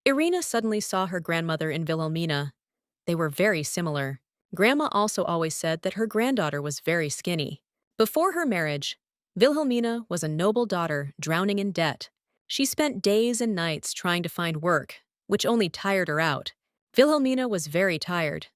Irina suddenly saw her grandmother in Wilhelmina. They were very similar. Grandma also always said that her granddaughter was very skinny. Before her marriage, Wilhelmina was a noble daughter drowning in debt. She spent days and nights trying to find work, which only tired her out. Wilhelmina was very tired.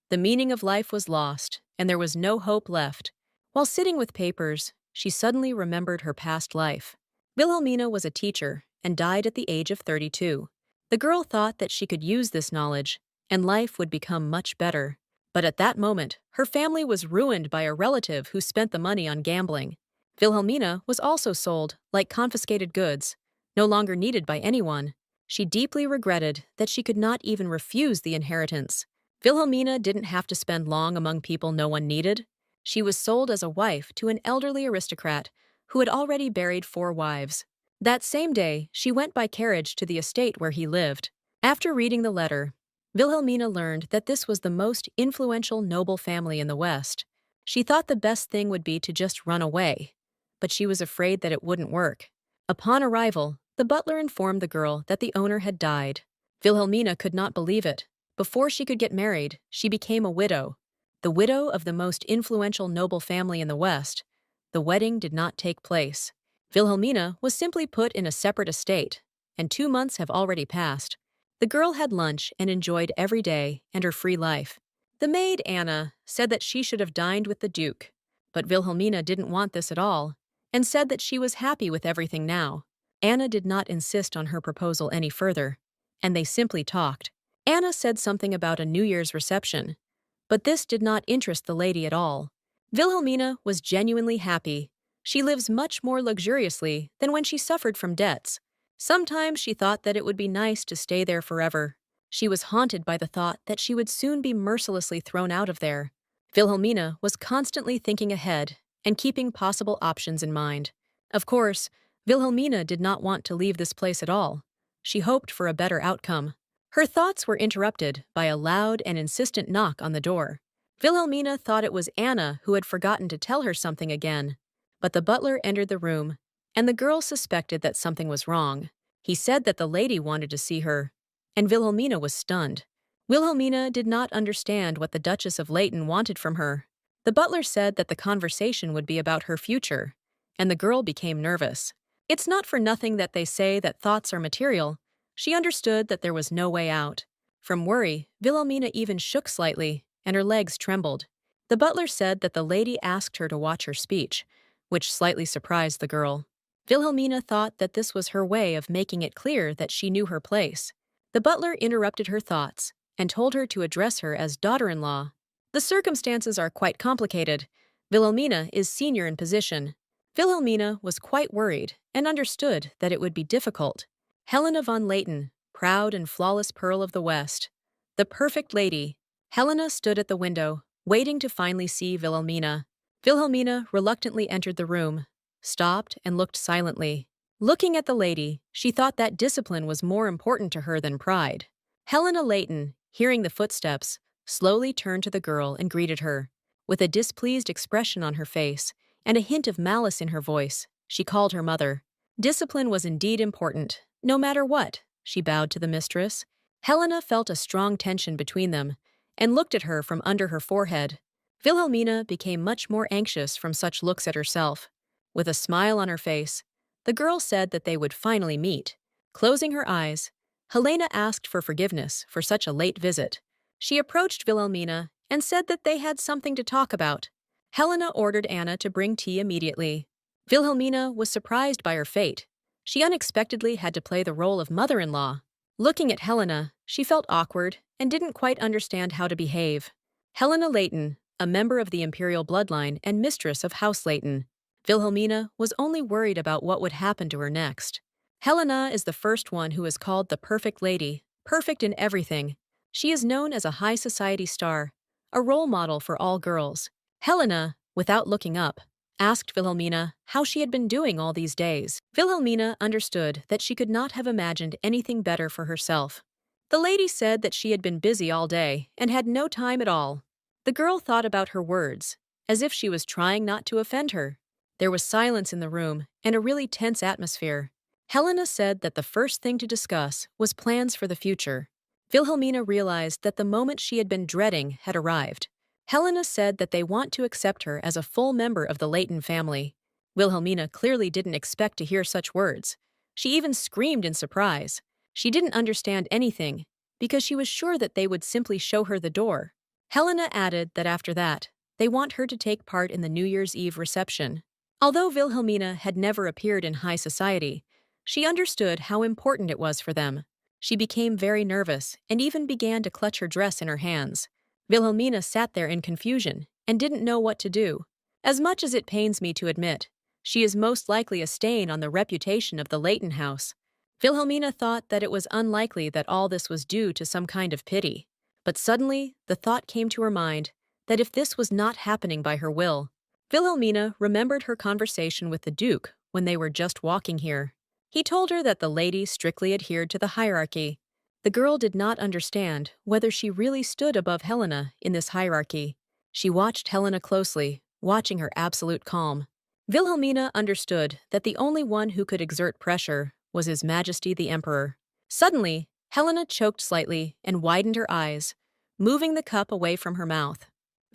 The meaning of life was lost, and there was no hope left. While sitting with papers, she suddenly remembered her past life. Wilhelmina was a teacher and died at the age of 32. The girl thought that she could use this knowledge, and life would become much better. But at that moment, her family was ruined by a relative who spent the money on gambling. Wilhelmina was also sold, like confiscated goods, no longer needed by anyone. She deeply regretted that she could not even refuse the inheritance. Wilhelmina didn't have to spend long among people no one needed. She was sold as a wife to an elderly aristocrat who had already buried 4 wives. That same day, she went by carriage to the estate where he lived. After reading the letter, Wilhelmina learned that this was the most influential noble family in the West. She thought the best thing would be to just run away, but she was afraid that it wouldn't work. Upon arrival, the butler informed the girl that the owner had died. Wilhelmina could not believe it. Before she could get married, she became a widow. The widow of the most influential noble family in the West. The wedding did not take place. Wilhelmina was simply put in a separate estate, and 2 months have already passed. The girl had lunch and enjoyed every day and her free life. The maid, Anna, said that she should have dined with the Duke, but Wilhelmina didn't want this at all, and said that she was happy with everything now. Anna did not insist on her proposal any further, and they simply talked. Anna said something about a New Year's reception, but this did not interest the lady at all. Wilhelmina was genuinely happy. She lives much more luxuriously than when she suffered from debts. Sometimes she thought that it would be nice to stay there forever. She was haunted by the thought that she would soon be mercilessly thrown out of there. Wilhelmina was constantly thinking ahead and keeping possible options in mind. Of course, Wilhelmina did not want to leave this place at all. She hoped for a better outcome. Her thoughts were interrupted by a loud and insistent knock on the door. Wilhelmina thought it was Anna who had forgotten to tell her something again. But the butler entered the room, and the girl suspected that something was wrong. He said that the lady wanted to see her, and Wilhelmina was stunned. Wilhelmina did not understand what the Duchess of Leighton wanted from her. The butler said that the conversation would be about her future, and the girl became nervous. It's not for nothing that they say that thoughts are material. She understood that there was no way out. From worry, Wilhelmina even shook slightly, and her legs trembled. The butler said that the lady asked her to watch her speech, which slightly surprised the girl. Wilhelmina thought that this was her way of making it clear that she knew her place. The butler interrupted her thoughts and told her to address her as daughter-in-law. The circumstances are quite complicated. Wilhelmina is senior in position. Wilhelmina was quite worried and understood that it would be difficult. Helena von Leighton, proud and flawless pearl of the West. The perfect lady. Helena stood at the window, waiting to finally see Wilhelmina. Wilhelmina reluctantly entered the room, stopped and looked silently. Looking at the lady, she thought that discipline was more important to her than pride. Helena Leighton, hearing the footsteps, slowly turned to the girl and greeted her. With a displeased expression on her face and a hint of malice in her voice, she called her mother. Discipline was indeed important, no matter what, she bowed to the mistress. Helena felt a strong tension between them and looked at her from under her forehead. Wilhelmina became much more anxious from such looks at herself. With a smile on her face, the girl said that they would finally meet. Closing her eyes, Helena asked for forgiveness for such a late visit. She approached Wilhelmina and said that they had something to talk about. Helena ordered Anna to bring tea immediately. Wilhelmina was surprised by her fate. She unexpectedly had to play the role of mother-in-law. Looking at Helena, she felt awkward and didn't quite understand how to behave. Helena Leighton, a member of the imperial bloodline and mistress of House Leighton. Wilhelmina was only worried about what would happen to her next. Helena is the first one who is called the perfect lady, perfect in everything. She is known as a high society star, a role model for all girls. Helena, without looking up, asked Wilhelmina how she had been doing all these days. Wilhelmina understood that she could not have imagined anything better for herself. The lady said that she had been busy all day and had no time at all. The girl thought about her words, as if she was trying not to offend her. There was silence in the room and a really tense atmosphere. Helena said that the first thing to discuss was plans for the future. Wilhelmina realized that the moment she had been dreading had arrived. Helena said that they want to accept her as a full member of the Leighton family. Wilhelmina clearly didn't expect to hear such words. She even screamed in surprise. She didn't understand anything, because she was sure that they would simply show her the door. Helena added that after that, they want her to take part in the New Year's Eve reception. Although Wilhelmina had never appeared in high society, she understood how important it was for them. She became very nervous and even began to clutch her dress in her hands. Wilhelmina sat there in confusion and didn't know what to do. As much as it pains me to admit, she is most likely a stain on the reputation of the Leighton house. Wilhelmina thought that it was unlikely that all this was due to some kind of pity. But suddenly, the thought came to her mind that if this was not happening by her will, Wilhelmina remembered her conversation with the Duke when they were just walking here. He told her that the ladies strictly adhered to the hierarchy. The girl did not understand whether she really stood above Helena in this hierarchy. She watched Helena closely, watching her absolute calm. Wilhelmina understood that the only one who could exert pressure was His Majesty the Emperor. Suddenly, Helena choked slightly and widened her eyes, moving the cup away from her mouth.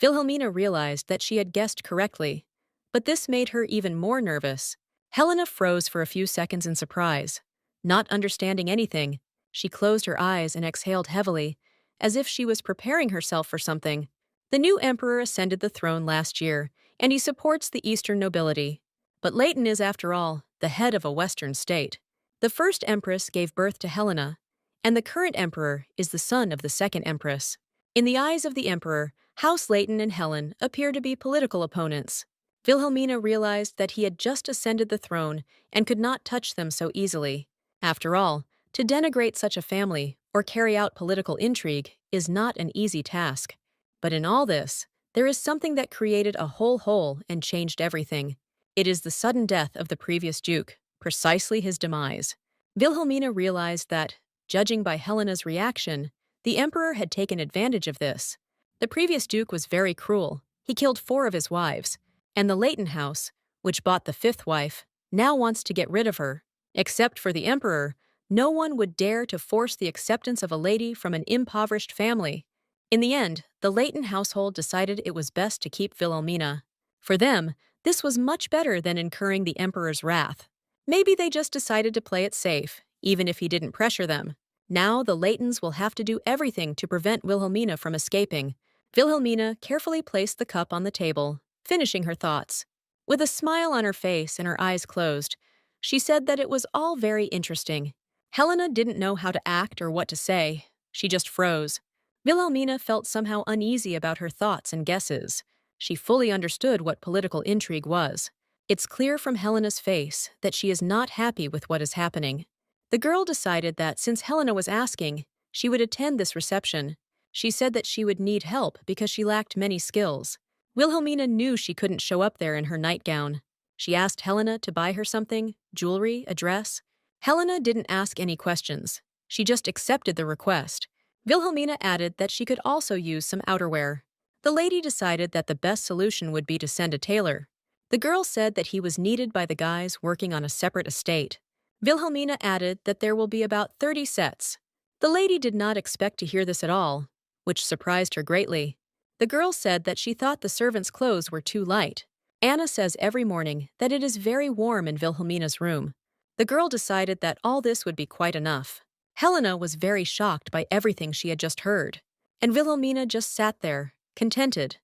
Wilhelmina realized that she had guessed correctly, but this made her even more nervous. Helena froze for a few seconds in surprise. Not understanding anything, she closed her eyes and exhaled heavily, as if she was preparing herself for something. The new emperor ascended the throne last year, and he supports the Eastern nobility. But Leighton is, after all, the head of a Western state. The first empress gave birth to Helena, and the current emperor is the son of the second empress. In the eyes of the emperor, House Leighton and Helen appear to be political opponents. Wilhelmina realized that he had just ascended the throne and could not touch them so easily. After all, to denigrate such a family or carry out political intrigue is not an easy task. But in all this, there is something that created a whole hole and changed everything. It is the sudden death of the previous duke, precisely his demise. Wilhelmina realized that, judging by Helena's reaction, the emperor had taken advantage of this. The previous duke was very cruel. He killed 4 of his wives, and the Leighton house, which bought the 5th wife, now wants to get rid of her. Except for the emperor, no one would dare to force the acceptance of a lady from an impoverished family. In the end, the Leighton household decided it was best to keep Wilhelmina. For them, this was much better than incurring the emperor's wrath. Maybe they just decided to play it safe, even if he didn't pressure them. Now the Leightons will have to do everything to prevent Wilhelmina from escaping. Wilhelmina carefully placed the cup on the table, finishing her thoughts. With a smile on her face and her eyes closed, she said that it was all very interesting. Helena didn't know how to act or what to say. She just froze. Wilhelmina felt somehow uneasy about her thoughts and guesses. She fully understood what political intrigue was. It's clear from Helena's face that she is not happy with what is happening. The girl decided that since Helena was asking, she would attend this reception. She said that she would need help because she lacked many skills. Wilhelmina knew she couldn't show up there in her nightgown. She asked Helena to buy her something, jewelry, a dress. Helena didn't ask any questions. She just accepted the request. Wilhelmina added that she could also use some outerwear. The lady decided that the best solution would be to send a tailor. The girl said that he was needed by the guys working on a separate estate. Wilhelmina added that there will be about 30 sets. The lady did not expect to hear this at all, which surprised her greatly. The girl said that she thought the servants' clothes were too light. Anna says every morning that it is very warm in Wilhelmina's room. The girl decided that all this would be quite enough. Helena was very shocked by everything she had just heard, and Wilhelmina just sat there, contented,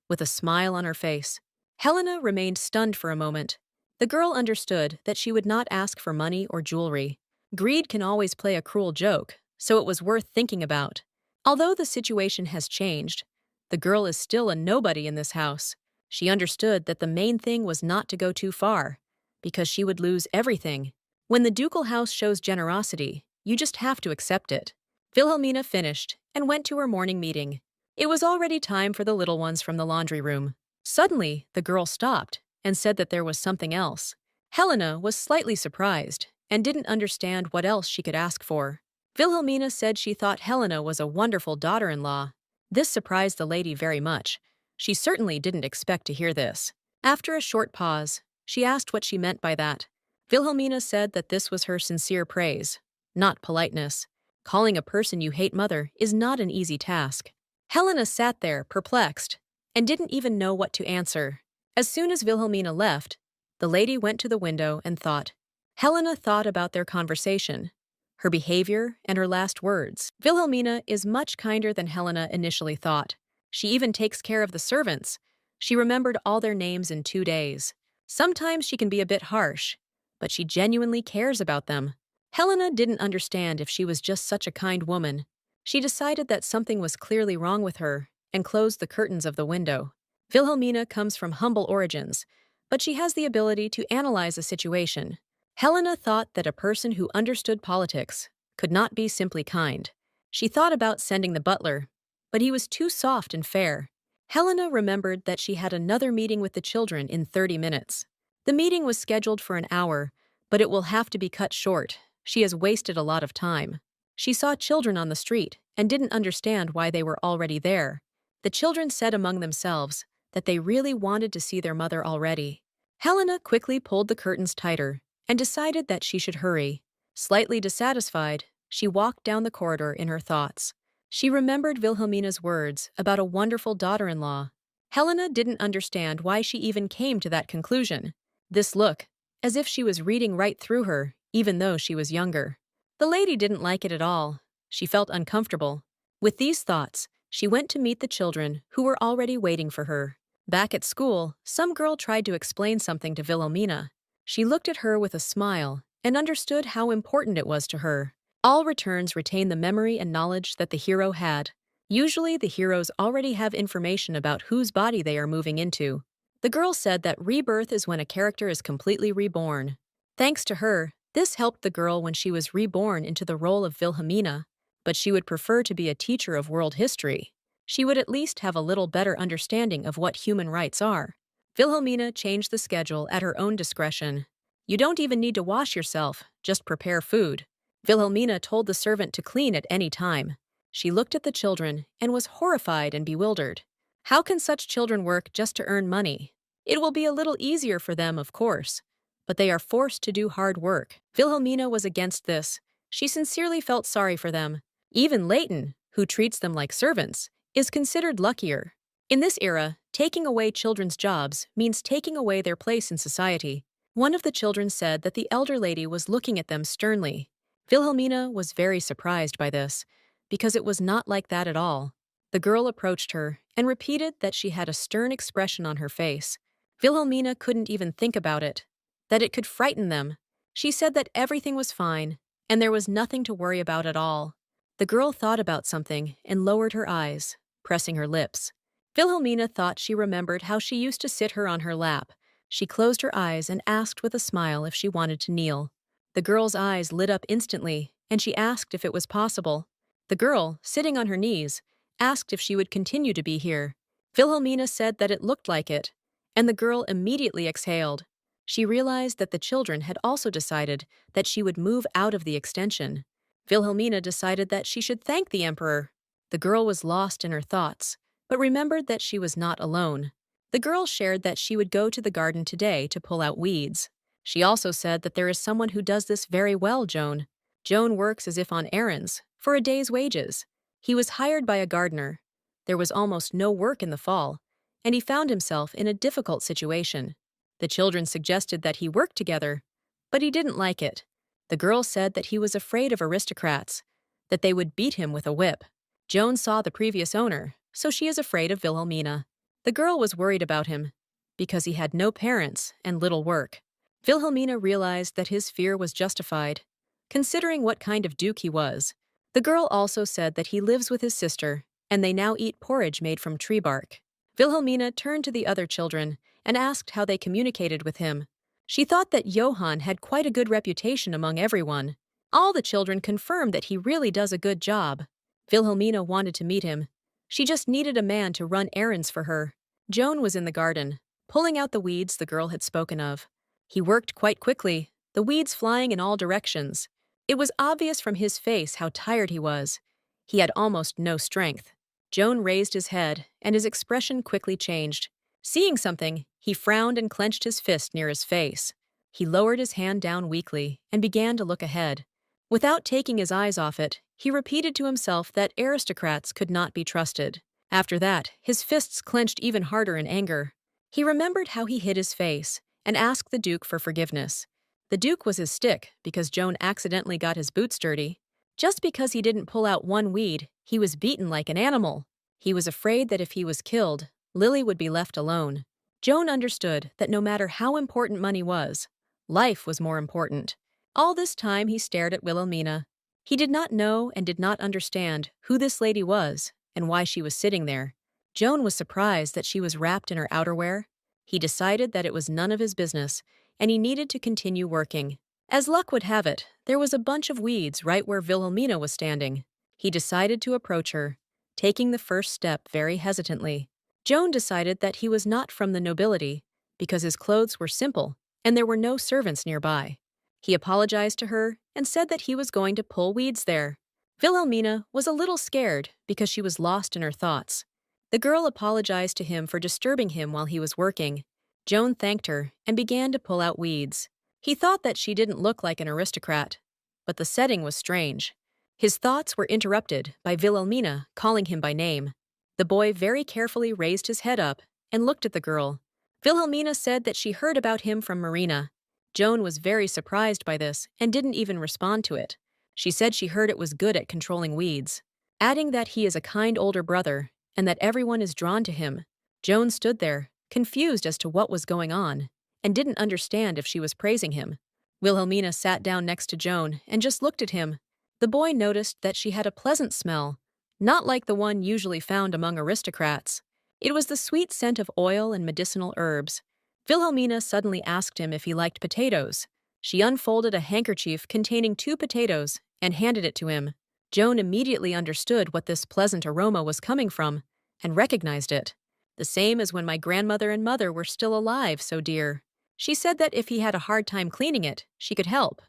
with a smile on her face. Helena remained stunned for a moment. The girl understood that she would not ask for money or jewelry. Greed can always play a cruel joke, so it was worth thinking about. Although the situation has changed, the girl is still a nobody in this house. She understood that the main thing was not to go too far, because she would lose everything. When the ducal house shows generosity, you just have to accept it. Wilhelmina finished and went to her morning meeting. It was already time for the little ones from the laundry room. Suddenly, the girl stopped and said that there was something else. Helena was slightly surprised and didn't understand what else she could ask for. Wilhelmina said she thought Helena was a wonderful daughter-in-law. This surprised the lady very much. She certainly didn't expect to hear this. After a short pause, she asked what she meant by that. Wilhelmina said that this was her sincere praise, not politeness. Calling a person you hate mother is not an easy task. Helena sat there, perplexed, and didn't even know what to answer. As soon as Wilhelmina left, the lady went to the window and thought. Helena thought about their conversation, her behavior, and her last words. Wilhelmina is much kinder than Helena initially thought. She even takes care of the servants. She remembered all their names in 2 days. Sometimes she can be a bit harsh, but she genuinely cares about them. Helena didn't understand if she was just such a kind woman. She decided that something was clearly wrong with her and closed the curtains of the window. Wilhelmina comes from humble origins, but she has the ability to analyze a situation. Helena thought that a person who understood politics could not be simply kind. She thought about sending the butler, but he was too soft and fair. Helena remembered that she had another meeting with the children in 30 minutes. The meeting was scheduled for an hour, but it will have to be cut short. She has wasted a lot of time. She saw children on the street and didn't understand why they were already there. The children said among themselves that they really wanted to see their mother already. Helena quickly pulled the curtains tighter and decided that she should hurry. Slightly dissatisfied, she walked down the corridor in her thoughts. She remembered Wilhelmina's words about a wonderful daughter-in-law. Helena didn't understand why she even came to that conclusion. This look, as if she was reading right through her, even though she was younger. The lady didn't like it at all. She felt uncomfortable. With these thoughts, she went to meet the children who were already waiting for her. Back at school, some girl tried to explain something to Wilhelmina. She looked at her with a smile and understood how important it was to her. All returns retain the memory and knowledge that the hero had. Usually, the heroes already have information about whose body they are moving into. The girl said that rebirth is when a character is completely reborn. Thanks to her, this helped the girl when she was reborn into the role of Wilhelmina, but she would prefer to be a teacher of world history. She would at least have a little better understanding of what human rights are. Wilhelmina changed the schedule at her own discretion. You don't even need to wash yourself, just prepare food. Wilhelmina told the servant to clean at any time. She looked at the children and was horrified and bewildered. How can such children work just to earn money? It will be a little easier for them, of course, but they are forced to do hard work. Wilhelmina was against this. She sincerely felt sorry for them. Even Leighton, who treats them like servants, is considered luckier. In this era, taking away children's jobs means taking away their place in society. One of the children said that the elder lady was looking at them sternly. Wilhelmina was very surprised by this, because it was not like that at all. The girl approached her and repeated that she had a stern expression on her face. Wilhelmina couldn't even think about it, that it could frighten them. She said that everything was fine, and there was nothing to worry about at all. The girl thought about something and lowered her eyes, pressing her lips. Wilhelmina thought she remembered how she used to sit her on her lap. She closed her eyes and asked with a smile if she wanted to kneel. The girl's eyes lit up instantly, and she asked if it was possible. The girl, sitting on her knees, asked if she would continue to be here. Wilhelmina said that it looked like it, and the girl immediately exhaled. She realized that the children had also decided that she would move out of the extension. Wilhelmina decided that she should thank the emperor. The girl was lost in her thoughts, but remembered that she was not alone. The girl shared that she would go to the garden today to pull out weeds. She also said that there is someone who does this very well, Joan. Joan works as if on errands, for a day's wages. He was hired by a gardener. There was almost no work in the fall, and he found himself in a difficult situation. The children suggested that he work together, but he didn't like it. The girl said that he was afraid of aristocrats, that they would beat him with a whip. Joan saw the previous owner, so she is afraid of Wilhelmina. The girl was worried about him, because he had no parents and little work. Wilhelmina realized that his fear was justified, considering what kind of duke he was. The girl also said that he lives with his sister, and they now eat porridge made from tree bark. Wilhelmina turned to the other children and asked how they communicated with him. She thought that Johann had quite a good reputation among everyone. All the children confirmed that he really does a good job. Wilhelmina wanted to meet him. She just needed a man to run errands for her. Joan was in the garden, pulling out the weeds the girl had spoken of. He worked quite quickly, the weeds flying in all directions. It was obvious from his face how tired he was. He had almost no strength. Joan raised his head, and his expression quickly changed. Seeing something, he frowned and clenched his fist near his face. He lowered his hand down weakly and began to look ahead. Without taking his eyes off it, he repeated to himself that aristocrats could not be trusted. After that, his fists clenched even harder in anger. He remembered how he hid his face and asked the Duke for forgiveness. The Duke was his stick because Joan accidentally got his boots dirty. Just because he didn't pull out one weed, he was beaten like an animal. He was afraid that if he was killed, Lily would be left alone. Joan understood that no matter how important money was, life was more important. All this time he stared at Wilhelmina. He did not know and did not understand who this lady was and why she was sitting there. Joan was surprised that she was wrapped in her outerwear. He decided that it was none of his business, and he needed to continue working. As luck would have it, there was a bunch of weeds right where Wilhelmina was standing. He decided to approach her, taking the first step very hesitantly. Joan decided that he was not from the nobility because his clothes were simple and there were no servants nearby. He apologized to her and said that he was going to pull weeds there. Wilhelmina was a little scared because she was lost in her thoughts. The girl apologized to him for disturbing him while he was working. Joan thanked her and began to pull out weeds. He thought that she didn't look like an aristocrat, but the setting was strange. His thoughts were interrupted by Wilhelmina calling him by name. The boy very carefully raised his head up and looked at the girl. Wilhelmina said that she heard about him from Marina. Joan was very surprised by this and didn't even respond to it. She said she heard it was good at controlling weeds, adding that he is a kind older brother and that everyone is drawn to him. Joan stood there, confused as to what was going on, and didn't understand if she was praising him. Wilhelmina sat down next to Joan and just looked at him. The boy noticed that she had a pleasant smell, not like the one usually found among aristocrats. It was the sweet scent of oil and medicinal herbs. Wilhelmina suddenly asked him if he liked potatoes. She unfolded a handkerchief containing 2 potatoes and handed it to him. Joan immediately understood what this pleasant aroma was coming from and recognized it. The same as when my grandmother and mother were still alive, so dear. She said that if he had a hard time cleaning it, she could help.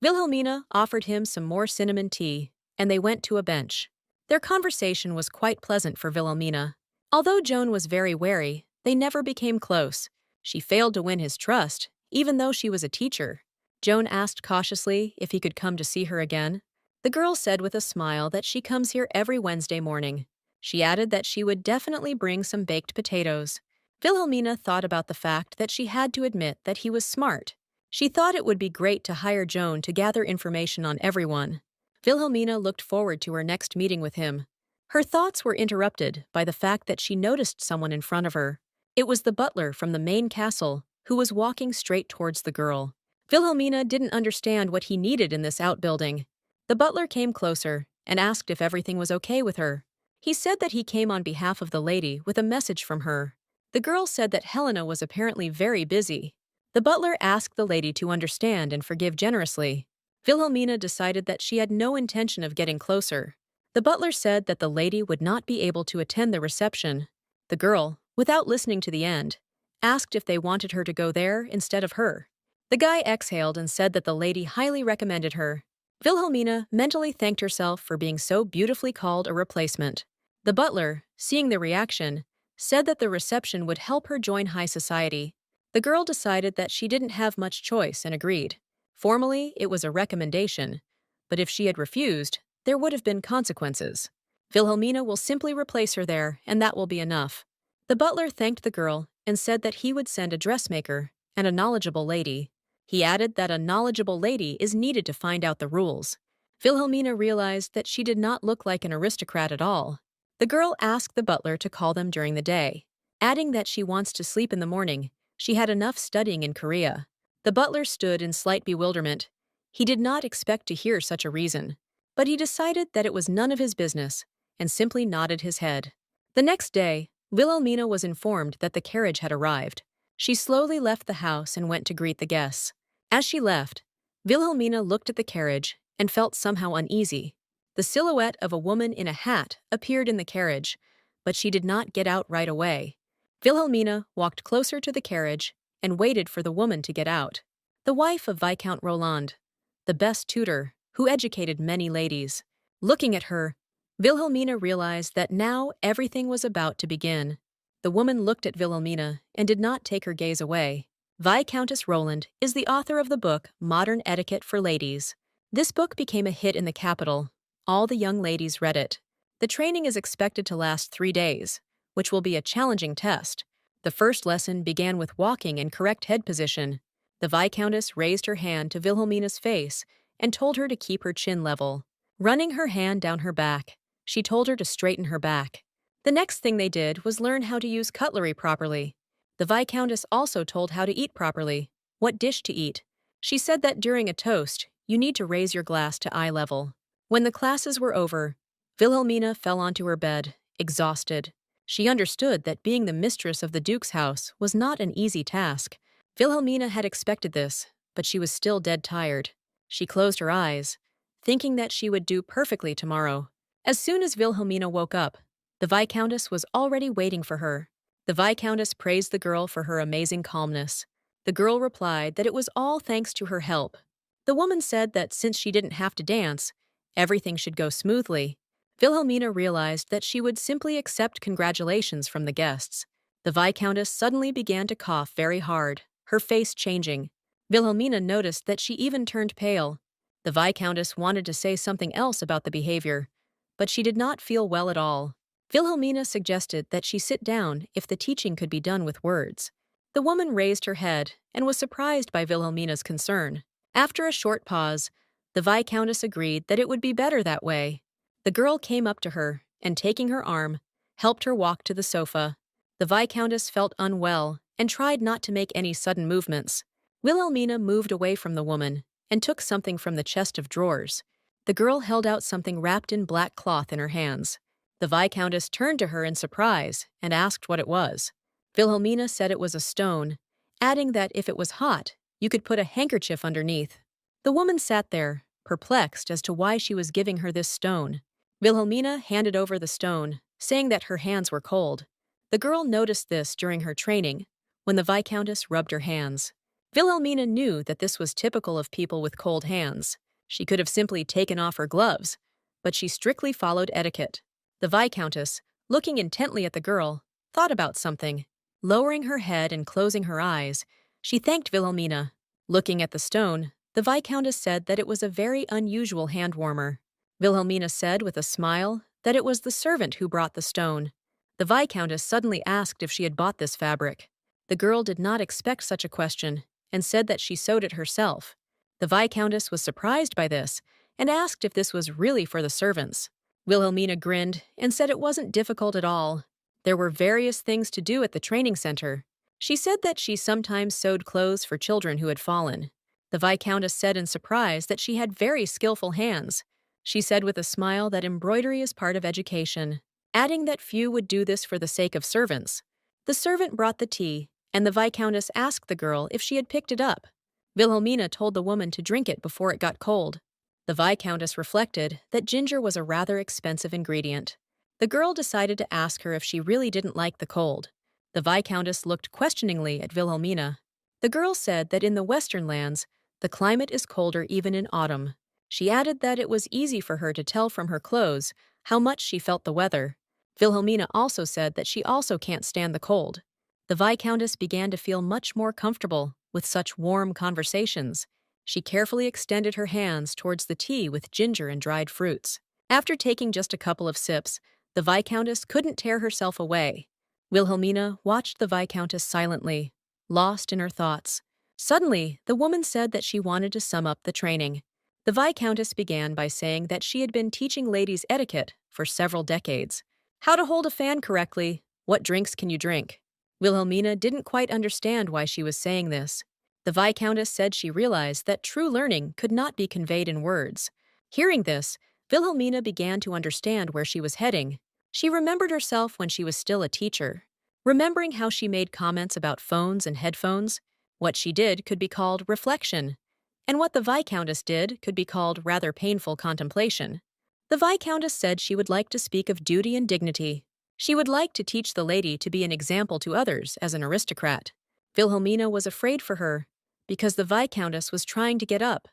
Wilhelmina offered him some more cinnamon tea, and they went to a bench. Their conversation was quite pleasant for Wilhelmina. Although Joan was very wary, they never became close. She failed to win his trust, even though she was a teacher. Joan asked cautiously if he could come to see her again. The girl said with a smile that she comes here every Wednesday morning. She added that she would definitely bring some baked potatoes. Wilhelmina thought about the fact that she had to admit that he was smart. She thought it would be great to hire Joan to gather information on everyone. Wilhelmina looked forward to her next meeting with him. Her thoughts were interrupted by the fact that she noticed someone in front of her. It was the butler from the main castle, who was walking straight towards the girl. Wilhelmina didn't understand what he needed in this outbuilding. The butler came closer and asked if everything was okay with her. He said that he came on behalf of the lady with a message from her. The girl said that Helena was apparently very busy. The butler asked the lady to understand and forgive generously. Wilhelmina decided that she had no intention of getting closer. The butler said that the lady would not be able to attend the reception. The girl, without listening to the end, asked if they wanted her to go there instead of her. The guy exhaled and said that the lady highly recommended her. Wilhelmina mentally thanked herself for being so beautifully called a replacement. The butler, seeing the reaction, said that the reception would help her join high society. The girl decided that she didn't have much choice and agreed. Formally, it was a recommendation, but if she had refused, there would have been consequences. Wilhelmina will simply replace her there, and that will be enough. The butler thanked the girl and said that he would send a dressmaker and a knowledgeable lady. He added that a knowledgeable lady is needed to find out the rules. Wilhelmina realized that she did not look like an aristocrat at all. The girl asked the butler to call them during the day, adding that she wants to sleep in the morning. She had enough studying in Korea. The butler stood in slight bewilderment. He did not expect to hear such a reason, but he decided that it was none of his business and simply nodded his head. The next day, Wilhelmina was informed that the carriage had arrived. She slowly left the house and went to greet the guests. As she left, Wilhelmina looked at the carriage and felt somehow uneasy. The silhouette of a woman in a hat appeared in the carriage, but she did not get out right away. Wilhelmina walked closer to the carriage and waited for the woman to get out. The wife of Viscount Roland, the best tutor, who educated many ladies. Looking at her, Wilhelmina realized that now everything was about to begin. The woman looked at Wilhelmina and did not take her gaze away. Viscountess Roland is the author of the book Modern Etiquette for Ladies. This book became a hit in the capital. All the young ladies read it. The training is expected to last 3 days, which will be a challenging test. The first lesson began with walking in correct head position. The Viscountess raised her hand to Wilhelmina's face and told her to keep her chin level. Running her hand down her back, she told her to straighten her back. The next thing they did was learn how to use cutlery properly. The Viscountess also told how to eat properly, what dish to eat. She said that during a toast, you need to raise your glass to eye level. When the classes were over, Wilhelmina fell onto her bed, exhausted. She understood that being the mistress of the Duke's house was not an easy task. Wilhelmina had expected this, but she was still dead tired. She closed her eyes, thinking that she would do perfectly tomorrow. As soon as Wilhelmina woke up, the Viscountess was already waiting for her. The Viscountess praised the girl for her amazing calmness. The girl replied that it was all thanks to her help. The woman said that since she didn't have to dance, everything should go smoothly. Wilhelmina realized that she would simply accept congratulations from the guests. The Viscountess suddenly began to cough very hard, her face changing. Wilhelmina noticed that she even turned pale. The Viscountess wanted to say something else about the behavior, but she did not feel well at all. Wilhelmina suggested that she sit down if the teaching could be done with words. The woman raised her head and was surprised by Wilhelmina's concern. After a short pause, the Viscountess agreed that it would be better that way. The girl came up to her and, taking her arm, helped her walk to the sofa. The Viscountess felt unwell and tried not to make any sudden movements. Wilhelmina moved away from the woman and took something from the chest of drawers. The girl held out something wrapped in black cloth in her hands. The Viscountess turned to her in surprise and asked what it was. Wilhelmina said it was a stone, adding that if it was hot, you could put a handkerchief underneath. The woman sat there, perplexed as to why she was giving her this stone. Wilhelmina handed over the stone, saying that her hands were cold. The girl noticed this during her training, when the Viscountess rubbed her hands. Wilhelmina knew that this was typical of people with cold hands. She could have simply taken off her gloves, but she strictly followed etiquette. The Viscountess, looking intently at the girl, thought about something. Lowering her head and closing her eyes, she thanked Wilhelmina. Looking at the stone, the Viscountess said that it was a very unusual hand warmer. Wilhelmina said with a smile that it was the servant who brought the stone. The Viscountess suddenly asked if she had bought this fabric. The girl did not expect such a question and said that she sewed it herself. The Viscountess was surprised by this and asked if this was really for the servants. Wilhelmina grinned and said it wasn't difficult at all. There were various things to do at the training center. She said that she sometimes sewed clothes for children who had fallen. The Viscountess said in surprise that she had very skillful hands. She said with a smile that embroidery is part of education, adding that few would do this for the sake of servants. The servant brought the tea, and the Viscountess asked the girl if she had picked it up. Wilhelmina told the woman to drink it before it got cold. The Viscountess reflected that ginger was a rather expensive ingredient. The girl decided to ask her if she really didn't like the cold. The Viscountess looked questioningly at Wilhelmina. The girl said that in the western lands, the climate is colder even in autumn. She added that it was easy for her to tell from her clothes how much she felt the weather. Wilhelmina also said that she also can't stand the cold. The Viscountess began to feel much more comfortable with such warm conversations. She carefully extended her hands towards the tea with ginger and dried fruits. After taking just a couple of sips, the Viscountess couldn't tear herself away. Wilhelmina watched the Viscountess silently, lost in her thoughts. Suddenly, the woman said that she wanted to sum up the training. The Viscountess began by saying that she had been teaching ladies etiquette for several decades. How to hold a fan correctly, what drinks can you drink? Wilhelmina didn't quite understand why she was saying this. The Viscountess said she realized that true learning could not be conveyed in words. Hearing this, Wilhelmina began to understand where she was heading. She remembered herself when she was still a teacher. Remembering how she made comments about phones and headphones, what she did could be called reflection, and what the Viscountess did could be called rather painful contemplation. The Viscountess said she would like to speak of duty and dignity. She would like to teach the lady to be an example to others as an aristocrat. Wilhelmina was afraid for her, because the Viscountess was trying to get up.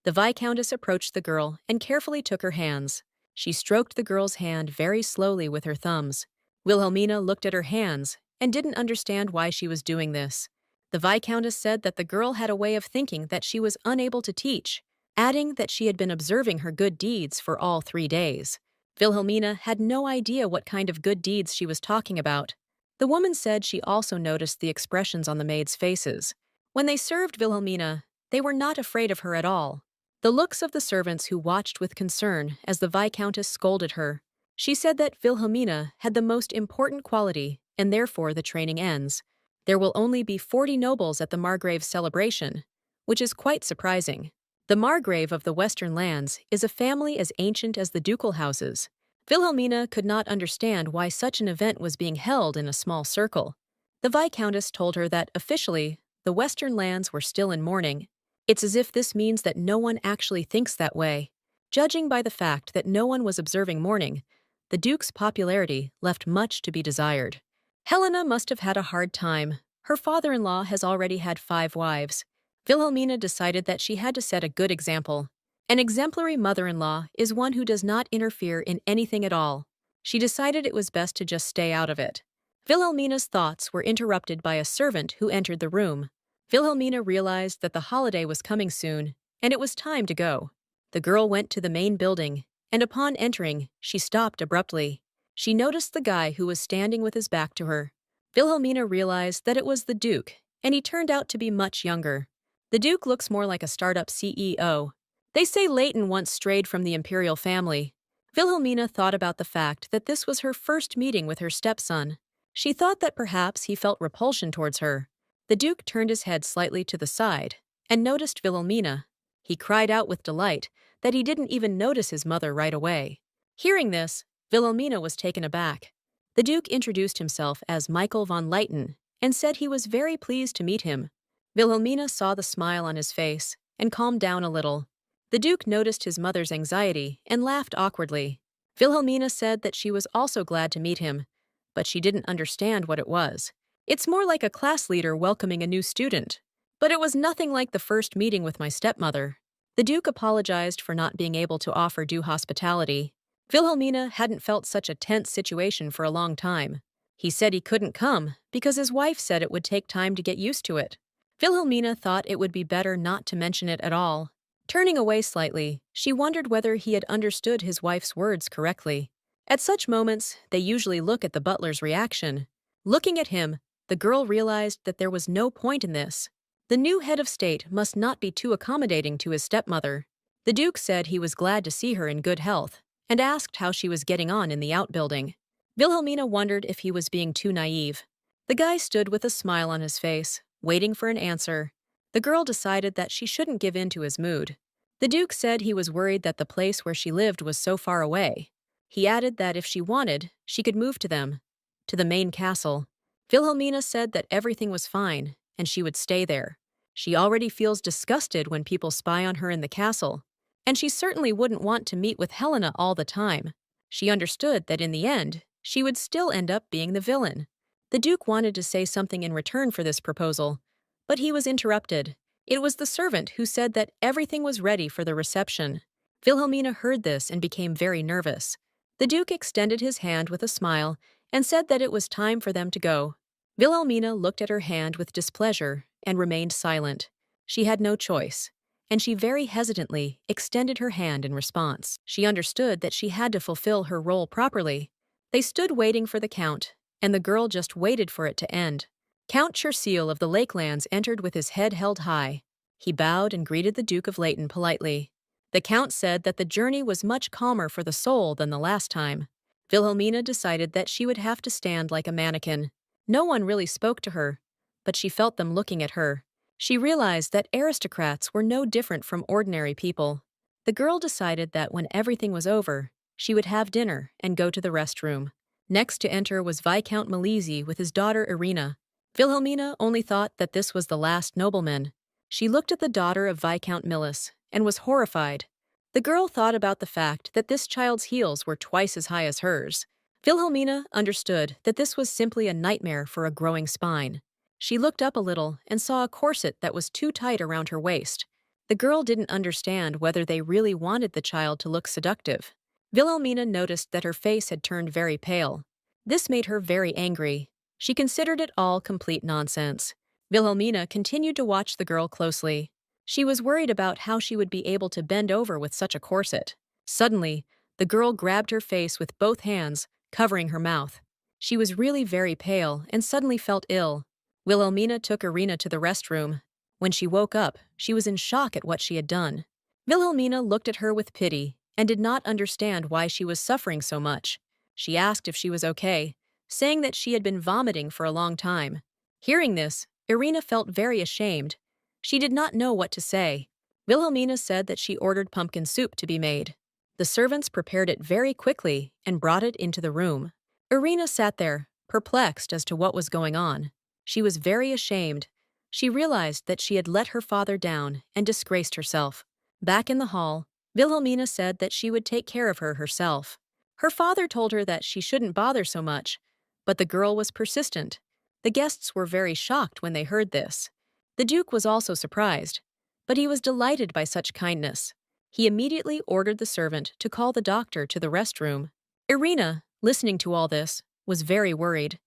The Viscountess approached the girl and carefully took her hands. She stroked the girl's hand very slowly with her thumbs. Wilhelmina looked at her hands and didn't understand why she was doing this. The Viscountess said that the girl had a way of thinking that she was unable to teach, adding that she had been observing her good deeds for all 3 days. Wilhelmina had no idea what kind of good deeds she was talking about. The woman said she also noticed the expressions on the maids' faces. When they served Wilhelmina, they were not afraid of her at all. The looks of the servants who watched with concern as the Viscountess scolded her. She said that Wilhelmina had the most important quality, and therefore the training ends. There will only be 40 nobles at the Margrave's celebration, which is quite surprising. The Margrave of the Western Lands is a family as ancient as the ducal houses. Wilhelmina could not understand why such an event was being held in a small circle. The Viscountess told her that, officially, the Western Lands were still in mourning. It's as if this means that no one actually thinks that way. Judging by the fact that no one was observing mourning, the Duke's popularity left much to be desired. Helena must have had a hard time. Her father-in-law has already had 5 wives. Wilhelmina decided that she had to set a good example. An exemplary mother-in-law is one who does not interfere in anything at all. She decided it was best to just stay out of it. Wilhelmina's thoughts were interrupted by a servant who entered the room. Wilhelmina realized that the holiday was coming soon, and it was time to go. The girl went to the main building, and upon entering, she stopped abruptly. She noticed the guy who was standing with his back to her. Wilhelmina realized that it was the Duke, and he turned out to be much younger. The Duke looks more like a startup CEO. They say Leighton once strayed from the imperial family. Wilhelmina thought about the fact that this was her first meeting with her stepson. She thought that perhaps he felt repulsion towards her. The Duke turned his head slightly to the side and noticed Wilhelmina. He cried out with delight that he didn't even notice his mother right away. Hearing this, Wilhelmina was taken aback. The Duke introduced himself as Michael von Leighton and said he was very pleased to meet him. Wilhelmina saw the smile on his face and calmed down a little. The Duke noticed his mother's anxiety and laughed awkwardly. Wilhelmina said that she was also glad to meet him, but she didn't understand what it was. It's more like a class leader welcoming a new student. But it was nothing like the first meeting with my stepmother. The Duke apologized for not being able to offer due hospitality. Wilhelmina hadn't felt such a tense situation for a long time. He said he couldn't come because his wife said it would take time to get used to it. Wilhelmina thought it would be better not to mention it at all. Turning away slightly, she wondered whether he had understood his wife's words correctly. At such moments, they usually look at the butler's reaction. Looking at him, the girl realized that there was no point in this. The new head of state must not be too accommodating to his stepmother. The Duke said he was glad to see her in good health and asked how she was getting on in the outbuilding. Wilhelmina wondered if he was being too naive. The guy stood with a smile on his face, waiting for an answer. The girl decided that she shouldn't give in to his mood. The Duke said he was worried that the place where she lived was so far away. He added that if she wanted, she could move to the main castle. Wilhelmina said that everything was fine, and she would stay there. She already feels disgusted when people spy on her in the castle, and she certainly wouldn't want to meet with Helena all the time. She understood that in the end, she would still end up being the villain. The Duke wanted to say something in return for this proposal, but he was interrupted. It was the servant who said that everything was ready for the reception. Wilhelmina heard this and became very nervous. The Duke extended his hand with a smile and said that it was time for them to go. Wilhelmina looked at her hand with displeasure and remained silent. She had no choice, and she very hesitantly extended her hand in response. She understood that she had to fulfill her role properly. They stood waiting for the Count, and the girl just waited for it to end. Count Cherseal of the Lakelands entered with his head held high. He bowed and greeted the Duke of Leighton politely. The Count said that the journey was much calmer for the soul than the last time. Wilhelmina decided that she would have to stand like a mannequin. No one really spoke to her, but she felt them looking at her. She realized that aristocrats were no different from ordinary people. The girl decided that when everything was over, she would have dinner and go to the restroom. Next to enter was Viscount Malisi with his daughter Irina. Wilhelmina only thought that this was the last nobleman. She looked at the daughter of Viscount Millis and was horrified. The girl thought about the fact that this child's heels were twice as high as hers. Wilhelmina understood that this was simply a nightmare for a growing spine. She looked up a little and saw a corset that was too tight around her waist. The girl didn't understand whether they really wanted the child to look seductive. Wilhelmina noticed that her face had turned very pale. This made her very angry. She considered it all complete nonsense. Wilhelmina continued to watch the girl closely. She was worried about how she would be able to bend over with such a corset. Suddenly, the girl grabbed her face with both hands, covering her mouth. She was really very pale and suddenly felt ill. Wilhelmina took Irina to the restroom. When she woke up, she was in shock at what she had done. Wilhelmina looked at her with pity and did not understand why she was suffering so much. She asked if she was okay, saying that she had been vomiting for a long time. Hearing this, Irina felt very ashamed. She did not know what to say. Wilhelmina said that she ordered pumpkin soup to be made. The servants prepared it very quickly and brought it into the room. Irina sat there, perplexed as to what was going on. She was very ashamed. She realized that she had let her father down and disgraced herself. Back in the hall, Wilhelmina said that she would take care of her herself. Her father told her that she shouldn't bother so much, but the girl was persistent. The guests were very shocked when they heard this. The Duke was also surprised, but he was delighted by such kindness. He immediately ordered the servant to call the doctor to the restroom. Irina, listening to all this, was very worried.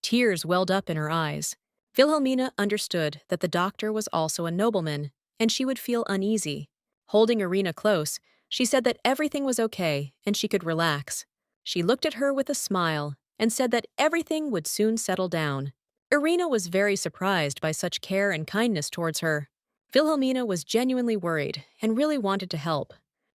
Tears welled up in her eyes. Wilhelmina understood that the doctor was also a nobleman, and she would feel uneasy. Holding Irina close, she said that everything was okay and she could relax. She looked at her with a smile and said that everything would soon settle down. Irina was very surprised by such care and kindness towards her. Wilhelmina was genuinely worried and really wanted to help.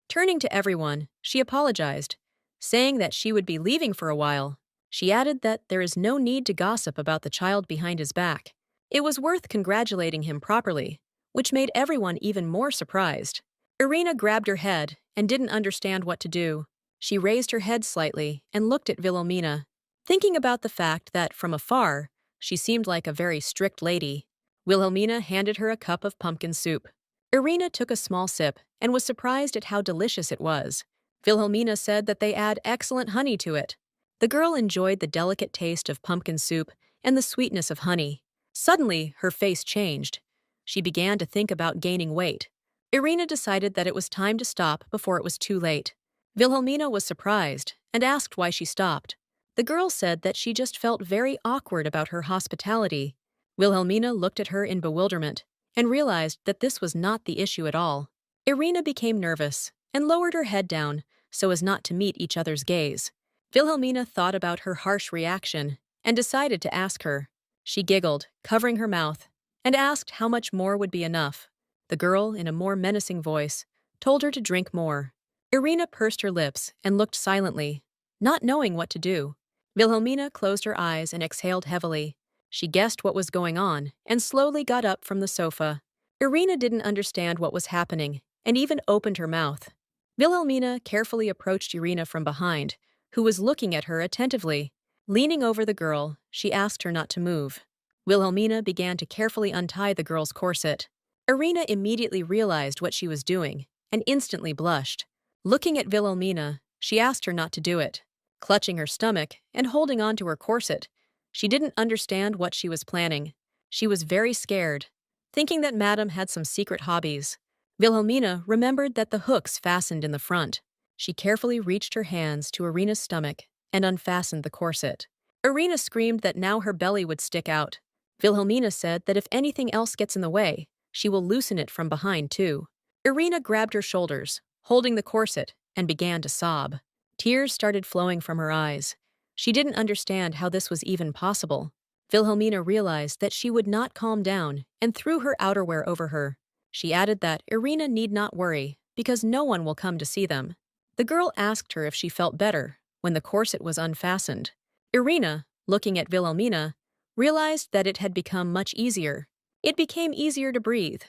Turning to everyone, she apologized, saying that she would be leaving for a while. She added that there is no need to gossip about the child behind his back. It was worth congratulating him properly, which made everyone even more surprised. Irina grabbed her head and didn't understand what to do. She raised her head slightly and looked at Wilhelmina, thinking about the fact that, from afar, she seemed like a very strict lady. Wilhelmina handed her a cup of pumpkin soup. Irina took a small sip and was surprised at how delicious it was. Wilhelmina said that they add excellent honey to it. The girl enjoyed the delicate taste of pumpkin soup and the sweetness of honey. Suddenly, her face changed. She began to think about gaining weight. Irina decided that it was time to stop before it was too late. Wilhelmina was surprised and asked why she stopped. The girl said that she just felt very awkward about her hospitality. Wilhelmina looked at her in bewilderment and realized that this was not the issue at all. Irina became nervous and lowered her head down so as not to meet each other's gaze. Wilhelmina thought about her harsh reaction and decided to ask her. She giggled, covering her mouth, and asked how much more would be enough. The girl, in a more menacing voice, told her to drink more. Irina pursed her lips and looked silently, not knowing what to do. Wilhelmina closed her eyes and exhaled heavily. She guessed what was going on and slowly got up from the sofa. Irina didn't understand what was happening and even opened her mouth. Wilhelmina carefully approached Irina from behind, who was looking at her attentively. Leaning over the girl, she asked her not to move. Wilhelmina began to carefully untie the girl's corset. Irina immediately realized what she was doing and instantly blushed. Looking at Wilhelmina, she asked her not to do it. Clutching her stomach and holding on to her corset, she didn't understand what she was planning. She was very scared, thinking that Madame had some secret hobbies. Wilhelmina remembered that the hooks fastened in the front. She carefully reached her hands to Irina's stomach and unfastened the corset. Irina screamed that now her belly would stick out. Wilhelmina said that if anything else gets in the way, she will loosen it from behind too. Irina grabbed her shoulders, holding the corset, and began to sob. Tears started flowing from her eyes. She didn't understand how this was even possible. Wilhelmina realized that she would not calm down and threw her outerwear over her. She added that Irina need not worry because no one will come to see them. The girl asked her if she felt better when the corset was unfastened. Irina, looking at Wilhelmina, realized that it had become much easier. It became easier to breathe.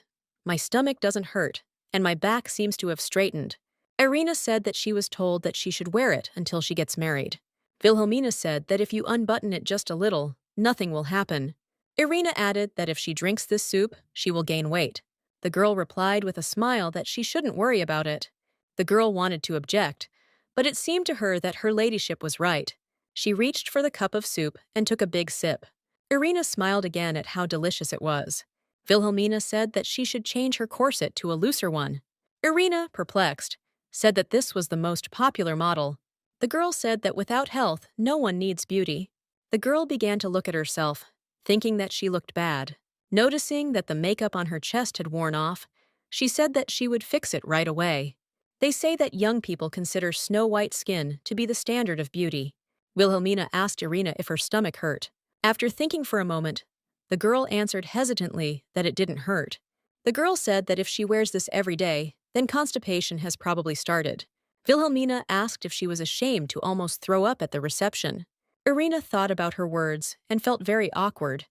My stomach doesn't hurt, and my back seems to have straightened. Irina said that she was told that she should wear it until she gets married. Wilhelmina said that if you unbutton it just a little, nothing will happen. Irina added that if she drinks this soup, she will gain weight. The girl replied with a smile that she shouldn't worry about it. The girl wanted to object, but it seemed to her that her ladyship was right. She reached for the cup of soup and took a big sip. Irina smiled again at how delicious it was. Wilhelmina said that she should change her corset to a looser one. Irina, perplexed, said that this was the most popular model. The girl said that without health, no one needs beauty. The girl began to look at herself, thinking that she looked bad. Noticing that the makeup on her chest had worn off, she said that she would fix it right away. They say that young people consider snow-white skin to be the standard of beauty. Wilhelmina asked Irina if her stomach hurt. After thinking for a moment, the girl answered hesitantly that it didn't hurt. The girl said that if she wears this every day, then constipation has probably started. Wilhelmina asked if she was ashamed to almost throw up at the reception. Irina thought about her words and felt very awkward,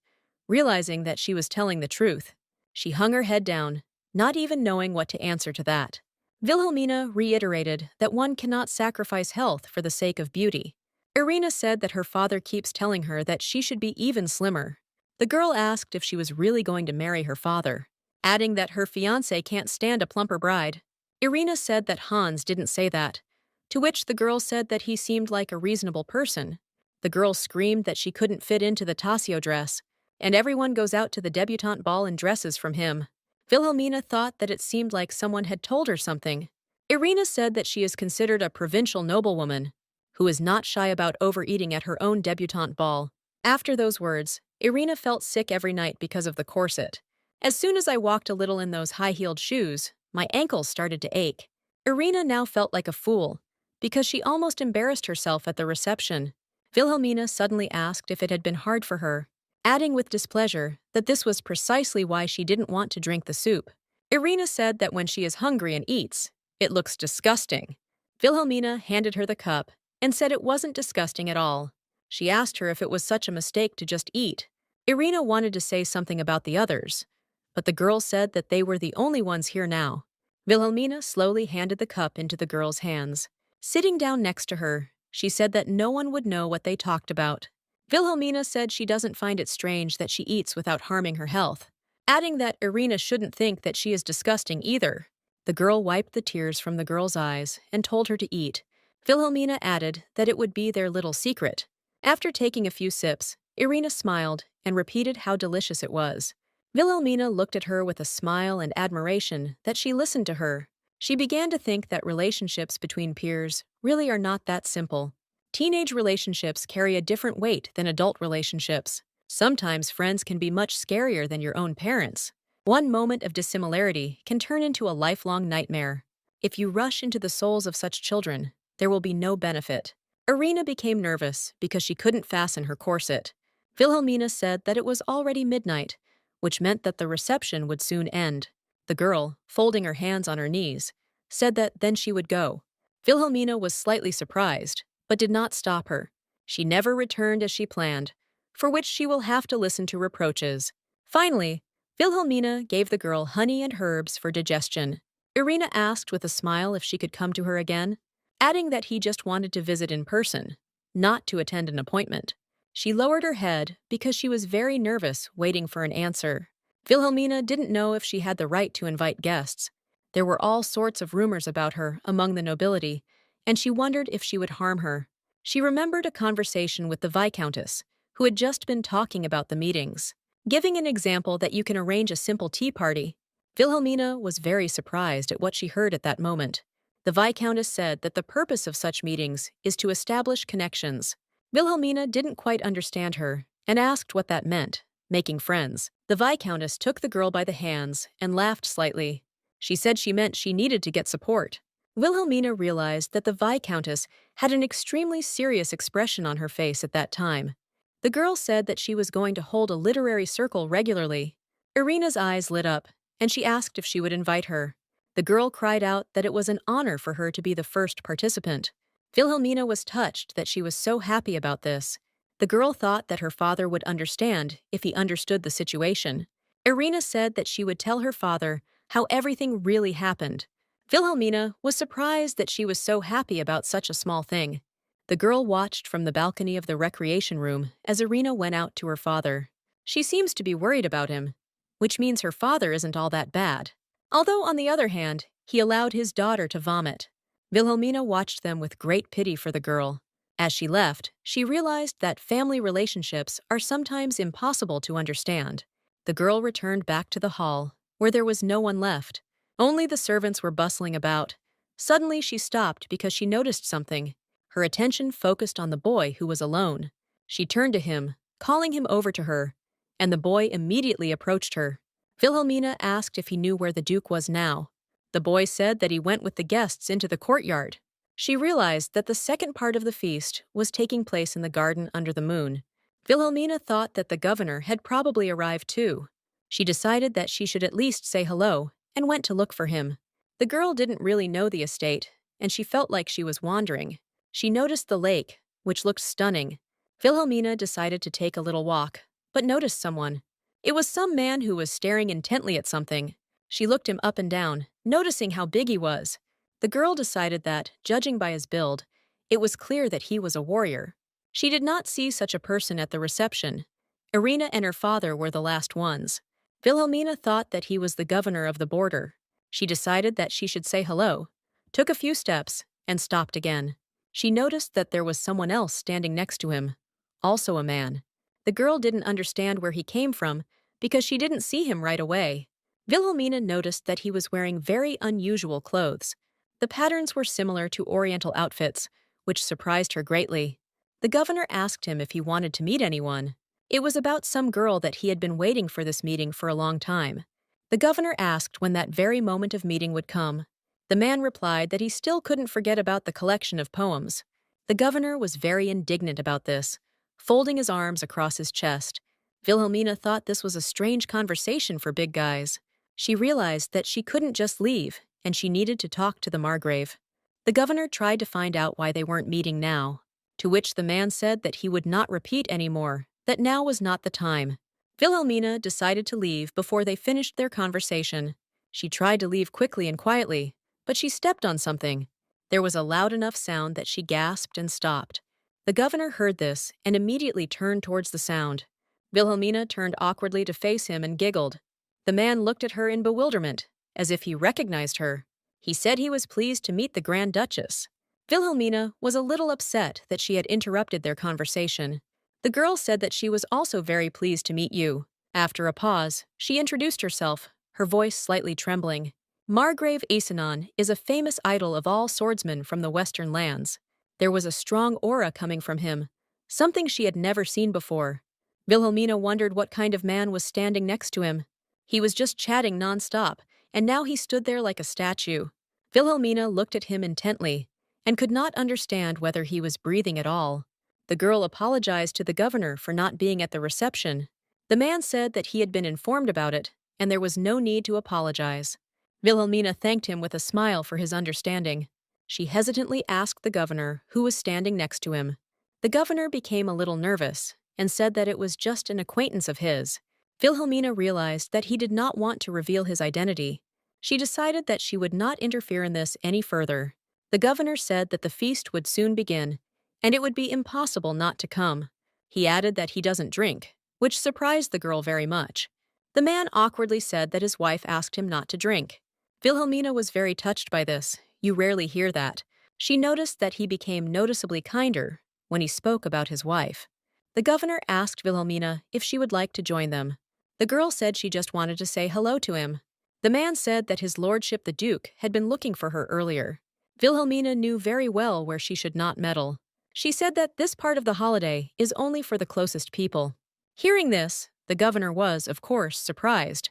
realizing that she was telling the truth. She hung her head down, not even knowing what to answer to that. Wilhelmina reiterated that one cannot sacrifice health for the sake of beauty. Irina said that her father keeps telling her that she should be even slimmer. The girl asked if she was really going to marry her father, adding that her fiancé can't stand a plumper bride. Irina said that Hans didn't say that, to which the girl said that he seemed like a reasonable person. The girl screamed that she couldn't fit into the Tassio dress, and everyone goes out to the debutante ball in dresses from him. Wilhelmina thought that it seemed like someone had told her something. Irina said that she is considered a provincial noblewoman, who is not shy about overeating at her own debutante ball. After those words, Irina felt sick every night because of the corset. As soon as I walked a little in those high-heeled shoes, my ankles started to ache. Irina now felt like a fool, because she almost embarrassed herself at the reception. Wilhelmina suddenly asked if it had been hard for her, adding with displeasure that this was precisely why she didn't want to drink the soup. Irina said that when she is hungry and eats, it looks disgusting. Wilhelmina handed her the cup and said it wasn't disgusting at all. She asked her if it was such a mistake to just eat. Irina wanted to say something about the others, but the girl said that they were the only ones here now. Wilhelmina slowly handed the cup into the girl's hands. Sitting down next to her, she said that no one would know what they talked about. Wilhelmina said she doesn't find it strange that she eats without harming her health, adding that Irina shouldn't think that she is disgusting either. The girl wiped the tears from the girl's eyes and told her to eat. Wilhelmina added that it would be their little secret. After taking a few sips, Irina smiled and repeated how delicious it was. Wilhelmina looked at her with a smile and admiration that she listened to her. She began to think that relationships between peers really are not that simple. Teenage relationships carry a different weight than adult relationships. Sometimes friends can be much scarier than your own parents. One moment of dissimilarity can turn into a lifelong nightmare. If you rush into the souls of such children, there will be no benefit. Irina became nervous because she couldn't fasten her corset. Wilhelmina said that it was already midnight, which meant that the reception would soon end. The girl, folding her hands on her knees, said that then she would go. Wilhelmina was slightly surprised, but did not stop her. She never returned as she planned, for which she will have to listen to reproaches. Finally, Wilhelmina gave the girl honey and herbs for digestion. Irina asked with a smile if she could come to her again, adding that he just wanted to visit in person, not to attend an appointment. She lowered her head because she was very nervous waiting for an answer. Wilhelmina didn't know if she had the right to invite guests. There were all sorts of rumors about her among the nobility, and she wondered if she would harm her. She remembered a conversation with the Viscountess, who had just been talking about the meetings, giving an example that you can arrange a simple tea party. Wilhelmina was very surprised at what she heard at that moment. The Viscountess said that the purpose of such meetings is to establish connections. Wilhelmina didn't quite understand her and asked what that meant, making friends. The Viscountess took the girl by the hands and laughed slightly. She said she meant she needed to get support. Wilhelmina realized that the Viscountess had an extremely serious expression on her face at that time. The girl said that she was going to hold a literary circle regularly. Irina's eyes lit up, and she asked if she would invite her. The girl cried out that it was an honor for her to be the first participant. Wilhelmina was touched that she was so happy about this. The girl thought that her father would understand if he understood the situation. Irina said that she would tell her father how everything really happened. Wilhelmina was surprised that she was so happy about such a small thing. The girl watched from the balcony of the recreation room as Irina went out to her father. She seems to be worried about him, which means her father isn't all that bad. Although, on the other hand, he allowed his daughter to vomit. Wilhelmina watched them with great pity for the girl. As she left, she realized that family relationships are sometimes impossible to understand. The girl returned back to the hall, where there was no one left. Only the servants were bustling about. Suddenly she stopped because she noticed something. Her attention focused on the boy who was alone. She turned to him, calling him over to her, and the boy immediately approached her. Wilhelmina asked if he knew where the Duke was now. The boy said that he went with the guests into the courtyard. She realized that the second part of the feast was taking place in the garden under the moon. Wilhelmina thought that the governor had probably arrived too. She decided that she should at least say hello and went to look for him. The girl didn't really know the estate, and she felt like she was wandering. She noticed the lake, which looked stunning. Wilhelmina decided to take a little walk, but noticed someone. It was some man who was staring intently at something. She looked him up and down, noticing how big he was. The girl decided that, judging by his build, it was clear that he was a warrior. She did not see such a person at the reception. Irina and her father were the last ones. Wilhelmina thought that he was the governor of the border. She decided that she should say hello, took a few steps, and stopped again. She noticed that there was someone else standing next to him, also a man. The girl didn't understand where he came from because she didn't see him right away. Wilhelmina noticed that he was wearing very unusual clothes. The patterns were similar to Oriental outfits, which surprised her greatly. The governor asked him if he wanted to meet anyone. It was about some girl that he had been waiting for this meeting for a long time. The governor asked when that very moment of meeting would come. The man replied that he still couldn't forget about the collection of poems. The governor was very indignant about this, folding his arms across his chest. Wilhelmina thought this was a strange conversation for big guys. She realized that she couldn't just leave, and she needed to talk to the Margrave. The governor tried to find out why they weren't meeting now, to which the man said that he would not repeat anymore, that now was not the time. Wilhelmina decided to leave before they finished their conversation. She tried to leave quickly and quietly, but she stepped on something. There was a loud enough sound that she gasped and stopped. The governor heard this and immediately turned towards the sound. Wilhelmina turned awkwardly to face him and giggled. The man looked at her in bewilderment, as if he recognized her. He said he was pleased to meet the Grand Duchess. Wilhelmina was a little upset that she had interrupted their conversation. The girl said that she was also very pleased to meet you. After a pause, she introduced herself, her voice slightly trembling. Margrave Isanon is a famous idol of all swordsmen from the western lands. There was a strong aura coming from him, something she had never seen before. Wilhelmina wondered what kind of man was standing next to him. He was just chatting non-stop, and now he stood there like a statue. Wilhelmina looked at him intently, and could not understand whether he was breathing at all. The girl apologized to the governor for not being at the reception. The man said that he had been informed about it, and there was no need to apologize. Wilhelmina thanked him with a smile for his understanding. She hesitantly asked the governor who was standing next to him. The governor became a little nervous and said that it was just an acquaintance of his. Wilhelmina realized that he did not want to reveal his identity. She decided that she would not interfere in this any further. The governor said that the feast would soon begin, and it would be impossible not to come. He added that he doesn't drink, which surprised the girl very much. The man awkwardly said that his wife asked him not to drink. Wilhelmina was very touched by this. You rarely hear that. She noticed that he became noticeably kinder when he spoke about his wife. The governor asked Wilhelmina if she would like to join them. The girl said she just wanted to say hello to him. The man said that his lordship the Duke had been looking for her earlier. Wilhelmina knew very well where she should not meddle. She said that this part of the holiday is only for the closest people. Hearing this, the governor was, of course, surprised,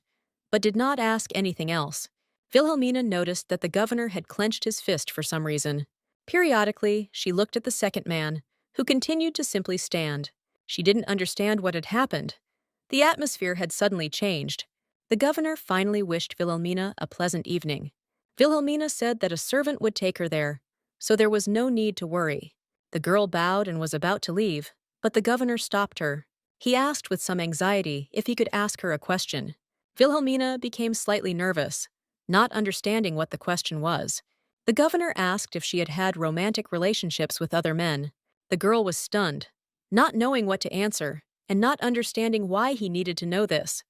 but did not ask anything else. Wilhelmina noticed that the governor had clenched his fist for some reason. Periodically, she looked at the second man, who continued to simply stand. She didn't understand what had happened. The atmosphere had suddenly changed. The governor finally wished Wilhelmina a pleasant evening. Wilhelmina said that a servant would take her there, so there was no need to worry. The girl bowed and was about to leave, but the governor stopped her. He asked with some anxiety if he could ask her a question. Wilhelmina became slightly nervous, not understanding what the question was. The governor asked if she had had romantic relationships with other men. The girl was stunned, not knowing what to answer, and not understanding why he needed to know this.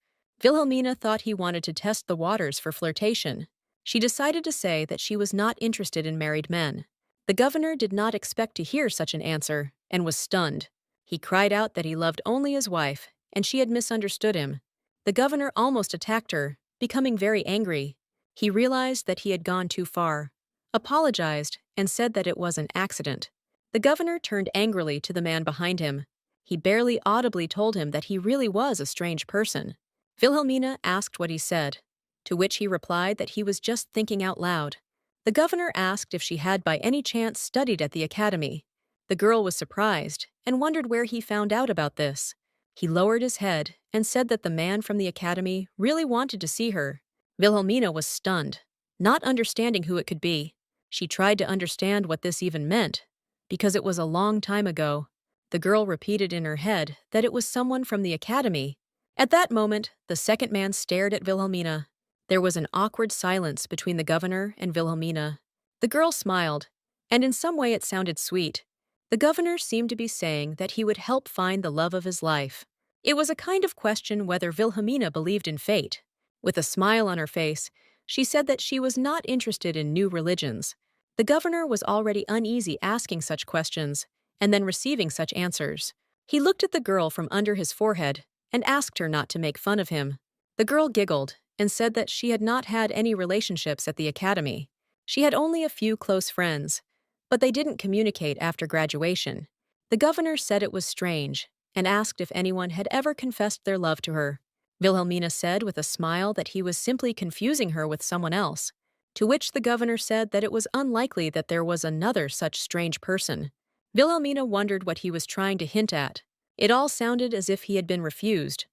Wilhelmina thought he wanted to test the waters for flirtation. She decided to say that she was not interested in married men. The governor did not expect to hear such an answer, and was stunned. He cried out that he loved only his wife, and she had misunderstood him. The governor almost attacked her, becoming very angry. He realized that he had gone too far, apologized, and said that it was an accident. The governor turned angrily to the man behind him. He barely audibly told him that he really was a strange person. Wilhelmina asked what he said, to which he replied that he was just thinking out loud. The governor asked if she had by any chance studied at the academy. The girl was surprised and wondered where he found out about this. He lowered his head and said that the man from the academy really wanted to see her. Wilhelmina was stunned, not understanding who it could be. She tried to understand what this even meant, because it was a long time ago. The girl repeated in her head that it was someone from the academy. At that moment, the second man stared at Wilhelmina. There was an awkward silence between the governor and Wilhelmina. The girl smiled, and in some way it sounded sweet. The governor seemed to be saying that he would help find the love of his life. It was a kind of question whether Wilhelmina believed in fate. With a smile on her face, she said that she was not interested in new religions. The governor was already uneasy asking such questions and then receiving such answers. He looked at the girl from under his forehead and asked her not to make fun of him. The girl giggled and said that she had not had any relationships at the academy. She had only a few close friends, but they didn't communicate after graduation. The governor said it was strange and asked if anyone had ever confessed their love to her. Wilhelmina said with a smile that he was simply confusing her with someone else, to which the governor said that it was unlikely that there was another such strange person. Wilhelmina wondered what he was trying to hint at. It all sounded as if he had been refused,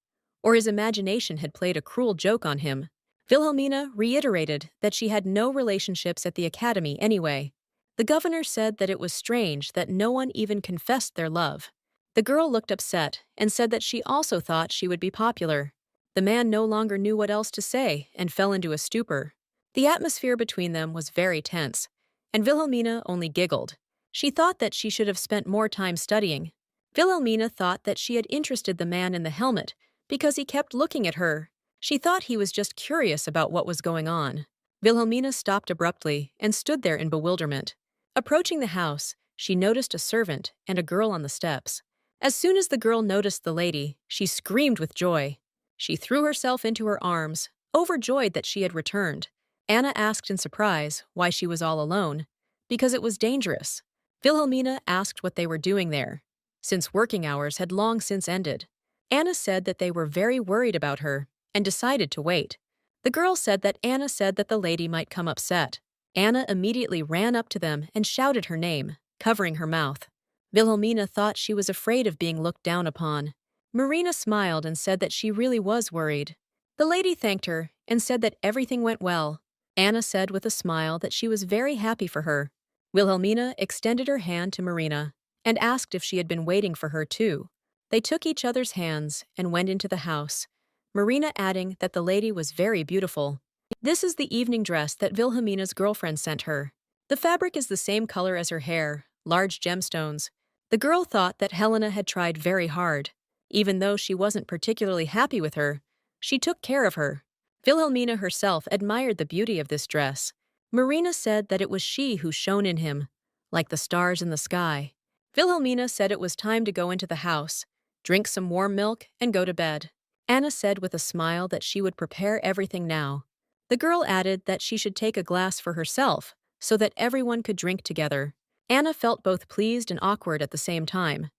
or his imagination had played a cruel joke on him. Wilhelmina reiterated that she had no relationships at the academy anyway. The governor said that it was strange that no one even confessed their love. The girl looked upset and said that she also thought she would be popular. The man no longer knew what else to say and fell into a stupor. The atmosphere between them was very tense, and Wilhelmina only giggled. She thought that she should have spent more time studying. Wilhelmina thought that she had interested the man in the helmet because he kept looking at her. She thought he was just curious about what was going on. Wilhelmina stopped abruptly and stood there in bewilderment. Approaching the house, she noticed a servant and a girl on the steps. As soon as the girl noticed the lady, she screamed with joy. She threw herself into her arms, overjoyed that she had returned. Anna asked in surprise why she was all alone. Because it was dangerous. Wilhelmina asked what they were doing there, since working hours had long since ended. Anna said that they were very worried about her and decided to wait. The girl said that Anna said that the lady might come upset. Anna immediately ran up to them and shouted her name, covering her mouth. Wilhelmina thought she was afraid of being looked down upon. Marina smiled and said that she really was worried. The lady thanked her and said that everything went well. Anna said with a smile that she was very happy for her. Wilhelmina extended her hand to Marina and asked if she had been waiting for her too. They took each other's hands and went into the house, Marina adding that the lady was very beautiful. This is the evening dress that Wilhelmina's girlfriend sent her. The fabric is the same color as her hair, large gemstones. The girl thought that Helena had tried very hard. Even though she wasn't particularly happy with her, she took care of her. Wilhelmina herself admired the beauty of this dress. Marina said that it was she who shone in him, like the stars in the sky. Wilhelmina said it was time to go into the house, drink some warm milk, and go to bed. Anna said with a smile that she would prepare everything now. The girl added that she should take a glass for herself, so that everyone could drink together. Anna felt both pleased and awkward at the same time.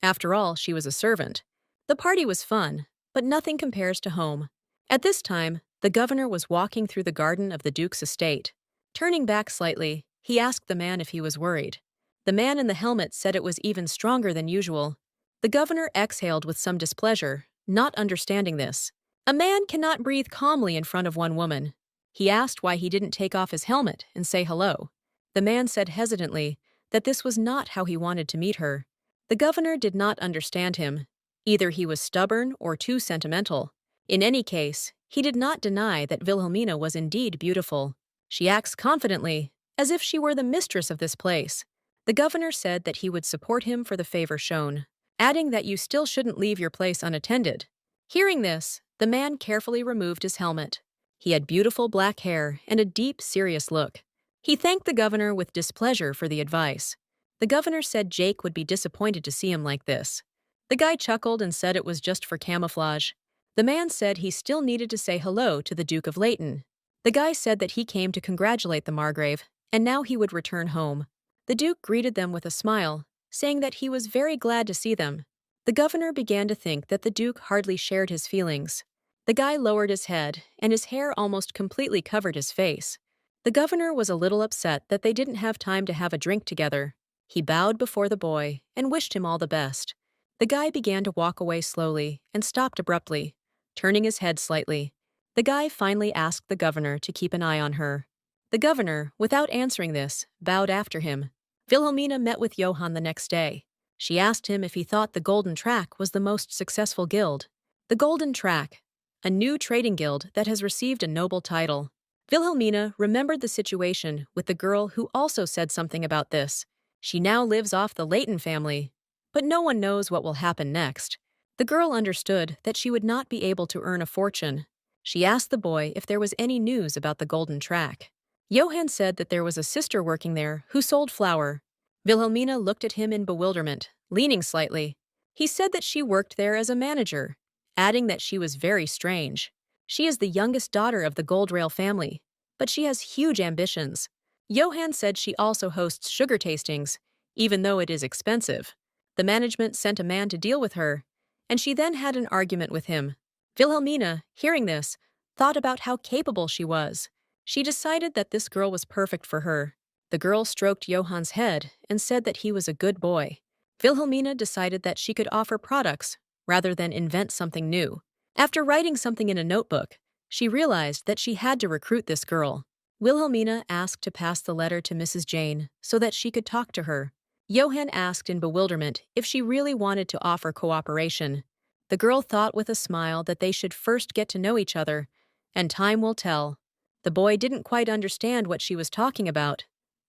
After all, she was a servant. The party was fun, but nothing compares to home. At this time, the governor was walking through the garden of the Duke's estate. Turning back slightly, he asked the man if he was worried. The man in the helmet said it was even stronger than usual. The governor exhaled with some displeasure, not understanding this. A man cannot breathe calmly in front of one woman. He asked why he didn't take off his helmet and say hello. The man said hesitantly that this was not how he wanted to meet her. The governor did not understand him. Either he was stubborn or too sentimental. In any case, he did not deny that Wilhelmina was indeed beautiful. She acts confidently, as if she were the mistress of this place. The governor said that he would support him for the favor shown, adding that you still shouldn't leave your place unattended. Hearing this, the man carefully removed his helmet. He had beautiful black hair and a deep, serious look. He thanked the governor with displeasure for the advice. The governor said Jake would be disappointed to see him like this. The guy chuckled and said it was just for camouflage. The man said he still needed to say hello to the Duke of Leighton. The guy said that he came to congratulate the Margrave, and now he would return home. The Duke greeted them with a smile, saying that he was very glad to see them. The governor began to think that the Duke hardly shared his feelings. The guy lowered his head, and his hair almost completely covered his face. The governor was a little upset that they didn't have time to have a drink together. He bowed before the boy and wished him all the best. The guy began to walk away slowly and stopped abruptly, turning his head slightly. The guy finally asked the governor to keep an eye on her. The governor, without answering this, bowed after him. Wilhelmina met with Johann the next day. She asked him if he thought the Golden Track was the most successful guild. The Golden Track, a new trading guild that has received a noble title. Wilhelmina remembered the situation with the girl who also said something about this. She now lives off the Leighton family, but no one knows what will happen next. The girl understood that she would not be able to earn a fortune. She asked the boy if there was any news about the Golden Track. Johann said that there was a sister working there who sold flour. Wilhelmina looked at him in bewilderment, leaning slightly. He said that she worked there as a manager, adding that she was very strange. She is the youngest daughter of the Goldrail family, but she has huge ambitions. Johann said she also hosts sugar tastings, even though it is expensive. The management sent a man to deal with her, and she then had an argument with him. Wilhelmina, hearing this, thought about how capable she was. She decided that this girl was perfect for her. The girl stroked Johann's head and said that he was a good boy. Wilhelmina decided that she could offer products rather than invent something new. After writing something in a notebook, she realized that she had to recruit this girl. Wilhelmina asked to pass the letter to Mrs. Jane so that she could talk to her. Johann asked in bewilderment if she really wanted to offer cooperation. The girl thought with a smile that they should first get to know each other, and time will tell. The boy didn't quite understand what she was talking about,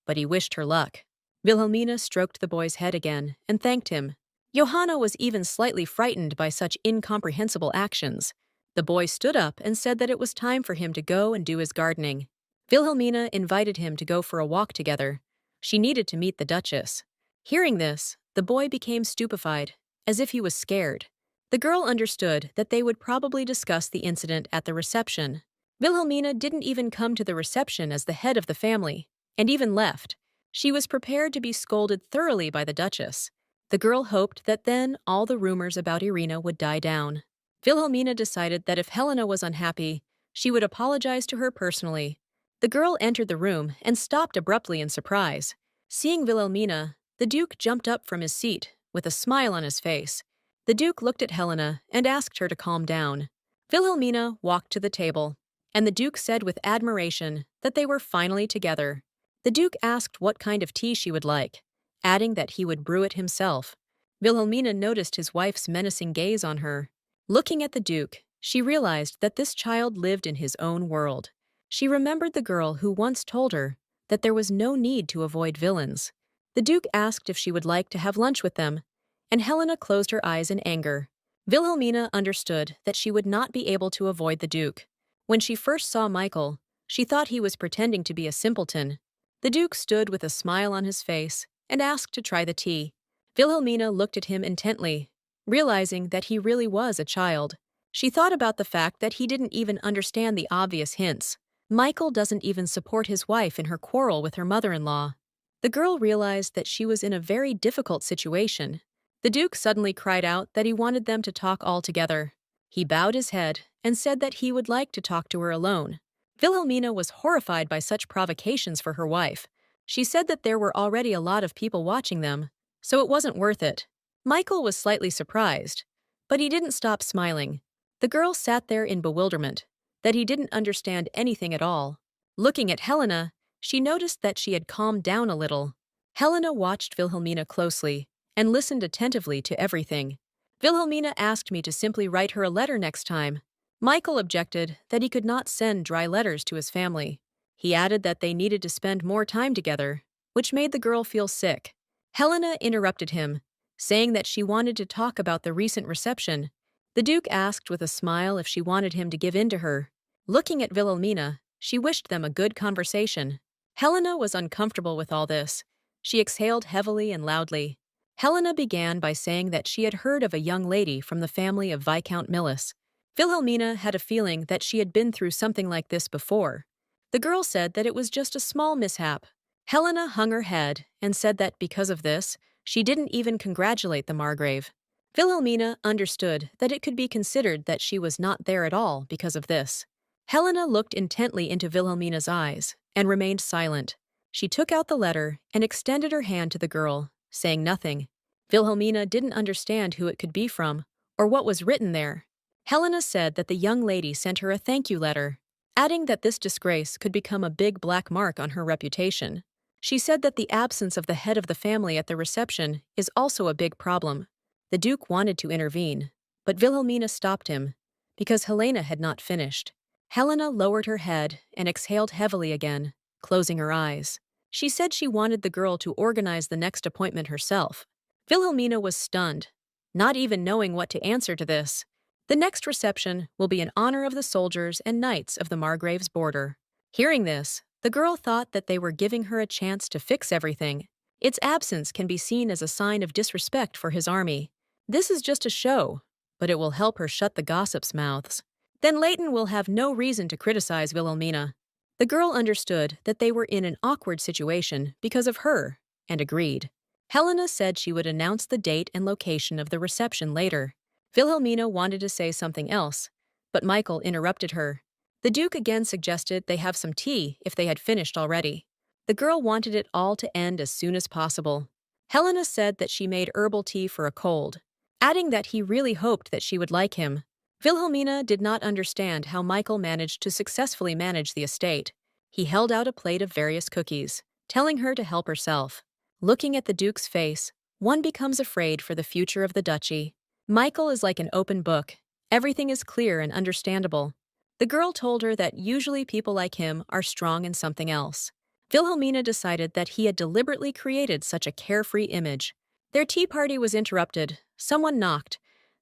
but he wished her luck. Wilhelmina stroked the boy's head again and thanked him. Johanna was even slightly frightened by such incomprehensible actions. The boy stood up and said that it was time for him to go and do his gardening. Wilhelmina invited him to go for a walk together. She needed to meet the Duchess. Hearing this, the boy became stupefied, as if he was scared. The girl understood that they would probably discuss the incident at the reception. Wilhelmina didn't even come to the reception as the head of the family, and even left. She was prepared to be scolded thoroughly by the Duchess. The girl hoped that then all the rumors about Irina would die down. Wilhelmina decided that if Helena was unhappy, she would apologize to her personally. The girl entered the room and stopped abruptly in surprise. Seeing Wilhelmina, the Duke jumped up from his seat, with a smile on his face. The Duke looked at Helena and asked her to calm down. Wilhelmina walked to the table, and the Duke said with admiration that they were finally together. The Duke asked what kind of tea she would like, adding that he would brew it himself. Wilhelmina noticed his wife's menacing gaze on her. Looking at the Duke, she realized that this child lived in his own world. She remembered the girl who once told her that there was no need to avoid villains. The Duke asked if she would like to have lunch with them, and Helena closed her eyes in anger. Wilhelmina understood that she would not be able to avoid the Duke. When she first saw Michael, she thought he was pretending to be a simpleton. The Duke stood with a smile on his face and asked to try the tea. Wilhelmina looked at him intently, realizing that he really was a child. She thought about the fact that he didn't even understand the obvious hints. Michael doesn't even support his wife in her quarrel with her mother-in-law. The girl realized that she was in a very difficult situation. The Duke suddenly cried out that he wanted them to talk all together. He bowed his head and said that he would like to talk to her alone. Wilhelmina was horrified by such provocations for her wife. She said that there were already a lot of people watching them, so it wasn't worth it. Michael was slightly surprised, but he didn't stop smiling. The girl sat there in bewilderment, that he didn't understand anything at all. Looking at Helena, she noticed that she had calmed down a little. Helena watched Wilhelmina closely and listened attentively to everything. Wilhelmina asked me to simply write her a letter next time. Michael objected that he could not send dry letters to his family. He added that they needed to spend more time together, which made the girl feel sick. Helena interrupted him, saying that she wanted to talk about the recent reception. The Duke asked with a smile if she wanted him to give in to her. Looking at Wilhelmina, she wished them a good conversation. Helena was uncomfortable with all this. She exhaled heavily and loudly. Helena began by saying that she had heard of a young lady from the family of Viscount Millis. Wilhelmina had a feeling that she had been through something like this before. The girl said that it was just a small mishap. Helena hung her head and said that because of this, she didn't even congratulate the Margrave. Wilhelmina understood that it could be considered that she was not there at all because of this. Helena looked intently into Wilhelmina's eyes and remained silent. She took out the letter and extended her hand to the girl, saying nothing. Wilhelmina didn't understand who it could be from or what was written there. Helena said that the young lady sent her a thank you letter, adding that this disgrace could become a big black mark on her reputation. She said that the absence of the head of the family at the reception is also a big problem. The Duke wanted to intervene, but Wilhelmina stopped him because Helena had not finished. Helena lowered her head and exhaled heavily again, closing her eyes. She said she wanted the girl to organize the next appointment herself. Wilhelmina was stunned, not even knowing what to answer to this. The next reception will be in honor of the soldiers and knights of the Margrave's border. Hearing this, the girl thought that they were giving her a chance to fix everything. Its absence can be seen as a sign of disrespect for his army. This is just a show, but it will help her shut the gossips' mouths. Then Leighton will have no reason to criticize Wilhelmina. The girl understood that they were in an awkward situation because of her, and agreed. Helena said she would announce the date and location of the reception later. Wilhelmina wanted to say something else, but Michael interrupted her. The Duke again suggested they have some tea if they had finished already. The girl wanted it all to end as soon as possible. Helena said that she made herbal tea for a cold, adding that he really hoped that she would like him. Wilhelmina did not understand how Michael managed to successfully manage the estate. He held out a plate of various cookies, telling her to help herself. Looking at the Duke's face, one becomes afraid for the future of the duchy. Michael is like an open book. Everything is clear and understandable. The girl told her that usually people like him are strong in something else. Wilhelmina decided that he had deliberately created such a carefree image. Their tea party was interrupted. Someone knocked.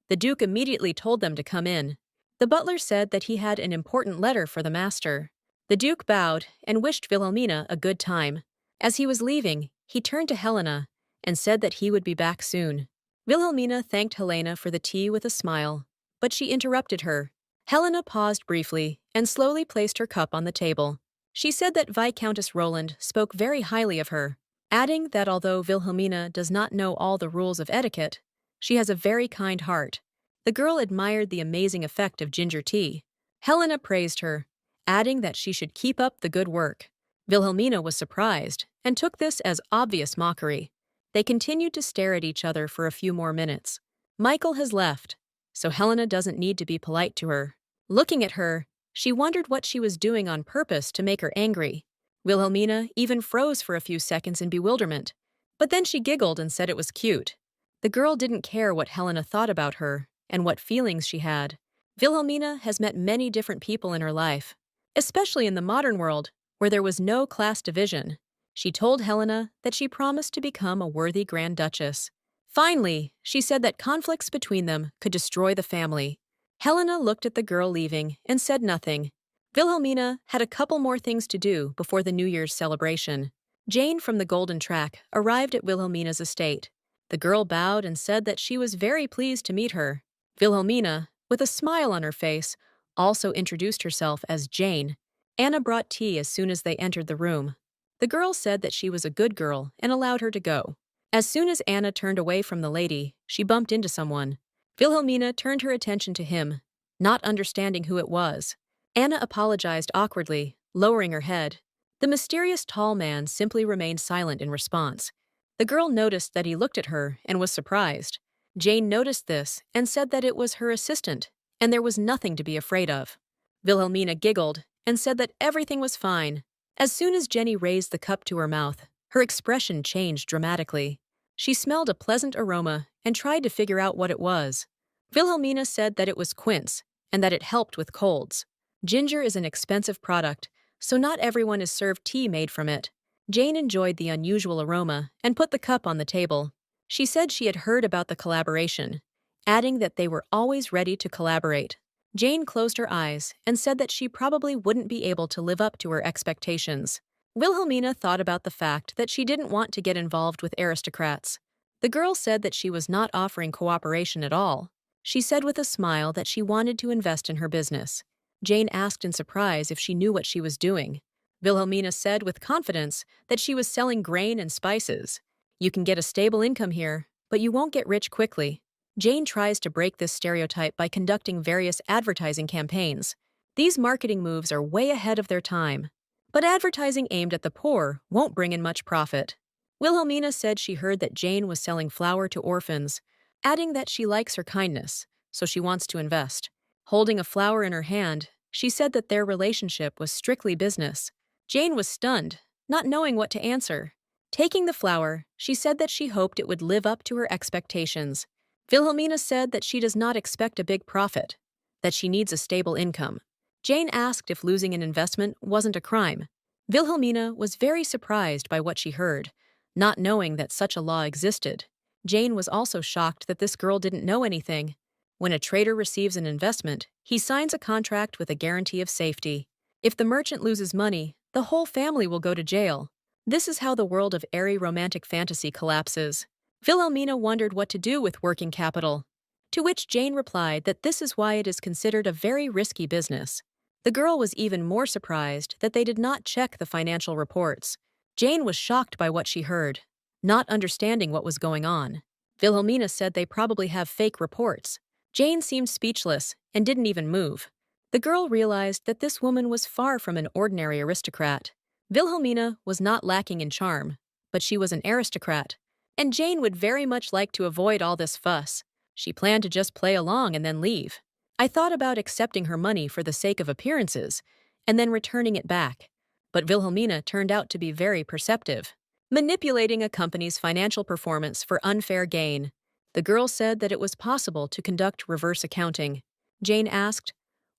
The Duke immediately told them to come in. The butler said that he had an important letter for the master. The Duke bowed and wished Wilhelmina a good time. As he was leaving, he turned to Helena and said that he would be back soon. Wilhelmina thanked Helena for the tea with a smile, but she interrupted her. Helena paused briefly and slowly placed her cup on the table. She said that Viscountess Roland spoke very highly of her, adding that although Wilhelmina does not know all the rules of etiquette, she has a very kind heart. The girl admired the amazing effect of ginger tea. Helena praised her, adding that she should keep up the good work. Wilhelmina was surprised and took this as obvious mockery. They continued to stare at each other for a few more minutes. Michael has left, so Helena doesn't need to be polite to her. Looking at her, she wondered what she was doing on purpose to make her angry. Wilhelmina even froze for a few seconds in bewilderment, but then she giggled and said it was cute. The girl didn't care what Helena thought about her and what feelings she had. Wilhelmina has met many different people in her life, especially in the modern world, where there was no class division. She told Helena that she promised to become a worthy Grand Duchess. Finally, she said that conflicts between them could destroy the family. Helena looked at the girl leaving and said nothing. Wilhelmina had a couple more things to do before the New Year's celebration. Jane from the Golden Track arrived at Wilhelmina's estate. The girl bowed and said that she was very pleased to meet her. Wilhelmina, with a smile on her face, also introduced herself as Jane. Anna brought tea as soon as they entered the room. The girl said that she was a good girl and allowed her to go. As soon as Anna turned away from the lady, she bumped into someone. Wilhelmina turned her attention to him, not understanding who it was. Anna apologized awkwardly, lowering her head. The mysterious tall man simply remained silent in response. The girl noticed that he looked at her and was surprised. Jane noticed this and said that it was her assistant, and there was nothing to be afraid of. Wilhelmina giggled and said that everything was fine. As soon as Jenny raised the cup to her mouth, her expression changed dramatically. She smelled a pleasant aroma and tried to figure out what it was. Wilhelmina said that it was quince and that it helped with colds. Ginger is an expensive product, so not everyone is served tea made from it. Jane enjoyed the unusual aroma and put the cup on the table. She said she had heard about the collaboration, adding that they were always ready to collaborate. Jane closed her eyes and said that she probably wouldn't be able to live up to her expectations. Wilhelmina thought about the fact that she didn't want to get involved with aristocrats. The girl said that she was not offering cooperation at all. She said with a smile that she wanted to invest in her business. Jane asked in surprise if she knew what she was doing. Wilhelmina said with confidence that she was selling grain and spices. You can get a stable income here, but you won't get rich quickly. Jane tries to break this stereotype by conducting various advertising campaigns. These marketing moves are way ahead of their time. But advertising aimed at the poor won't bring in much profit. Wilhelmina said she heard that Jane was selling flour to orphans, adding that she likes her kindness, so she wants to invest. Holding a flower in her hand, she said that their relationship was strictly business. Jane was stunned, not knowing what to answer. Taking the flower, she said that she hoped it would live up to her expectations. Wilhelmina said that she does not expect a big profit, that she needs a stable income. Jane asked if losing an investment wasn't a crime. Wilhelmina was very surprised by what she heard, not knowing that such a law existed. Jane was also shocked that this girl didn't know anything. When a trader receives an investment, he signs a contract with a guarantee of safety. If the merchant loses money, the whole family will go to jail. This is how the world of airy romantic fantasy collapses. Wilhelmina wondered what to do with working capital, to which Jane replied that this is why it is considered a very risky business. The girl was even more surprised that they did not check the financial reports. Jane was shocked by what she heard, not understanding what was going on. Wilhelmina said they probably have fake reports. Jane seemed speechless and didn't even move. The girl realized that this woman was far from an ordinary aristocrat. Wilhelmina was not lacking in charm, but she was an aristocrat, and Jane would very much like to avoid all this fuss. She planned to just play along and then leave. I thought about accepting her money for the sake of appearances and then returning it back. But Wilhelmina turned out to be very perceptive, manipulating a company's financial performance for unfair gain. The girl said that it was possible to conduct reverse accounting. Jane asked,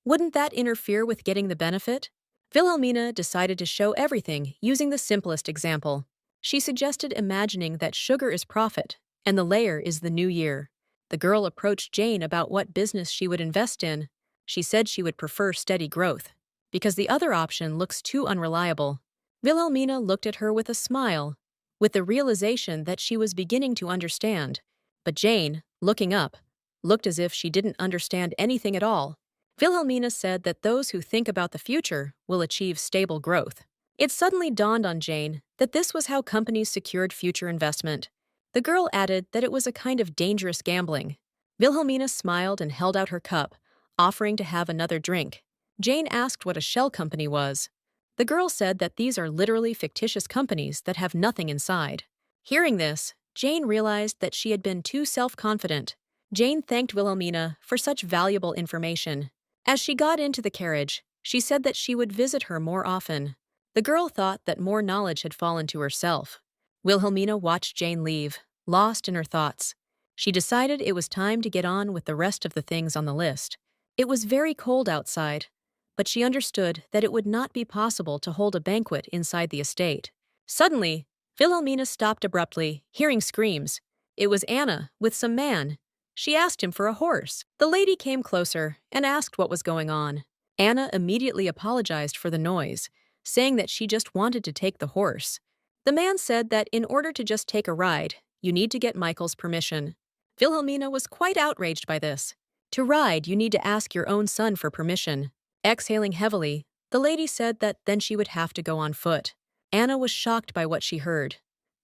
"Wouldn't that interfere with getting the benefit?" Wilhelmina decided to show everything using the simplest example. She suggested imagining that sugar is profit and the layer is the new year. The girl approached Jane about what business she would invest in. She said she would prefer steady growth, because the other option looks too unreliable. Wilhelmina looked at her with a smile, with the realization that she was beginning to understand. But Jane, looking up, looked as if she didn't understand anything at all. Wilhelmina said that those who think about the future will achieve stable growth. It suddenly dawned on Jane that this was how companies secured future investment. The girl added that it was a kind of dangerous gambling. Wilhelmina smiled and held out her cup, offering to have another drink. Jane asked what a shell company was. The girl said that these are literally fictitious companies that have nothing inside. Hearing this, Jane realized that she had been too self-confident. Jane thanked Wilhelmina for such valuable information. As she got into the carriage, she said that she would visit her more often. The girl thought that more knowledge had fallen to herself. Wilhelmina watched Jane leave, lost in her thoughts. She decided it was time to get on with the rest of the things on the list. It was very cold outside, but she understood that it would not be possible to hold a banquet inside the estate. Suddenly, Wilhelmina stopped abruptly, hearing screams. It was Anna, with some man. She asked him for a horse. The lady came closer and asked what was going on. Anna immediately apologized for the noise, saying that she just wanted to take the horse. The man said that in order to just take a ride, you need to get Michael's permission. Wilhelmina was quite outraged by this. To ride, you need to ask your own son for permission. Exhaling heavily, the lady said that then she would have to go on foot. Anna was shocked by what she heard,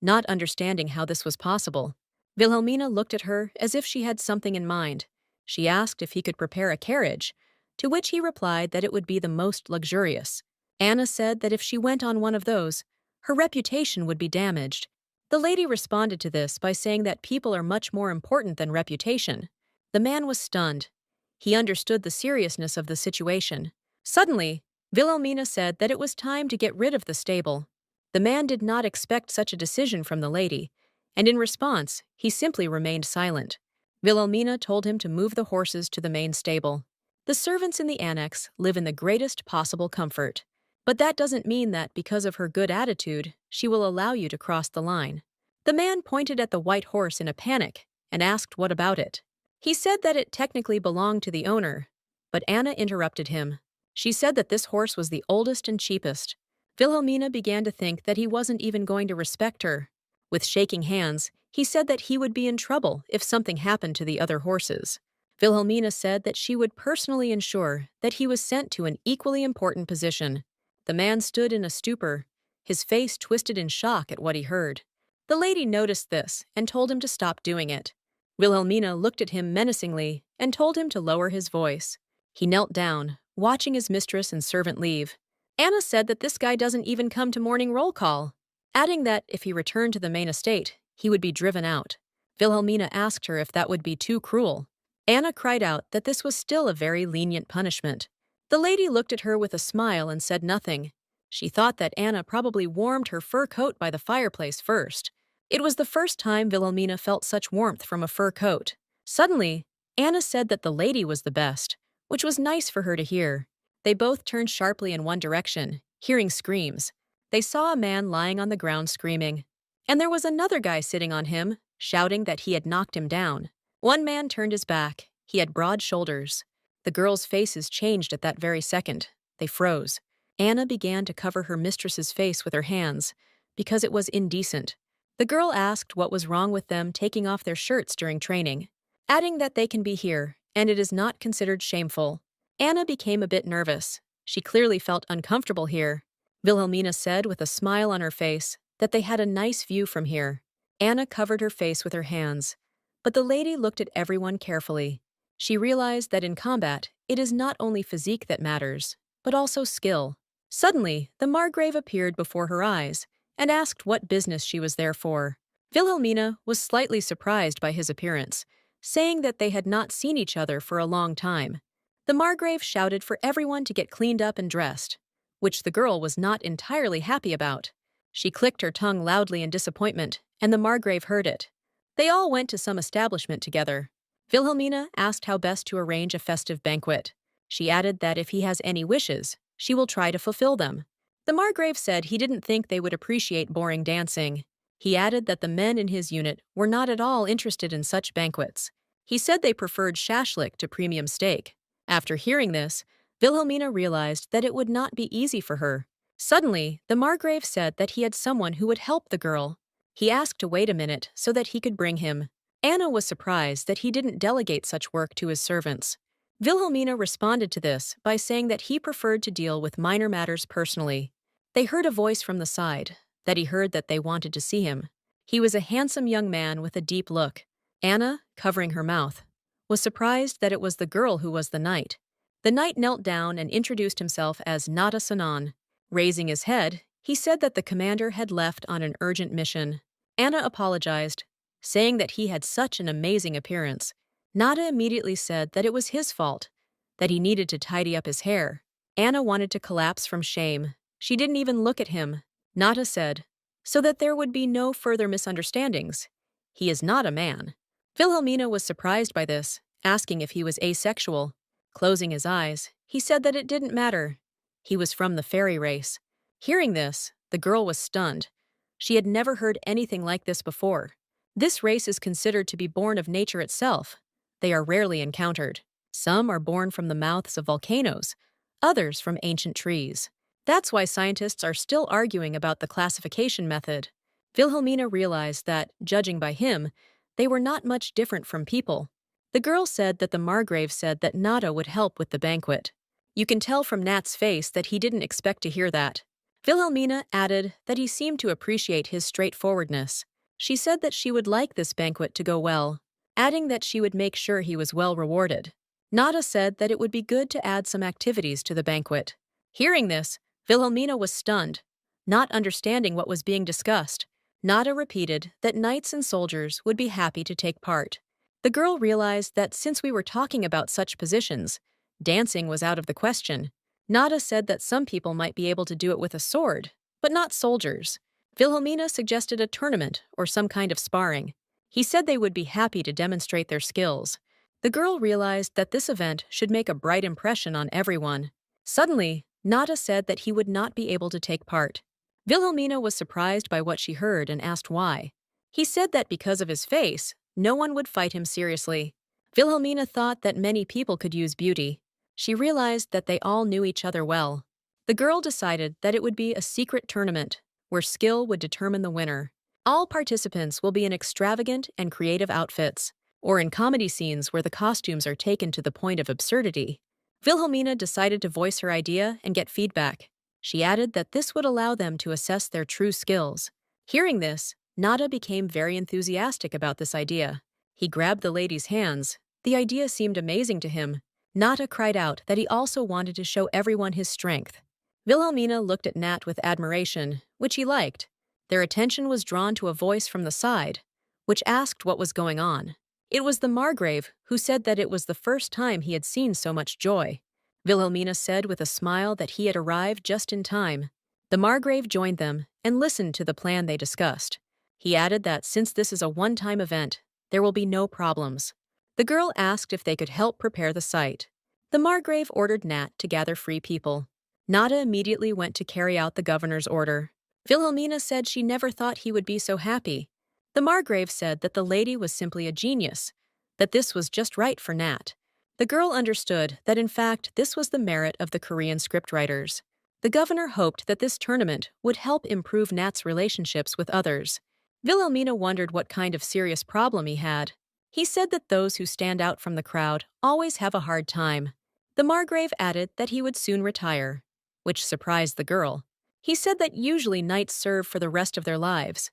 not understanding how this was possible. Wilhelmina looked at her as if she had something in mind. She asked if he could prepare a carriage, to which he replied that it would be the most luxurious. Anna said that if she went on one of those, her reputation would be damaged. The lady responded to this by saying that people are much more important than reputation. The man was stunned. He understood the seriousness of the situation. Suddenly, Wilhelmina said that it was time to get rid of the stable. The man did not expect such a decision from the lady, and in response, he simply remained silent. Wilhelmina told him to move the horses to the main stable. The servants in the annex live in the greatest possible comfort. But that doesn't mean that because of her good attitude, she will allow you to cross the line. The man pointed at the white horse in a panic and asked what about it. He said that it technically belonged to the owner, but Anna interrupted him. She said that this horse was the oldest and cheapest. Wilhelmina began to think that he wasn't even going to respect her. With shaking hands, he said that he would be in trouble if something happened to the other horses. Wilhelmina said that she would personally ensure that he was sent to an equally important position. The man stood in a stupor, his face twisted in shock at what he heard. The lady noticed this and told him to stop doing it. Wilhelmina looked at him menacingly and told him to lower his voice. He knelt down, watching his mistress and servant leave. Anna said that this guy doesn't even come to morning roll call, adding that if he returned to the main estate, he would be driven out. Wilhelmina asked her if that would be too cruel. Anna cried out that this was still a very lenient punishment. The lady looked at her with a smile and said nothing. She thought that Anna probably warmed her fur coat by the fireplace first. It was the first time Wilhelmina felt such warmth from a fur coat. Suddenly, Anna said that the lady was the best, which was nice for her to hear. They both turned sharply in one direction, hearing screams. They saw a man lying on the ground screaming. And there was another guy sitting on him, shouting that he had knocked him down. One man turned his back. He had broad shoulders. The girls' faces changed at that very second. They froze. Anna began to cover her mistress's face with her hands, because it was indecent. The girl asked what was wrong with them taking off their shirts during training, adding that they can be here, and it is not considered shameful. Anna became a bit nervous. She clearly felt uncomfortable here. Wilhelmina said with a smile on her face that they had a nice view from here. Anna covered her face with her hands, but the lady looked at everyone carefully. She realized that in combat, it is not only physique that matters, but also skill. Suddenly, the Margrave appeared before her eyes and asked what business she was there for. Wilhelmina was slightly surprised by his appearance, saying that they had not seen each other for a long time. The Margrave shouted for everyone to get cleaned up and dressed, which the girl was not entirely happy about. She clicked her tongue loudly in disappointment, and the Margrave heard it. They all went to some establishment together. Wilhelmina asked how best to arrange a festive banquet. She added that if he has any wishes, she will try to fulfill them. The Margrave said he didn't think they would appreciate boring dancing. He added that the men in his unit were not at all interested in such banquets. He said they preferred shashlik to premium steak. After hearing this, Wilhelmina realized that it would not be easy for her. Suddenly, the Margrave said that he had someone who would help the girl. He asked to wait a minute so that he could bring him. Anna was surprised that he didn't delegate such work to his servants. Wilhelmina responded to this by saying that he preferred to deal with minor matters personally. They heard a voice from the side, that he heard that they wanted to see him. He was a handsome young man with a deep look. Anna, covering her mouth, was surprised that it was the girl who was the knight. The knight knelt down and introduced himself as Nada Sanan. Raising his head, he said that the commander had left on an urgent mission. Anna apologized, saying that he had such an amazing appearance. Nada immediately said that it was his fault, that he needed to tidy up his hair. Anna wanted to collapse from shame. She didn't even look at him. Nada said, so that there would be no further misunderstandings. He is not a man. Wilhelmina was surprised by this, asking if he was asexual. Closing his eyes, he said that it didn't matter. He was from the fairy race. Hearing this, the girl was stunned. She had never heard anything like this before. This race is considered to be born of nature itself. They are rarely encountered. Some are born from the mouths of volcanoes, others from ancient trees. That's why scientists are still arguing about the classification method. Wilhelmina realized that, judging by him, they were not much different from people. The girl said that the Margrave said that Nada would help with the banquet. You can tell from Nat's face that he didn't expect to hear that. Wilhelmina added that he seemed to appreciate his straightforwardness. She said that she would like this banquet to go well, adding that she would make sure he was well rewarded. Nada said that it would be good to add some activities to the banquet. Hearing this, Wilhelmina was stunned, not understanding what was being discussed. Nada repeated that knights and soldiers would be happy to take part. The girl realized that since we were talking about such positions, dancing was out of the question. Nada said that some people might be able to do it with a sword, but not soldiers. Wilhelmina suggested a tournament or some kind of sparring. He said they would be happy to demonstrate their skills. The girl realized that this event should make a bright impression on everyone. Suddenly, Nada said that he would not be able to take part. Wilhelmina was surprised by what she heard and asked why. He said that because of his face, no one would fight him seriously. Wilhelmina thought that many people could use beauty. She realized that they all knew each other well. The girl decided that it would be a secret tournament, where skill would determine the winner. All participants will be in extravagant and creative outfits, or in comedy scenes where the costumes are taken to the point of absurdity. Wilhelmina decided to voice her idea and get feedback. She added that this would allow them to assess their true skills. Hearing this, Nada became very enthusiastic about this idea. He grabbed the lady's hands. The idea seemed amazing to him. Nata cried out that he also wanted to show everyone his strength. Wilhelmina looked at Nat with admiration, which he liked. Their attention was drawn to a voice from the side, which asked what was going on. It was the Margrave, who said that it was the first time he had seen so much joy. Wilhelmina said with a smile that he had arrived just in time. The Margrave joined them and listened to the plan they discussed. He added that since this is a one-time event, there will be no problems. The girl asked if they could help prepare the site. The Margrave ordered Nat to gather free people. Nada immediately went to carry out the governor's order. Wilhelmina said she never thought he would be so happy. The Margrave said that the lady was simply a genius, that this was just right for Nat. The girl understood that in fact this was the merit of the Korean scriptwriters. The governor hoped that this tournament would help improve Nat's relationships with others. Wilhelmina wondered what kind of serious problem he had. He said that those who stand out from the crowd always have a hard time. The Margrave added that he would soon retire, which surprised the girl. He said that usually knights serve for the rest of their lives.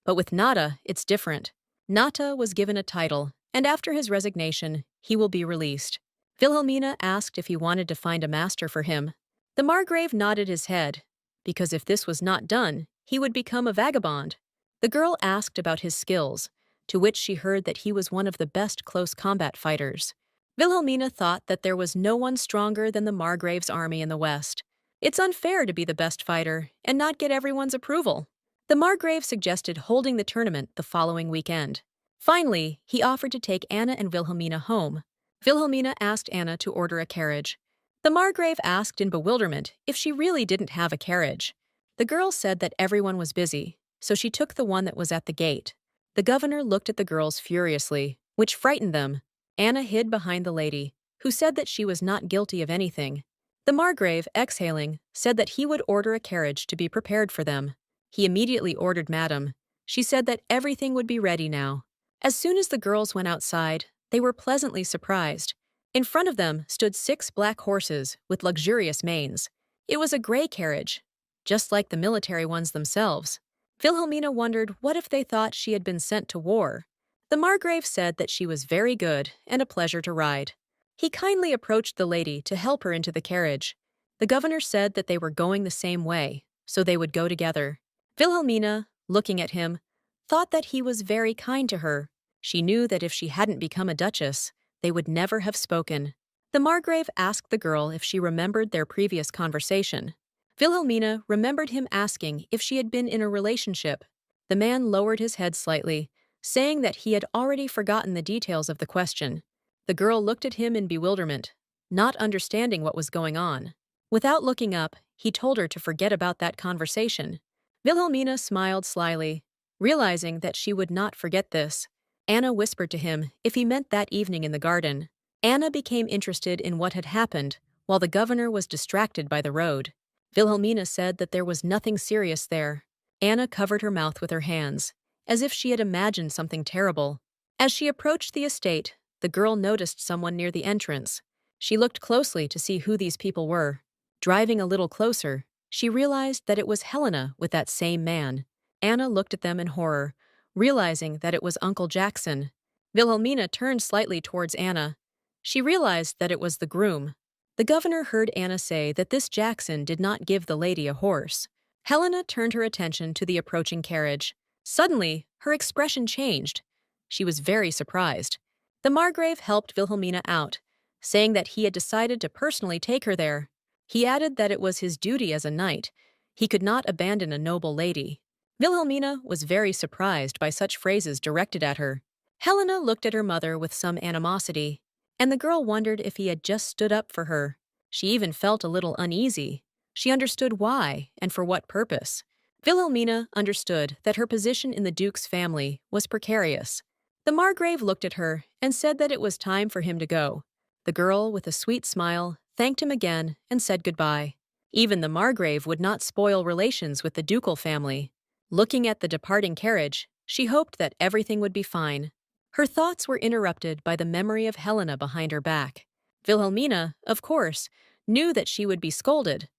But with Nata, it's different. Nata was given a title, and after his resignation, he will be released. Wilhelmina asked if he wanted to find a master for him. The Margrave nodded his head, because if this was not done, he would become a vagabond. The girl asked about his skills, to which she heard that he was one of the best close combat fighters. Wilhelmina thought that there was no one stronger than the Margrave's army in the West. It's unfair to be the best fighter and not get everyone's approval. The Margrave suggested holding the tournament the following weekend. Finally, he offered to take Anna and Wilhelmina home. Wilhelmina asked Anna to order a carriage. The Margrave asked in bewilderment if she really didn't have a carriage. The girl said that everyone was busy, so she took the one that was at the gate. The governor looked at the girls furiously, which frightened them. Anna hid behind the lady, who said that she was not guilty of anything. The Margrave, exhaling, said that he would order a carriage to be prepared for them. He immediately ordered Madame. She said that everything would be ready now. As soon as the girls went outside, they were pleasantly surprised. In front of them stood 6 black horses with luxurious manes. It was a gray carriage, just like the military ones themselves. Wilhelmina wondered what if they thought she had been sent to war. The Margrave said that she was very good and a pleasure to ride. He kindly approached the lady to help her into the carriage. The governor said that they were going the same way, so they would go together. Wilhelmina, looking at him, thought that he was very kind to her. She knew that if she hadn't become a duchess, they would never have spoken. The Margrave asked the girl if she remembered their previous conversation. Wilhelmina remembered him asking if she had been in a relationship. The man lowered his head slightly, saying that he had already forgotten the details of the question. The girl looked at him in bewilderment, not understanding what was going on. Without looking up, he told her to forget about that conversation. Wilhelmina smiled slyly, realizing that she would not forget this. Anna whispered to him if he meant that evening in the garden. Anna became interested in what had happened, while the governor was distracted by the road. Wilhelmina said that there was nothing serious there. Anna covered her mouth with her hands, as if she had imagined something terrible. As she approached the estate, the girl noticed someone near the entrance. She looked closely to see who these people were. Driving a little closer, she realized that it was Helena with that same man. Anna looked at them in horror, realizing that it was Uncle Jackson. Wilhelmina turned slightly towards Anna. She realized that it was the groom. The governor heard Anna say that this Jackson did not give the lady a horse. Helena turned her attention to the approaching carriage. Suddenly, her expression changed. She was very surprised. The Margrave helped Wilhelmina out, saying that he had decided to personally take her there. He added that it was his duty as a knight. He could not abandon a noble lady. Wilhelmina was very surprised by such phrases directed at her. Helena looked at her mother with some animosity, and the girl wondered if he had just stood up for her. She even felt a little uneasy. She understood why and for what purpose. Wilhelmina understood that her position in the Duke's family was precarious. The Margrave looked at her and said that it was time for him to go. The girl, with a sweet smile, thanked him again and said goodbye. Even the Margrave would not spoil relations with the ducal family. Looking at the departing carriage, she hoped that everything would be fine. Her thoughts were interrupted by the memory of Helena behind her back. Wilhelmina, of course, knew that she would be scolded,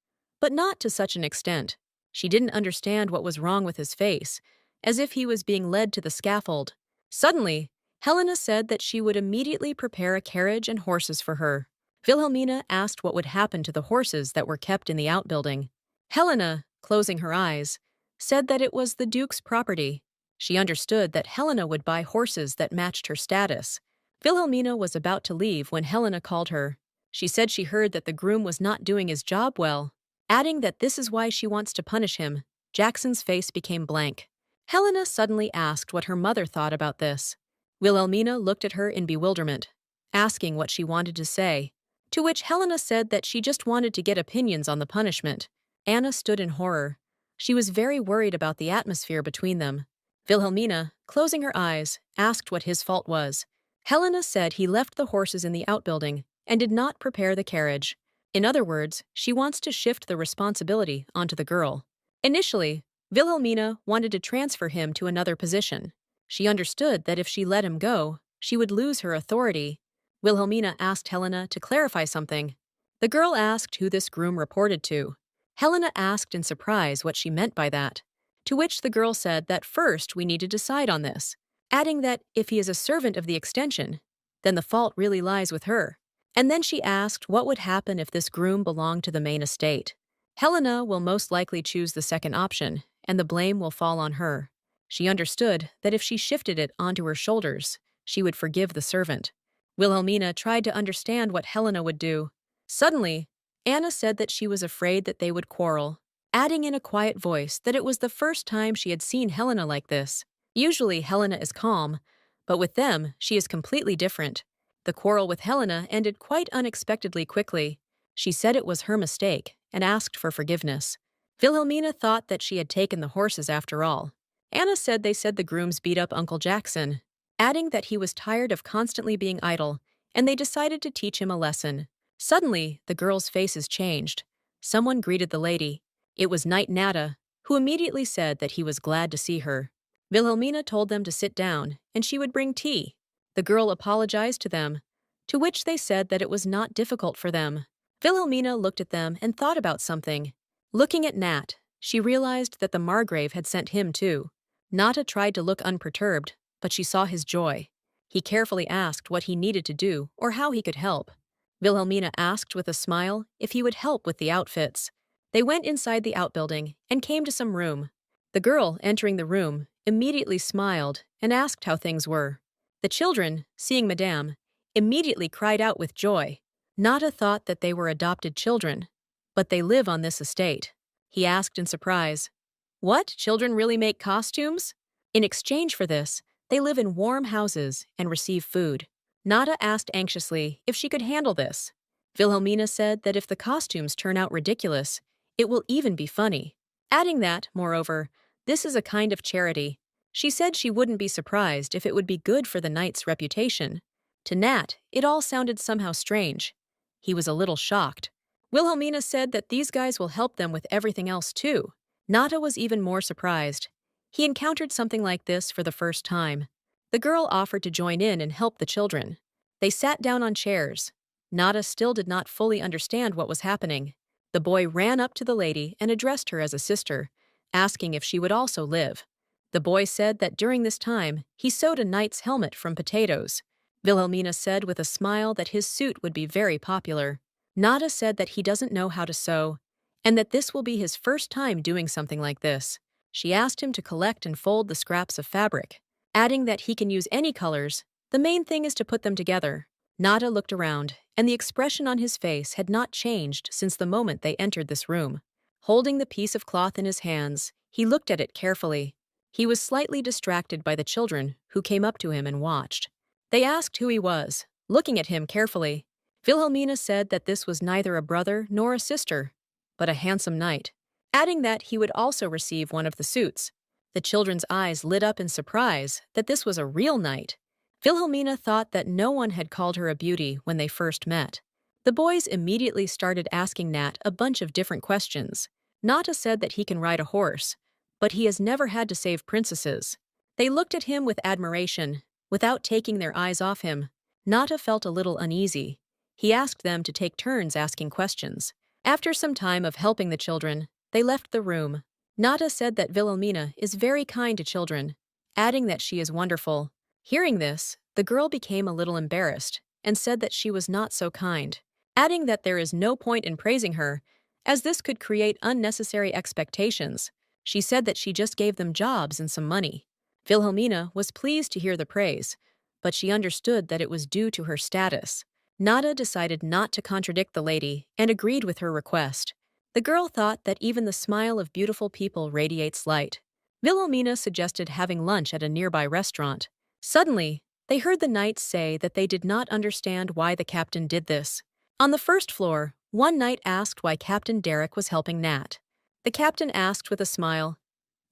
but not to such an extent. She didn't understand what was wrong with his face, as if he was being led to the scaffold. Suddenly, Helena said that she would immediately prepare a carriage and horses for her. Wilhelmina asked what would happen to the horses that were kept in the outbuilding. Helena, closing her eyes, said that it was the Duke's property. She understood that Helena would buy horses that matched her status. Wilhelmina was about to leave when Helena called her. She said she heard that the groom was not doing his job well, adding that this is why she wants to punish him. Jackson's face became blank. Helena suddenly asked what her mother thought about this. Wilhelmina looked at her in bewilderment, asking what she wanted to say, to which Helena said that she just wanted to get opinions on the punishment. Anna stood in horror. She was very worried about the atmosphere between them. Wilhelmina, closing her eyes, asked what his fault was. Helena said he left the horses in the outbuilding and did not prepare the carriage. In other words, she wants to shift the responsibility onto the girl. Initially, Wilhelmina wanted to transfer him to another position. She understood that if she let him go, she would lose her authority. Wilhelmina asked Helena to clarify something. The girl asked who this groom reported to. Helena asked in surprise what she meant by that, to which the girl said that first we need to decide on this, adding that if he is a servant of the extension, then the fault really lies with her. And then she asked what would happen if this groom belonged to the main estate. Helena will most likely choose the second option, and the blame will fall on her. She understood that if she shifted it onto her shoulders, she would forgive the servant. Wilhelmina tried to understand what Helena would do. Suddenly, Anna said that she was afraid that they would quarrel, adding in a quiet voice that it was the first time she had seen Helena like this. Usually Helena is calm, but with them, she is completely different. The quarrel with Helena ended quite unexpectedly quickly. She said it was her mistake and asked for forgiveness. Wilhelmina thought that she had taken the horses after all. Anna said they said the grooms beat up Uncle Jackson, adding that he was tired of constantly being idle, and they decided to teach him a lesson. Suddenly, the girls' faces changed. Someone greeted the lady. It was Knight Nada, who immediately said that he was glad to see her. Wilhelmina told them to sit down, and she would bring tea. The girl apologized to them, to which they said that it was not difficult for them. Wilhelmina looked at them and thought about something. Looking at Nat, she realized that the Margrave had sent him too. Nata tried to look unperturbed, but she saw his joy. He carefully asked what he needed to do or how he could help. Wilhelmina asked with a smile if he would help with the outfits. They went inside the outbuilding and came to some room. The girl, entering the room, immediately smiled and asked how things were. The children, seeing Madame, immediately cried out with joy. Nata thought that they were adopted children, but they live on this estate. He asked in surprise, "What? Children really make costumes?" In exchange for this, they live in warm houses and receive food. Nada asked anxiously if she could handle this. Wilhelmina said that if the costumes turn out ridiculous, it will even be funny. Adding that, moreover, this is a kind of charity. She said she wouldn't be surprised if it would be good for the knight's reputation. To Nat, it all sounded somehow strange. He was a little shocked. Wilhelmina said that these guys will help them with everything else too. Nata was even more surprised. He encountered something like this for the first time. The girl offered to join in and help the children. They sat down on chairs. Nada still did not fully understand what was happening. The boy ran up to the lady and addressed her as a sister, asking if she would also live. The boy said that during this time, he sewed a knight's helmet from potatoes. Wilhelmina said with a smile that his suit would be very popular. Nada said that he doesn't know how to sew, and that this will be his first time doing something like this. She asked him to collect and fold the scraps of fabric, adding that he can use any colors. The main thing is to put them together. Nada looked around, and the expression on his face had not changed since the moment they entered this room. Holding the piece of cloth in his hands, he looked at it carefully. He was slightly distracted by the children, who came up to him and watched. They asked who he was, looking at him carefully. Wilhelmina said that this was neither a brother nor a sister, but a handsome knight, adding that he would also receive one of the suits. The children's eyes lit up in surprise that this was a real knight. Wilhelmina thought that no one had called her a beauty when they first met. The boys immediately started asking Nat a bunch of different questions. Nata said that he can ride a horse, but he has never had to save princesses. They looked at him with admiration, without taking their eyes off him. Nata felt a little uneasy. He asked them to take turns asking questions. After some time of helping the children, they left the room. Nata said that Wilhelmina is very kind to children, adding that she is wonderful. Hearing this, The girl became a little embarrassed and said that she was not so kind, adding that there is no point in praising her, as this could create unnecessary expectations. She said that she just gave them jobs and some money. Wilhelmina was pleased to hear the praise, but she understood that it was due to her status. Nada decided not to contradict the lady and agreed with her request. The girl thought that even the smile of beautiful people radiates light. Wilhelmina suggested having lunch at a nearby restaurant. Suddenly, they heard the knights say that they did not understand why the captain did this. On the first floor, one knight asked why Captain Derek was helping Nat. The captain asked with a smile,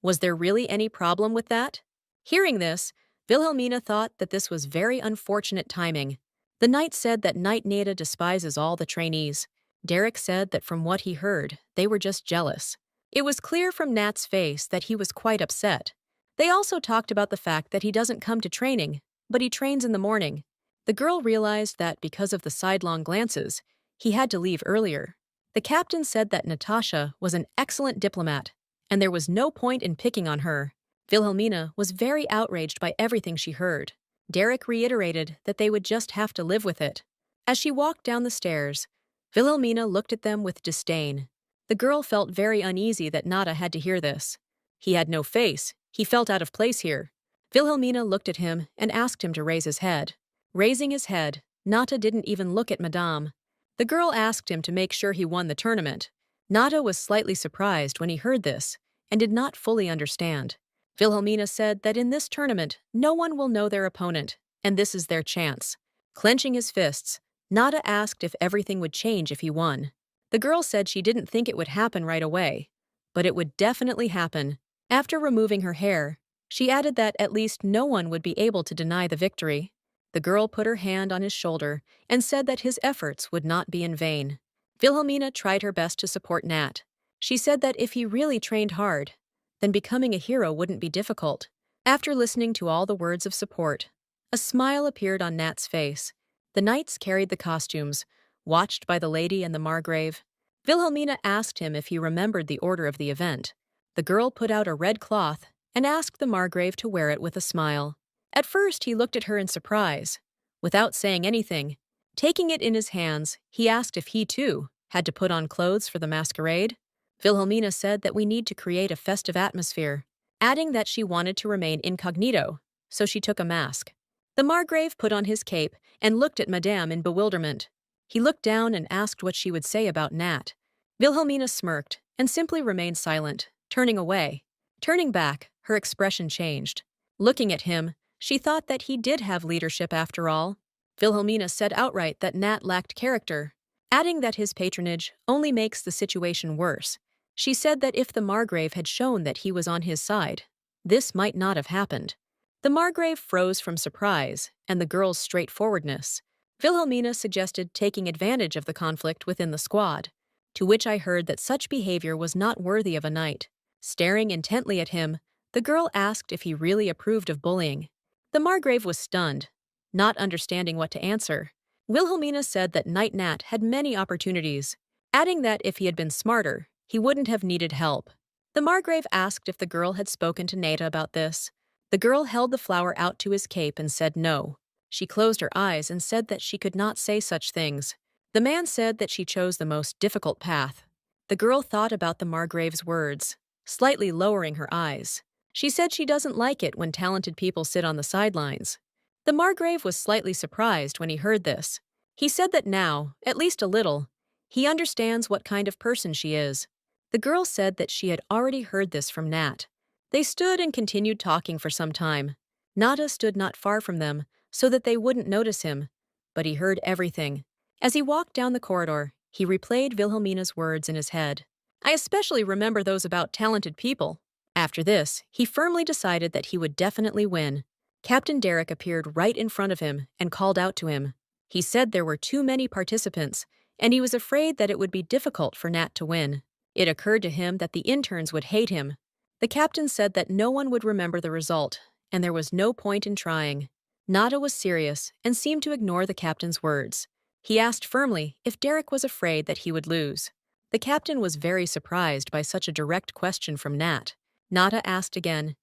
"Was there really any problem with that?" Hearing this, Wilhelmina thought that this was very unfortunate timing. The knight said that Knight Nada despises all the trainees. Derek said that from what he heard, they were just jealous. It was clear from Nat's face that he was quite upset. They also talked about the fact that he doesn't come to training, but he trains in the morning. The girl realized that because of the sidelong glances, he had to leave earlier. The captain said that Natasha was an excellent diplomat, and there was no point in picking on her. Wilhelmina was very outraged by everything she heard. Derek reiterated that they would just have to live with it. As she walked down the stairs, Wilhelmina looked at them with disdain. The girl felt very uneasy that Nada had to hear this. He had no face. He felt out of place here. Wilhelmina looked at him and asked him to raise his head. Raising his head, Nada didn't even look at Madame. The girl asked him to make sure he won the tournament. Nada was slightly surprised when he heard this and did not fully understand. Wilhelmina said that in this tournament, no one will know their opponent, and this is their chance. Clenching his fists, Nada asked if everything would change if he won. The girl said she didn't think it would happen right away, but it would definitely happen. After removing her hair, she added that at least no one would be able to deny the victory. The girl put her hand on his shoulder and said that his efforts would not be in vain. Wilhelmina tried her best to support Nat. She said that if he really trained hard, then becoming a hero wouldn't be difficult. After listening to all the words of support, a smile appeared on Nat's face. The knights carried the costumes, watched by the lady and the Margrave. Wilhelmina asked him if he remembered the order of the event. The girl put out a red cloth and asked the Margrave to wear it with a smile. At first, he looked at her in surprise. Without saying anything, taking it in his hands, he asked if he, too, had to put on clothes for the masquerade. Wilhelmina said that we need to create a festive atmosphere, adding that she wanted to remain incognito, so she took a mask. The Margrave put on his cape and looked at Madame in bewilderment. He looked down and asked what she would say about Nat. Wilhelmina smirked and simply remained silent, turning away. Turning back, her expression changed. Looking at him, she thought that he did have leadership after all. Wilhelmina said outright that Nat lacked character, adding that his patronage only makes the situation worse. She said that if the Margrave had shown that he was on his side, this might not have happened. The Margrave froze from surprise and the girl's straightforwardness. Wilhelmina suggested taking advantage of the conflict within the squad, to which I heard that such behavior was not worthy of a knight. Staring intently at him, the girl asked if he really approved of bullying. The Margrave was stunned, not understanding what to answer. Wilhelmina said that Knight Nat had many opportunities, adding that if he had been smarter, he wouldn't have needed help. The Margrave asked if the girl had spoken to Nada about this. The girl held the flower out to his cape and said no. She closed her eyes and said that she could not say such things. The man said that she chose the most difficult path. The girl thought about the Margrave's words, slightly lowering her eyes. She said she doesn't like it when talented people sit on the sidelines. The Margrave was slightly surprised when he heard this. He said that now, at least a little, he understands what kind of person she is. The girl said that she had already heard this from Nat. They stood and continued talking for some time. Nada stood not far from them, so that they wouldn't notice him, but he heard everything. As he walked down the corridor, he replayed Wilhelmina's words in his head. I especially remember those about talented people. After this, he firmly decided that he would definitely win. Captain Derek appeared right in front of him and called out to him. He said there were too many participants, and he was afraid that it would be difficult for Nat to win. It occurred to him that the interns would hate him. The captain said that no one would remember the result, and there was no point in trying. Nada was serious and seemed to ignore the captain's words. He asked firmly if Derek was afraid that he would lose. The captain was very surprised by such a direct question from Nat. Nada asked again.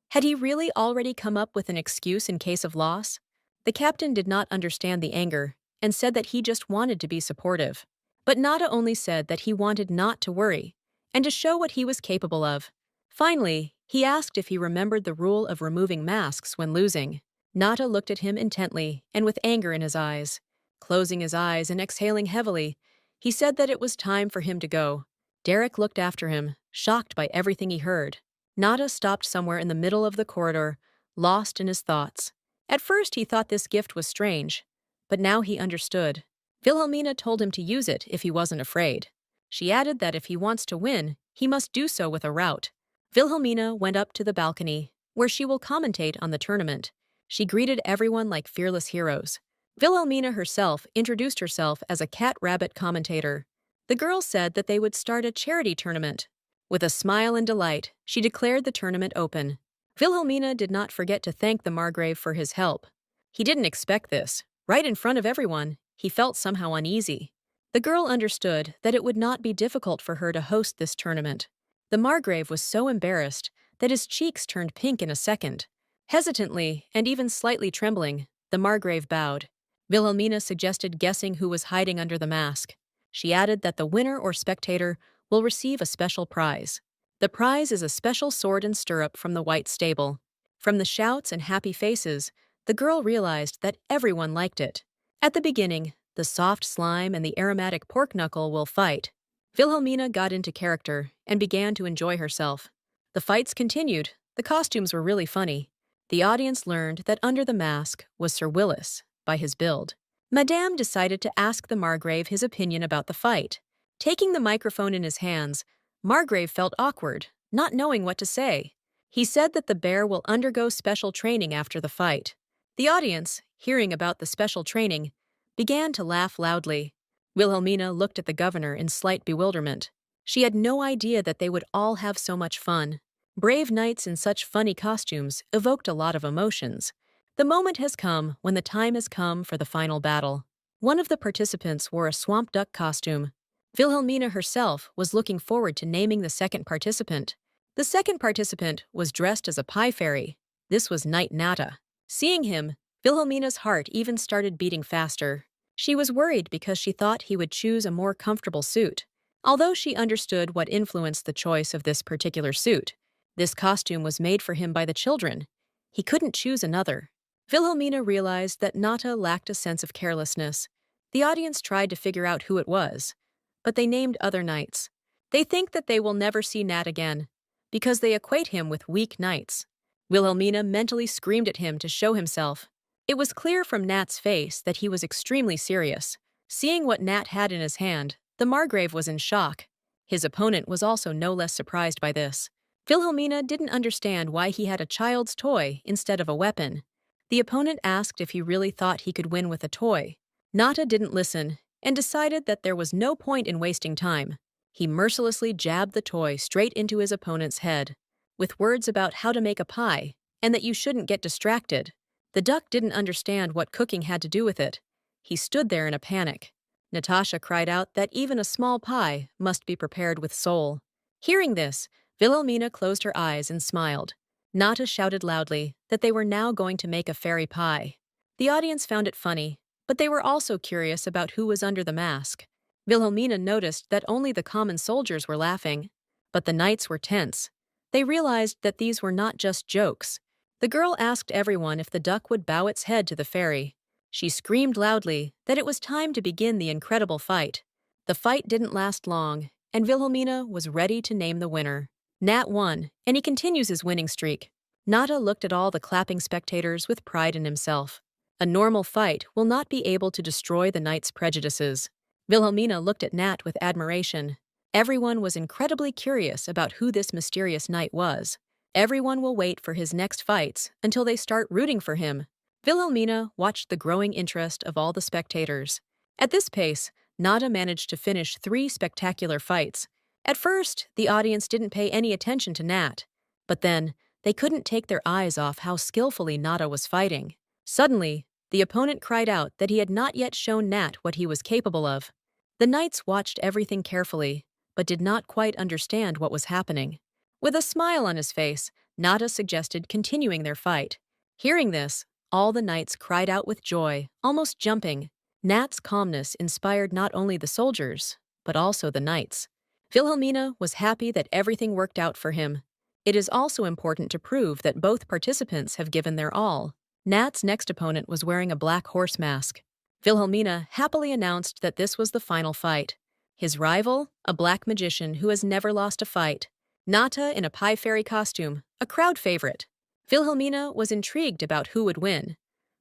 Had he really already come up with an excuse in case of loss? The captain did not understand the anger and said that he just wanted to be supportive. But Nada only said that he wanted not to worry and to show what he was capable of. Finally, he asked if he remembered the rule of removing masks when losing. Nada looked at him intently and with anger in his eyes. Closing his eyes and exhaling heavily, he said that it was time for him to go. Derek looked after him, shocked by everything he heard. Nada stopped somewhere in the middle of the corridor, lost in his thoughts. At first he thought this gift was strange, but now he understood. Wilhelmina told him to use it if he wasn't afraid. She added that if he wants to win, he must do so with a rout. Wilhelmina went up to the balcony, where she will commentate on the tournament. She greeted everyone like fearless heroes. Wilhelmina herself introduced herself as a cat-rabbit commentator. The girls said that they would start a charity tournament. With a smile and delight, she declared the tournament open. Wilhelmina did not forget to thank the Margrave for his help. He didn't expect this. Right in front of everyone, he felt somehow uneasy. The girl understood that it would not be difficult for her to host this tournament. The Margrave was so embarrassed that his cheeks turned pink in a second. Hesitantly, and even slightly trembling, the Margrave bowed. Wilhelmina suggested guessing who was hiding under the mask. She added that the winner or spectator will receive a special prize. The prize is a special sword and stirrup from the White Stable. From the shouts and happy faces, the girl realized that everyone liked it. At the beginning, the soft slime and the aromatic pork knuckle will fight. Wilhelmina got into character and began to enjoy herself. The fights continued. The costumes were really funny. The audience learned that under the mask was Sir Willis, by his build. Madame decided to ask the Margrave his opinion about the fight. Taking the microphone in his hands, Margrave felt awkward, not knowing what to say. He said that the bear will undergo special training after the fight. The audience, hearing about the special training, began to laugh loudly. Wilhelmina looked at the governor in slight bewilderment. She had no idea that they would all have so much fun. Brave knights in such funny costumes evoked a lot of emotions. The moment has come when the time has come for the final battle. One of the participants wore a swamp duck costume. Wilhelmina herself was looking forward to naming the second participant. The second participant was dressed as a pie fairy. This was Knight Nata. Seeing him, Wilhelmina's heart even started beating faster. She was worried because she thought he would choose a more comfortable suit. Although she understood what influenced the choice of this particular suit, this costume was made for him by the children. He couldn't choose another. Wilhelmina realized that Nata lacked a sense of carelessness. The audience tried to figure out who it was, but they named other knights. They think that they will never see Nat again, because they equate him with weak knights. Wilhelmina mentally screamed at him to show himself. It was clear from Nat's face that he was extremely serious. Seeing what Nat had in his hand, the Margrave was in shock. His opponent was also no less surprised by this. Wilhelmina didn't understand why he had a child's toy instead of a weapon. The opponent asked if he really thought he could win with a toy. Nata didn't listen and decided that there was no point in wasting time. He mercilessly jabbed the toy straight into his opponent's head, with words about how to make a pie and that you shouldn't get distracted. The duck didn't understand what cooking had to do with it. He stood there in a panic. Natasha cried out that even a small pie must be prepared with soul. Hearing this, Wilhelmina closed her eyes and smiled. Nata shouted loudly that they were now going to make a fairy pie. The audience found it funny, but they were also curious about who was under the mask. Wilhelmina noticed that only the common soldiers were laughing, but the knights were tense. They realized that these were not just jokes. The girl asked everyone if the duck would bow its head to the fairy. She screamed loudly that it was time to begin the incredible fight. The fight didn't last long, and Wilhelmina was ready to name the winner. Nat won, and he continues his winning streak. Nata looked at all the clapping spectators with pride in himself. A normal fight will not be able to destroy the knight's prejudices. Wilhelmina looked at Nat with admiration. Everyone was incredibly curious about who this mysterious knight was. Everyone will wait for his next fights until they start rooting for him. Wilhelmina watched the growing interest of all the spectators. At this pace, Nata managed to finish 3 spectacular fights. At first, the audience didn't pay any attention to Nat, but then they couldn't take their eyes off how skillfully Nata was fighting. Suddenly, the opponent cried out that he had not yet shown Nat what he was capable of. The knights watched everything carefully, but did not quite understand what was happening. With a smile on his face, Nata suggested continuing their fight. Hearing this, All the knights cried out with joy, almost jumping. Nat's calmness inspired not only the soldiers, but also the knights. Wilhelmina was happy that everything worked out for him. It is also important to prove that both participants have given their all. Nat's next opponent was wearing a black horse mask. Wilhelmina happily announced that this was the final fight. His rival, a black magician who has never lost a fight. Nata in a pie fairy costume, a crowd favorite. Wilhelmina was intrigued about who would win,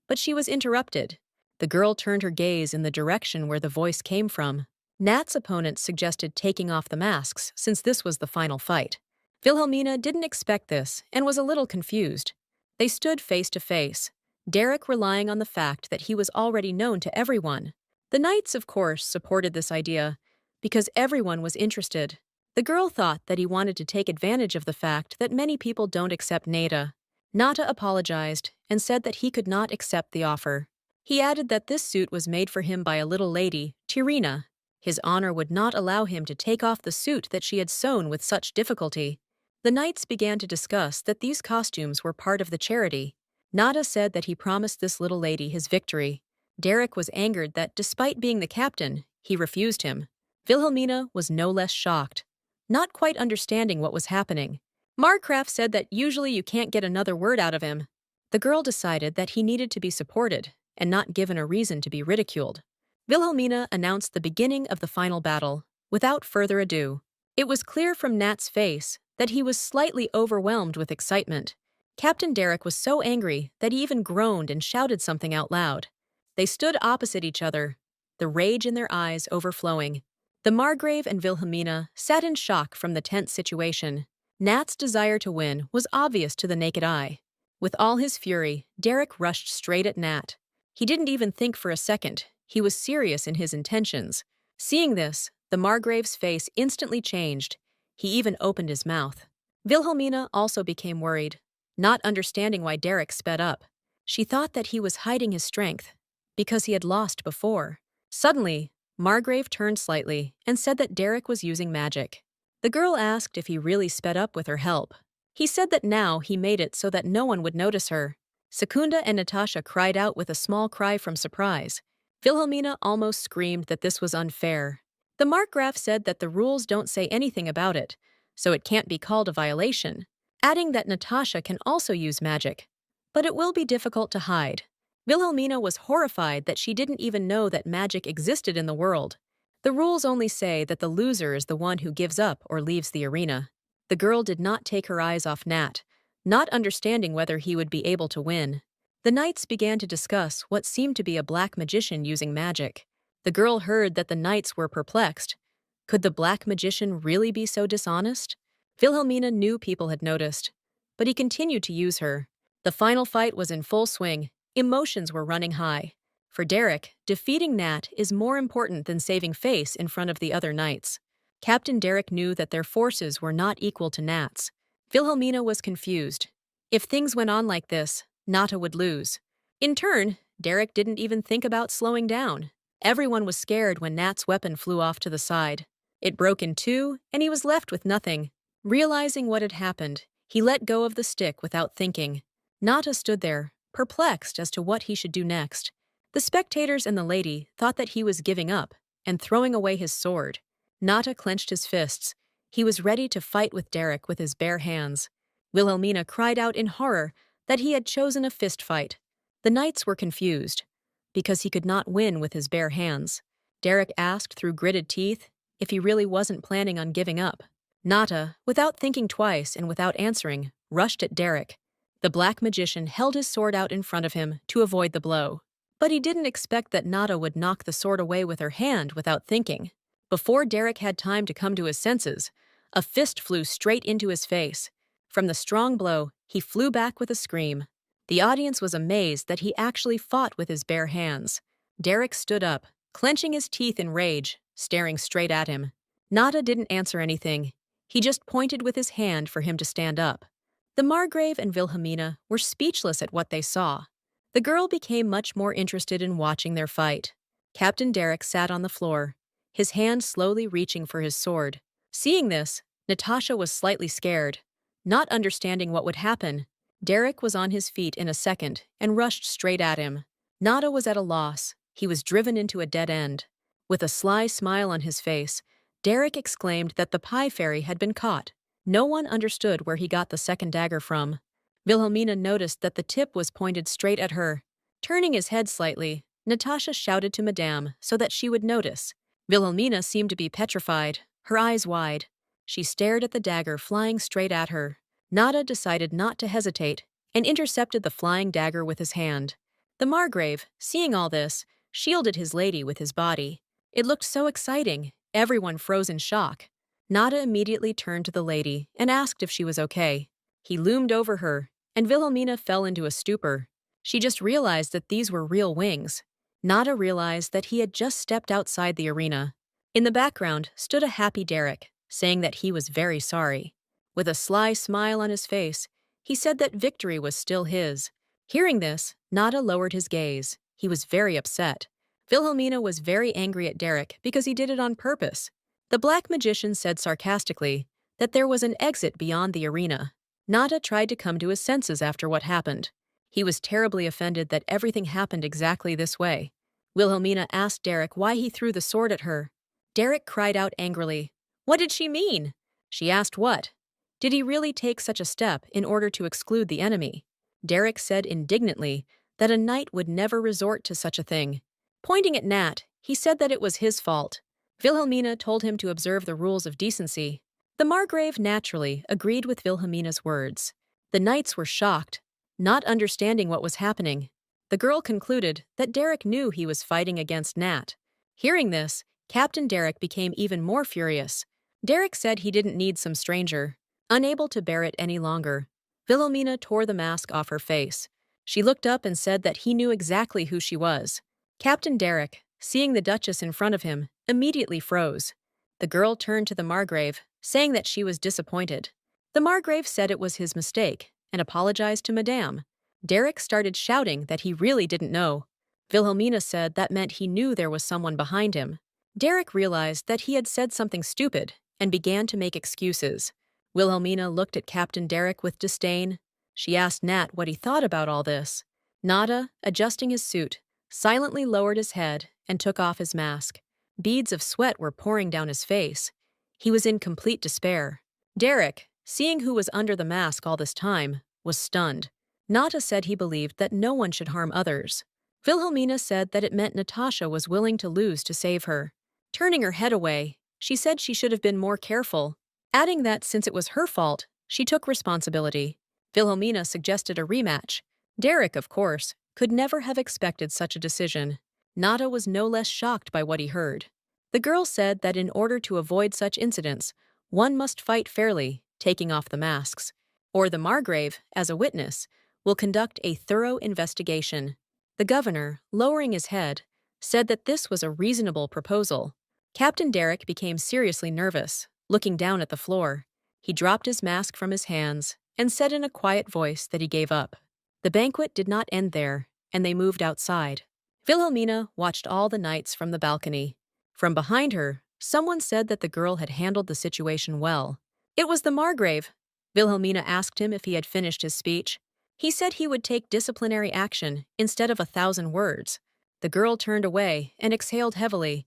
but she was interrupted. The girl turned her gaze in the direction where the voice came from. Nat's opponent suggested taking off the masks since this was the final fight. Wilhelmina didn't expect this and was a little confused. They stood face to face, Derek relying on the fact that he was already known to everyone. The knights, of course, supported this idea because everyone was interested. The girl thought that he wanted to take advantage of the fact that many people don't accept Nata. Nata apologized and said that he could not accept the offer. He added that this suit was made for him by a little lady, Tirina. His honor would not allow him to take off the suit that she had sewn with such difficulty. The knights began to discuss that these costumes were part of the charity. Nata said that he promised this little lady his victory. Derek was angered that despite being the captain, he refused him. Wilhelmina was no less shocked, not quite understanding what was happening. Marcraft said that usually you can't get another word out of him. The girl decided that he needed to be supported and not given a reason to be ridiculed. Wilhelmina announced the beginning of the final battle. Without further ado, it was clear from Nat's face that he was slightly overwhelmed with excitement. Captain Derek was so angry that he even groaned and shouted something out loud. They stood opposite each other, the rage in their eyes overflowing. The Margrave and Wilhelmina sat in shock from the tense situation. Nat's desire to win was obvious to the naked eye. With all his fury, Derek rushed straight at Nat. He didn't even think for a second. He was serious in his intentions. Seeing this, the Margrave's face instantly changed. He even opened his mouth. Wilhelmina also became worried, not understanding why Derek sped up. She thought that he was hiding his strength, because he had lost before. Suddenly, Margrave turned slightly and said that Derek was using magic. The girl asked if he really sped up with her help. He said that now he made it so that no one would notice her. Secunda and Natasha cried out with a small cry from surprise. Wilhelmina almost screamed that this was unfair. The Markgraf said that the rules don't say anything about it, so it can't be called a violation, adding that Natasha can also use magic. But it will be difficult to hide. Wilhelmina was horrified that she didn't even know that magic existed in the world. The rules only say that the loser is the one who gives up or leaves the arena. The girl did not take her eyes off Nat, not understanding whether he would be able to win. The knights began to discuss what seemed to be a black magician using magic. The girl heard that the knights were perplexed. Could the black magician really be so dishonest? Wilhelmina knew people had noticed, but he continued to use her. The final fight was in full swing. Emotions were running high. For Derek, defeating Nat is more important than saving face in front of the other knights. Captain Derek knew that their forces were not equal to Nat's. Wilhelmina was confused. If things went on like this, Nata would lose. In turn, Derek didn't even think about slowing down. Everyone was scared when Nat's weapon flew off to the side. It broke in two, and he was left with nothing. Realizing what had happened, he let go of the stick without thinking. Nata stood there, perplexed as to what he should do next. The spectators and the lady thought that he was giving up and throwing away his sword. Nata clenched his fists. He was ready to fight with Derek with his bare hands. Wilhelmina cried out in horror that he had chosen a fist fight. The knights were confused, because he could not win with his bare hands. Derek asked through gritted teeth if he really wasn't planning on giving up. Nata, without thinking twice and without answering, rushed at Derek. The black magician held his sword out in front of him to avoid the blow. But he didn't expect that Nata would knock the sword away with her hand without thinking. Before Derek had time to come to his senses, a fist flew straight into his face. From the strong blow, he flew back with a scream. The audience was amazed that he actually fought with his bare hands. Derek stood up, clenching his teeth in rage, staring straight at him. Nata didn't answer anything. He just pointed with his hand for him to stand up. The Margrave and Wilhelmina were speechless at what they saw. The girl became much more interested in watching their fight. Captain Derek sat on the floor, his hand slowly reaching for his sword. Seeing this, Natasha was slightly scared. Not understanding what would happen, Derek was on his feet in a second and rushed straight at him. Nada was at a loss. He was driven into a dead end. With a sly smile on his face, Derek exclaimed that the pie fairy had been caught. No one understood where he got the second dagger from. Wilhelmina noticed that the tip was pointed straight at her. Turning his head slightly, Natasha shouted to Madame so that she would notice. Wilhelmina seemed to be petrified, her eyes wide. She stared at the dagger flying straight at her. Nada decided not to hesitate and intercepted the flying dagger with his hand. The Margrave, seeing all this, shielded his lady with his body. It looked so exciting, everyone froze in shock. Nada immediately turned to the lady and asked if she was okay. He loomed over her, and Wilhelmina fell into a stupor. She just realized that these were real wings. Nada realized that he had just stepped outside the arena. In the background stood a happy Derek, saying that he was very sorry. With a sly smile on his face, he said that victory was still his. Hearing this, Nada lowered his gaze. He was very upset. Wilhelmina was very angry at Derek because he did it on purpose. The black magician said sarcastically that there was an exit beyond the arena. Nada tried to come to his senses after what happened. He was terribly offended that everything happened exactly this way. Wilhelmina asked Derek why he threw the sword at her. Derek cried out angrily. What did she mean? She asked what? Did he really take such a step in order to exclude the enemy? Derek said indignantly that a knight would never resort to such a thing. Pointing at Nat, he said that it was his fault. Wilhelmina told him to observe the rules of decency. The Margrave naturally agreed with Wilhelmina's words. The knights were shocked, not understanding what was happening. The girl concluded that Derek knew he was fighting against Nat. Hearing this, Captain Derek became even more furious. Derek said he didn't need some stranger. Unable to bear it any longer, Wilhelmina tore the mask off her face. She looked up and said that he knew exactly who she was. Captain Derek, seeing the Duchess in front of him, immediately froze. The girl turned to the Margrave, saying that she was disappointed. The Margrave said it was his mistake and apologized to Madame. Derek started shouting that he really didn't know. Wilhelmina said that meant he knew there was someone behind him. Derek realized that he had said something stupid and began to make excuses. Wilhelmina looked at Captain Derek with disdain. She asked Nat what he thought about all this. Nada, adjusting his suit, silently lowered his head and took off his mask. Beads of sweat were pouring down his face. He was in complete despair. Derek, seeing who was under the mask all this time, was stunned. Nada said he believed that no one should harm others. Wilhelmina said that it meant Natasha was willing to lose to save her. Turning her head away, she said she should have been more careful, adding that since it was her fault, she took responsibility. Wilhelmina suggested a rematch. Derek, of course, could never have expected such a decision. Nada was no less shocked by what he heard. The girl said that in order to avoid such incidents, one must fight fairly, taking off the masks, or the Margrave, as a witness, will conduct a thorough investigation. The governor, lowering his head, said that this was a reasonable proposal. Captain Derek became seriously nervous, looking down at the floor. He dropped his mask from his hands and said in a quiet voice that he gave up. The banquet did not end there, and they moved outside. Wilhelmina watched all the knights from the balcony. From behind her, someone said that the girl had handled the situation well. It was the Margrave. Wilhelmina asked him if he had finished his speech. He said he would take disciplinary action instead of 1,000 words. The girl turned away and exhaled heavily.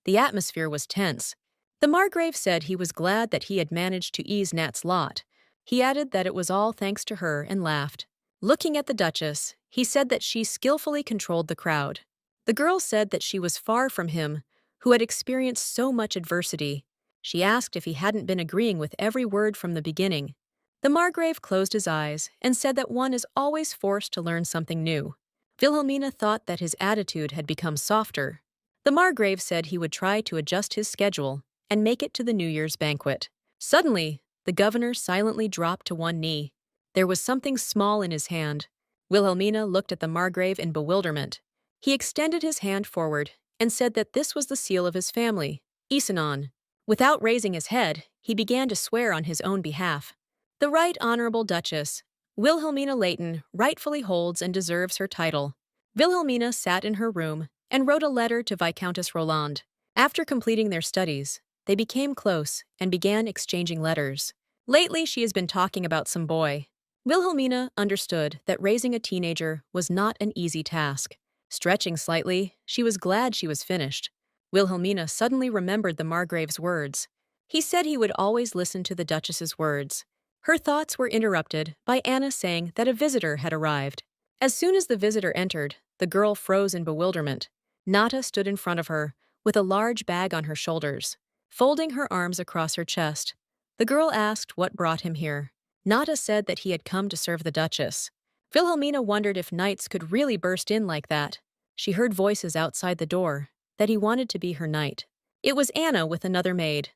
The atmosphere was tense. The Margrave said he was glad that he had managed to ease Nat's lot. He added that it was all thanks to her and laughed. Looking at the Duchess, he said that she skillfully controlled the crowd. The girl said that she was far from him, who had experienced so much adversity. She asked if he hadn't been agreeing with every word from the beginning. The Margrave closed his eyes and said that one is always forced to learn something new. Wilhelmina thought that his attitude had become softer. The Margrave said he would try to adjust his schedule and make it to the New Year's banquet. Suddenly, the governor silently dropped to one knee. There was something small in his hand. Wilhelmina looked at the Margrave in bewilderment. He extended his hand forward and said that this was the seal of his family, Isanon. Without raising his head, he began to swear on his own behalf. The Right Honorable Duchess, Wilhelmina Leighton, rightfully holds and deserves her title. Wilhelmina sat in her room and wrote a letter to Viscountess Roland. After completing their studies, they became close and began exchanging letters. Lately, she has been talking about some boy. Wilhelmina understood that raising a teenager was not an easy task. Stretching slightly, she was glad she was finished. Wilhelmina suddenly remembered the Margrave's words. He said he would always listen to the Duchess's words. Her thoughts were interrupted by Anna saying that a visitor had arrived. As soon as the visitor entered, the girl froze in bewilderment. Nata stood in front of her, with a large bag on her shoulders, folding her arms across her chest. The girl asked what brought him here. Nata said that he had come to serve the Duchess. Wilhelmina wondered if knights could really burst in like that. She heard voices outside the door, that he wanted to be her knight. It was Anna with another maid.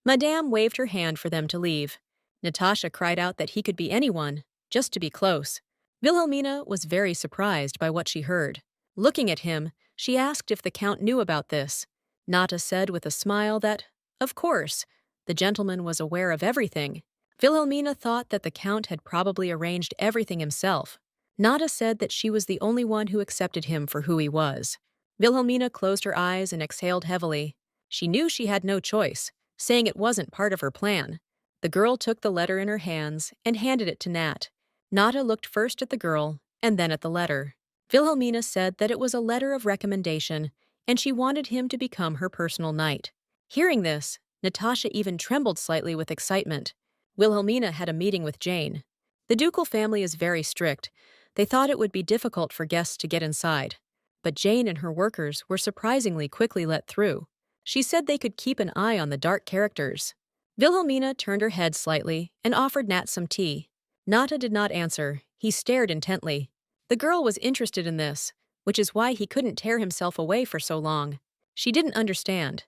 Madame waved her hand for them to leave. Natasha cried out that he could be anyone, just to be close. Wilhelmina was very surprised by what she heard. Looking at him, she asked if the Count knew about this. Nata said with a smile that, of course, the gentleman was aware of everything. Wilhelmina thought that the Count had probably arranged everything himself. Nata said that she was the only one who accepted him for who he was. Wilhelmina closed her eyes and exhaled heavily. She knew she had no choice, saying it wasn't part of her plan. The girl took the letter in her hands and handed it to Nat. Nata looked first at the girl and then at the letter. Wilhelmina said that it was a letter of recommendation, and she wanted him to become her personal knight. Hearing this, Natasha even trembled slightly with excitement. Wilhelmina had a meeting with Jane. The ducal family is very strict. They thought it would be difficult for guests to get inside. But Jane and her workers were surprisingly quickly let through. She said they could keep an eye on the dark characters. Wilhelmina turned her head slightly and offered Nat some tea. Nata did not answer. He stared intently. The girl was interested in this, which is why he couldn't tear himself away for so long. She didn't understand,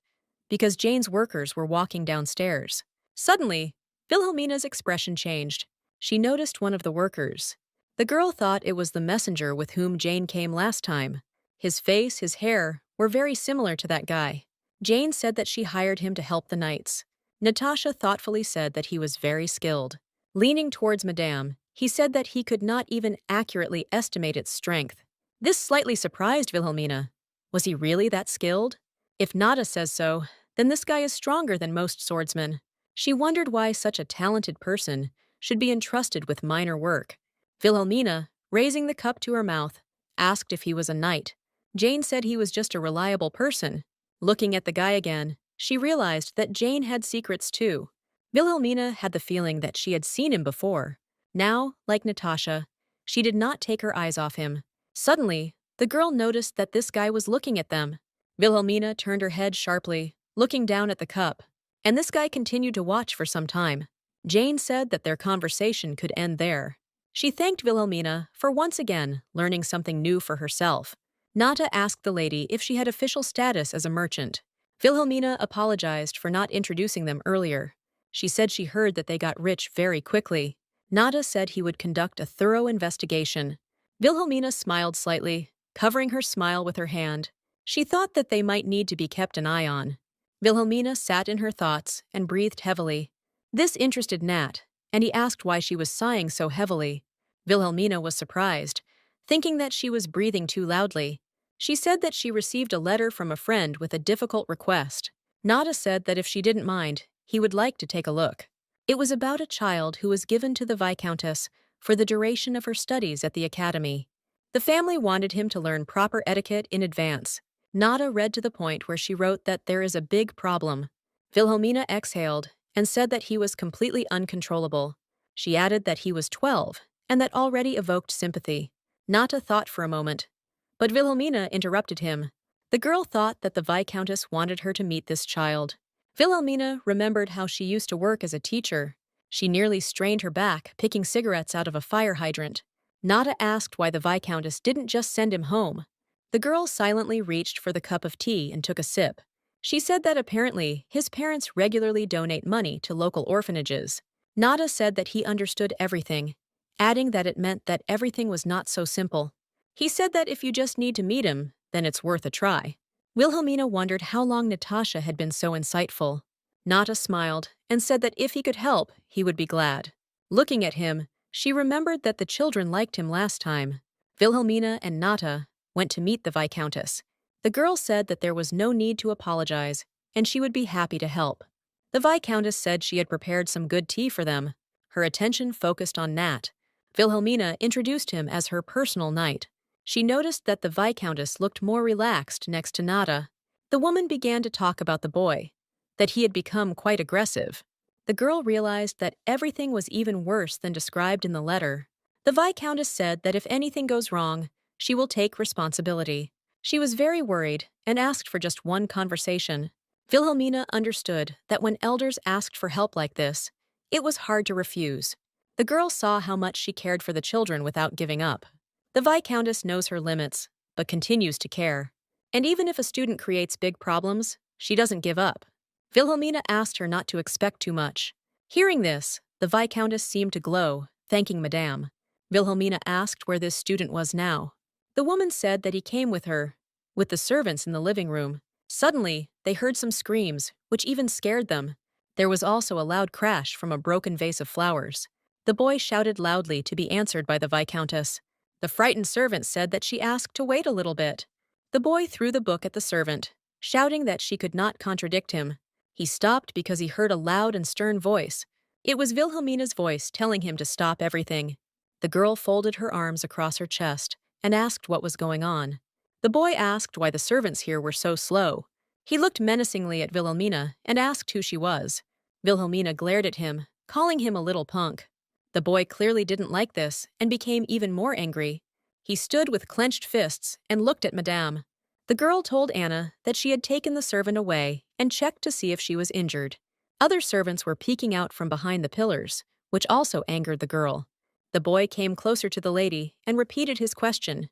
because Jane's workers were walking downstairs. Suddenly, Wilhelmina's expression changed. She noticed one of the workers. The girl thought it was the messenger with whom Jane came last time. His face, his hair, were very similar to that guy. Jane said that she hired him to help the knights. Natasha thoughtfully said that he was very skilled. Leaning towards Madame, he said that he could not even accurately estimate its strength. This slightly surprised Wilhelmina. Was he really that skilled? If Nata says so, then this guy is stronger than most swordsmen. She wondered why such a talented person should be entrusted with minor work. Wilhelmina, raising the cup to her mouth, asked if he was a knight. Jane said he was just a reliable person. Looking at the guy again, she realized that Jane had secrets too. Wilhelmina had the feeling that she had seen him before. Now, like Natasha, she did not take her eyes off him. Suddenly, the girl noticed that this guy was looking at them. Wilhelmina turned her head sharply, looking down at the cup, and this guy continued to watch for some time. Jane said that their conversation could end there. She thanked Wilhelmina for once again learning something new for herself. Nata asked the lady if she had official status as a merchant. Wilhelmina apologized for not introducing them earlier. She said she heard that they got rich very quickly. Nata said he would conduct a thorough investigation. Wilhelmina smiled slightly, covering her smile with her hand. She thought that they might need to be kept an eye on. Wilhelmina sat in her thoughts and breathed heavily. This interested Nat, and he asked why she was sighing so heavily. Wilhelmina was surprised, thinking that she was breathing too loudly. She said that she received a letter from a friend with a difficult request. Nata said that if she didn't mind, he would like to take a look. It was about a child who was given to the Viscountess for the duration of her studies at the academy. The family wanted him to learn proper etiquette in advance. Nata read to the point where she wrote that there is a big problem. Wilhelmina exhaled and said that he was completely uncontrollable. She added that he was 12 and that already evoked sympathy. Nata thought for a moment, but Wilhelmina interrupted him. The girl thought that the Viscountess wanted her to meet this child. Wilhelmina remembered how she used to work as a teacher. She nearly strained her back picking cigarettes out of a fire hydrant. Nata asked why the Viscountess didn't just send him home. The girl silently reached for the cup of tea and took a sip. She said that apparently his parents regularly donate money to local orphanages. Nata said that he understood everything, adding that it meant that everything was not so simple. He said that if you just need to meet him, then it's worth a try. Wilhelmina wondered how long Natasha had been so insightful. Nata smiled and said that if he could help, he would be glad. Looking at him, she remembered that the children liked him last time. Wilhelmina and Nata went to meet the Viscountess. The girl said that there was no need to apologize, and she would be happy to help. The Viscountess said she had prepared some good tea for them. Her attention focused on Nat. Wilhelmina introduced him as her personal knight. She noticed that the Viscountess looked more relaxed next to Nada. The woman began to talk about the boy, that he had become quite aggressive. The girl realized that everything was even worse than described in the letter. The Viscountess said that if anything goes wrong, she will take responsibility. She was very worried and asked for just one conversation. Wilhelmina understood that when elders asked for help like this, it was hard to refuse. The girl saw how much she cared for the children without giving up. The Viscountess knows her limits, but continues to care. And even if a student creates big problems, she doesn't give up. Wilhelmina asked her not to expect too much. Hearing this, the Viscountess seemed to glow, thanking Madame. Wilhelmina asked where this student was now. The woman said that he came with her, with the servants in the living room. Suddenly, they heard some screams, which even scared them. There was also a loud crash from a broken vase of flowers. The boy shouted loudly to be answered by the Viscountess. The frightened servant said that she asked to wait a little bit. The boy threw the book at the servant, shouting that she could not contradict him. He stopped because he heard a loud and stern voice. It was Wilhelmina's voice telling him to stop everything. The girl folded her arms across her chest and asked what was going on. The boy asked why the servants here were so slow. He looked menacingly at Wilhelmina and asked who she was. Wilhelmina glared at him, calling him a little punk. The boy clearly didn't like this and became even more angry. He stood with clenched fists and looked at Madame. The girl told Anna that she had taken the servant away and checked to see if she was injured. Other servants were peeking out from behind the pillars, which also angered the girl. The boy came closer to the lady and repeated his question,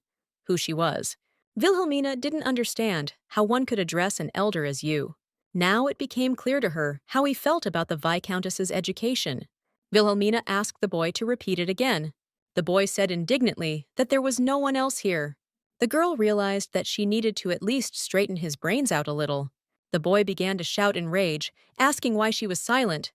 who she was. Wilhelmina didn't understand how one could address an elder as you. Now it became clear to her how he felt about the Viscountess's education. Wilhelmina asked the boy to repeat it again. The boy said indignantly that there was no one else here. The girl realized that she needed to at least straighten his brains out a little. The boy began to shout in rage, asking why she was silent.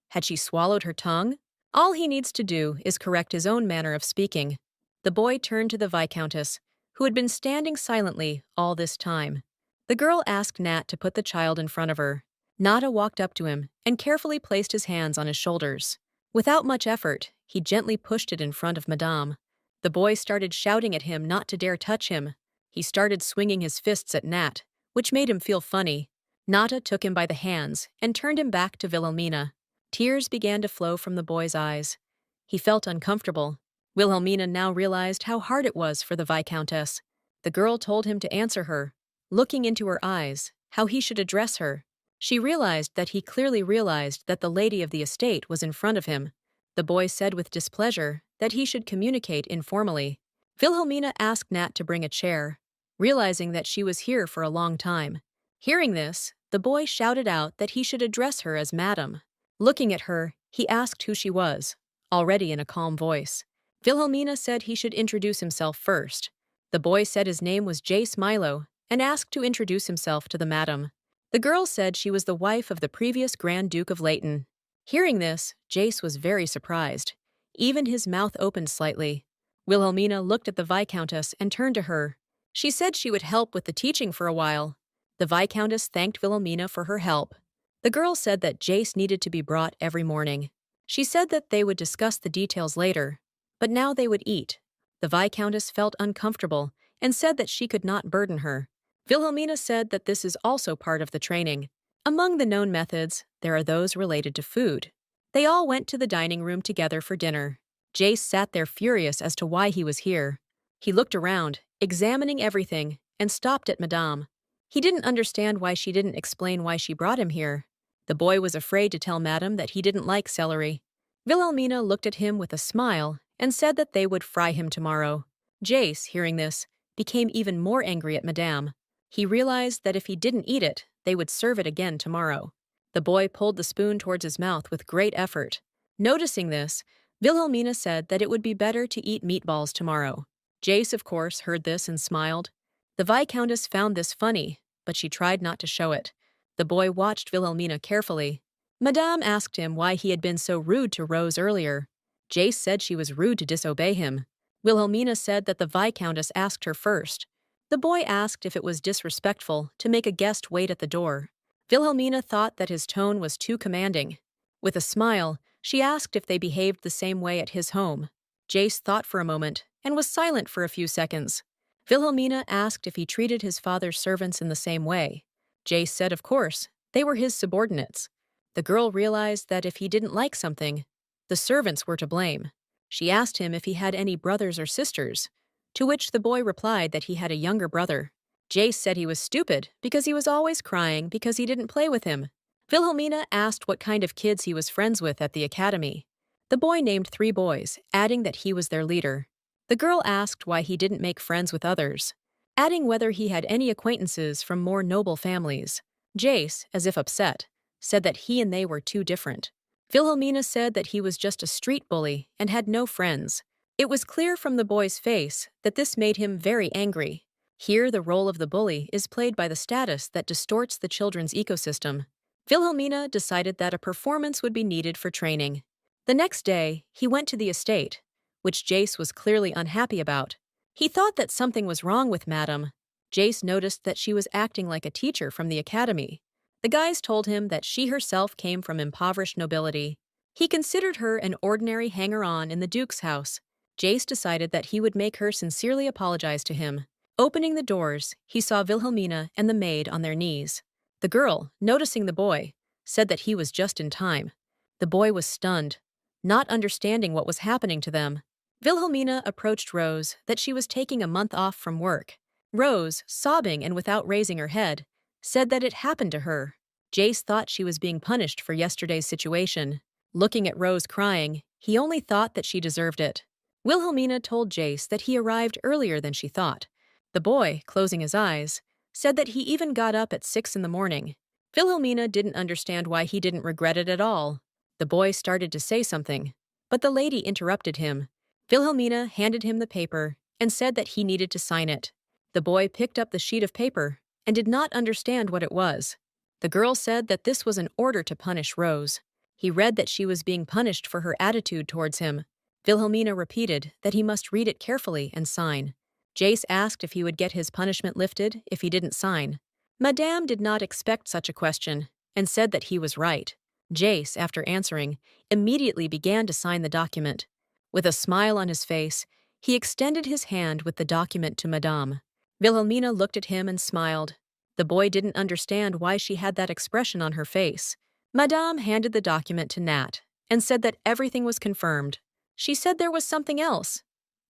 Had she swallowed her tongue? All he needs to do is correct his own manner of speaking. The boy turned to the Viscountess, who had been standing silently all this time. The girl asked Nat to put the child in front of her. Nada walked up to him and carefully placed his hands on his shoulders. Without much effort, he gently pushed it in front of Madame. The boy started shouting at him not to dare touch him. He started swinging his fists at Nat, which made him feel funny. Nada took him by the hands and turned him back to Wilhelmina. Tears began to flow from the boy's eyes. He felt uncomfortable. Wilhelmina now realized how hard it was for the Viscountess. The girl told him to answer her, looking into her eyes, how he should address her. She realized that he clearly realized that the lady of the estate was in front of him. The boy said with displeasure that he should communicate informally. Wilhelmina asked Nat to bring a chair, realizing that she was here for a long time. Hearing this, the boy shouted out that he should address her as Madam. Looking at her, he asked who she was, already in a calm voice. Wilhelmina said he should introduce himself first. The boy said his name was Jace Milo and asked to introduce himself to the Madam. The girl said she was the wife of the previous Grand Duke of Leighton. Hearing this, Jace was very surprised. Even his mouth opened slightly. Wilhelmina looked at the Viscountess and turned to her. She said she would help with the teaching for a while. The Viscountess thanked Wilhelmina for her help. The girl said that Jace needed to be brought every morning. She said that they would discuss the details later, but now they would eat. The Viscountess felt uncomfortable and said that she could not burden her. Wilhelmina said that this is also part of the training. Among the known methods, there are those related to food. They all went to the dining room together for dinner. Jace sat there furious as to why he was here. He looked around, examining everything, and stopped at Madame. He didn't understand why she didn't explain why she brought him here. The boy was afraid to tell Madame that he didn't like celery. Wilhelmina looked at him with a smile and said that they would fry him tomorrow. Jace, hearing this, became even more angry at Madame. He realized that if he didn't eat it, they would serve it again tomorrow. The boy pulled the spoon towards his mouth with great effort. Noticing this, Wilhelmina said that it would be better to eat meatballs tomorrow. Jace, of course, heard this and smiled. The Viscountess found this funny, but she tried not to show it. The boy watched Wilhelmina carefully. Madame asked him why he had been so rude to Rose earlier. Jace said she was rude to disobey him. Wilhelmina said that the Viscountess asked her first. The boy asked if it was disrespectful to make a guest wait at the door. Wilhelmina thought that his tone was too commanding. With a smile, she asked if they behaved the same way at his home. Jace thought for a moment and was silent for a few seconds. Wilhelmina asked if he treated his father's servants in the same way. Jace said of course, they were his subordinates. The girl realized that if he didn't like something, the servants were to blame. She asked him if he had any brothers or sisters, to which the boy replied that he had a younger brother. Jace said he was stupid because he was always crying because he didn't play with him. Wilhelmina asked what kind of kids he was friends with at the academy. The boy named 3 boys, adding that he was their leader. The girl asked why he didn't make friends with others, adding whether he had any acquaintances from more noble families. Jace, as if upset, said that he and they were too different. Wilhelmina said that he was just a street bully and had no friends. It was clear from the boy's face that this made him very angry. Here, the role of the bully is played by the status that distorts the children's ecosystem. Wilhelmina decided that a performance would be needed for training. The next day, he went to the estate, which Jace was clearly unhappy about. He thought that something was wrong with Madame. Jace noticed that she was acting like a teacher from the academy. The guys told him that she herself came from impoverished nobility. He considered her an ordinary hanger-on in the Duke's house. Jace decided that he would make her sincerely apologize to him. Opening the doors, he saw Wilhelmina and the maid on their knees. The girl, noticing the boy, said that he was just in time. The boy was stunned, not understanding what was happening to them. Wilhelmina approached Rose that she was taking a month off from work. Rose, sobbing and without raising her head, said that it happened to her. Jace thought she was being punished for yesterday's situation. Looking at Rose crying, he only thought that she deserved it. Wilhelmina told Jace that he arrived earlier than she thought. The boy, closing his eyes, said that he even got up at 6 in the morning. Wilhelmina didn't understand why he didn't regret it at all. The boy started to say something, but the lady interrupted him. Wilhelmina handed him the paper and said that he needed to sign it. The boy picked up the sheet of paper and did not understand what it was. The girl said that this was an order to punish Rose. He read that she was being punished for her attitude towards him. Wilhelmina repeated that he must read it carefully and sign. Jace asked if he would get his punishment lifted if he didn't sign. Madame did not expect such a question and said that he was right. Jace, after answering, immediately began to sign the document. With a smile on his face, he extended his hand with the document to Madame. Wilhelmina looked at him and smiled. The boy didn't understand why she had that expression on her face. Madame handed the document to Nat and said that everything was confirmed. She said there was something else.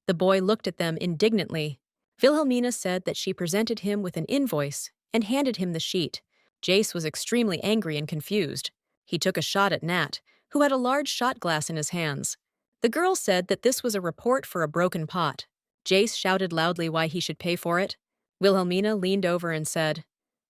The boy looked at them indignantly. Wilhelmina said that she presented him with an invoice and handed him the sheet. Jace was extremely angry and confused. He took a shot at Nat, who had a large shot glass in his hands. The girl said that this was a report for a broken pot. Jace shouted loudly why he should pay for it. Wilhelmina leaned over and said,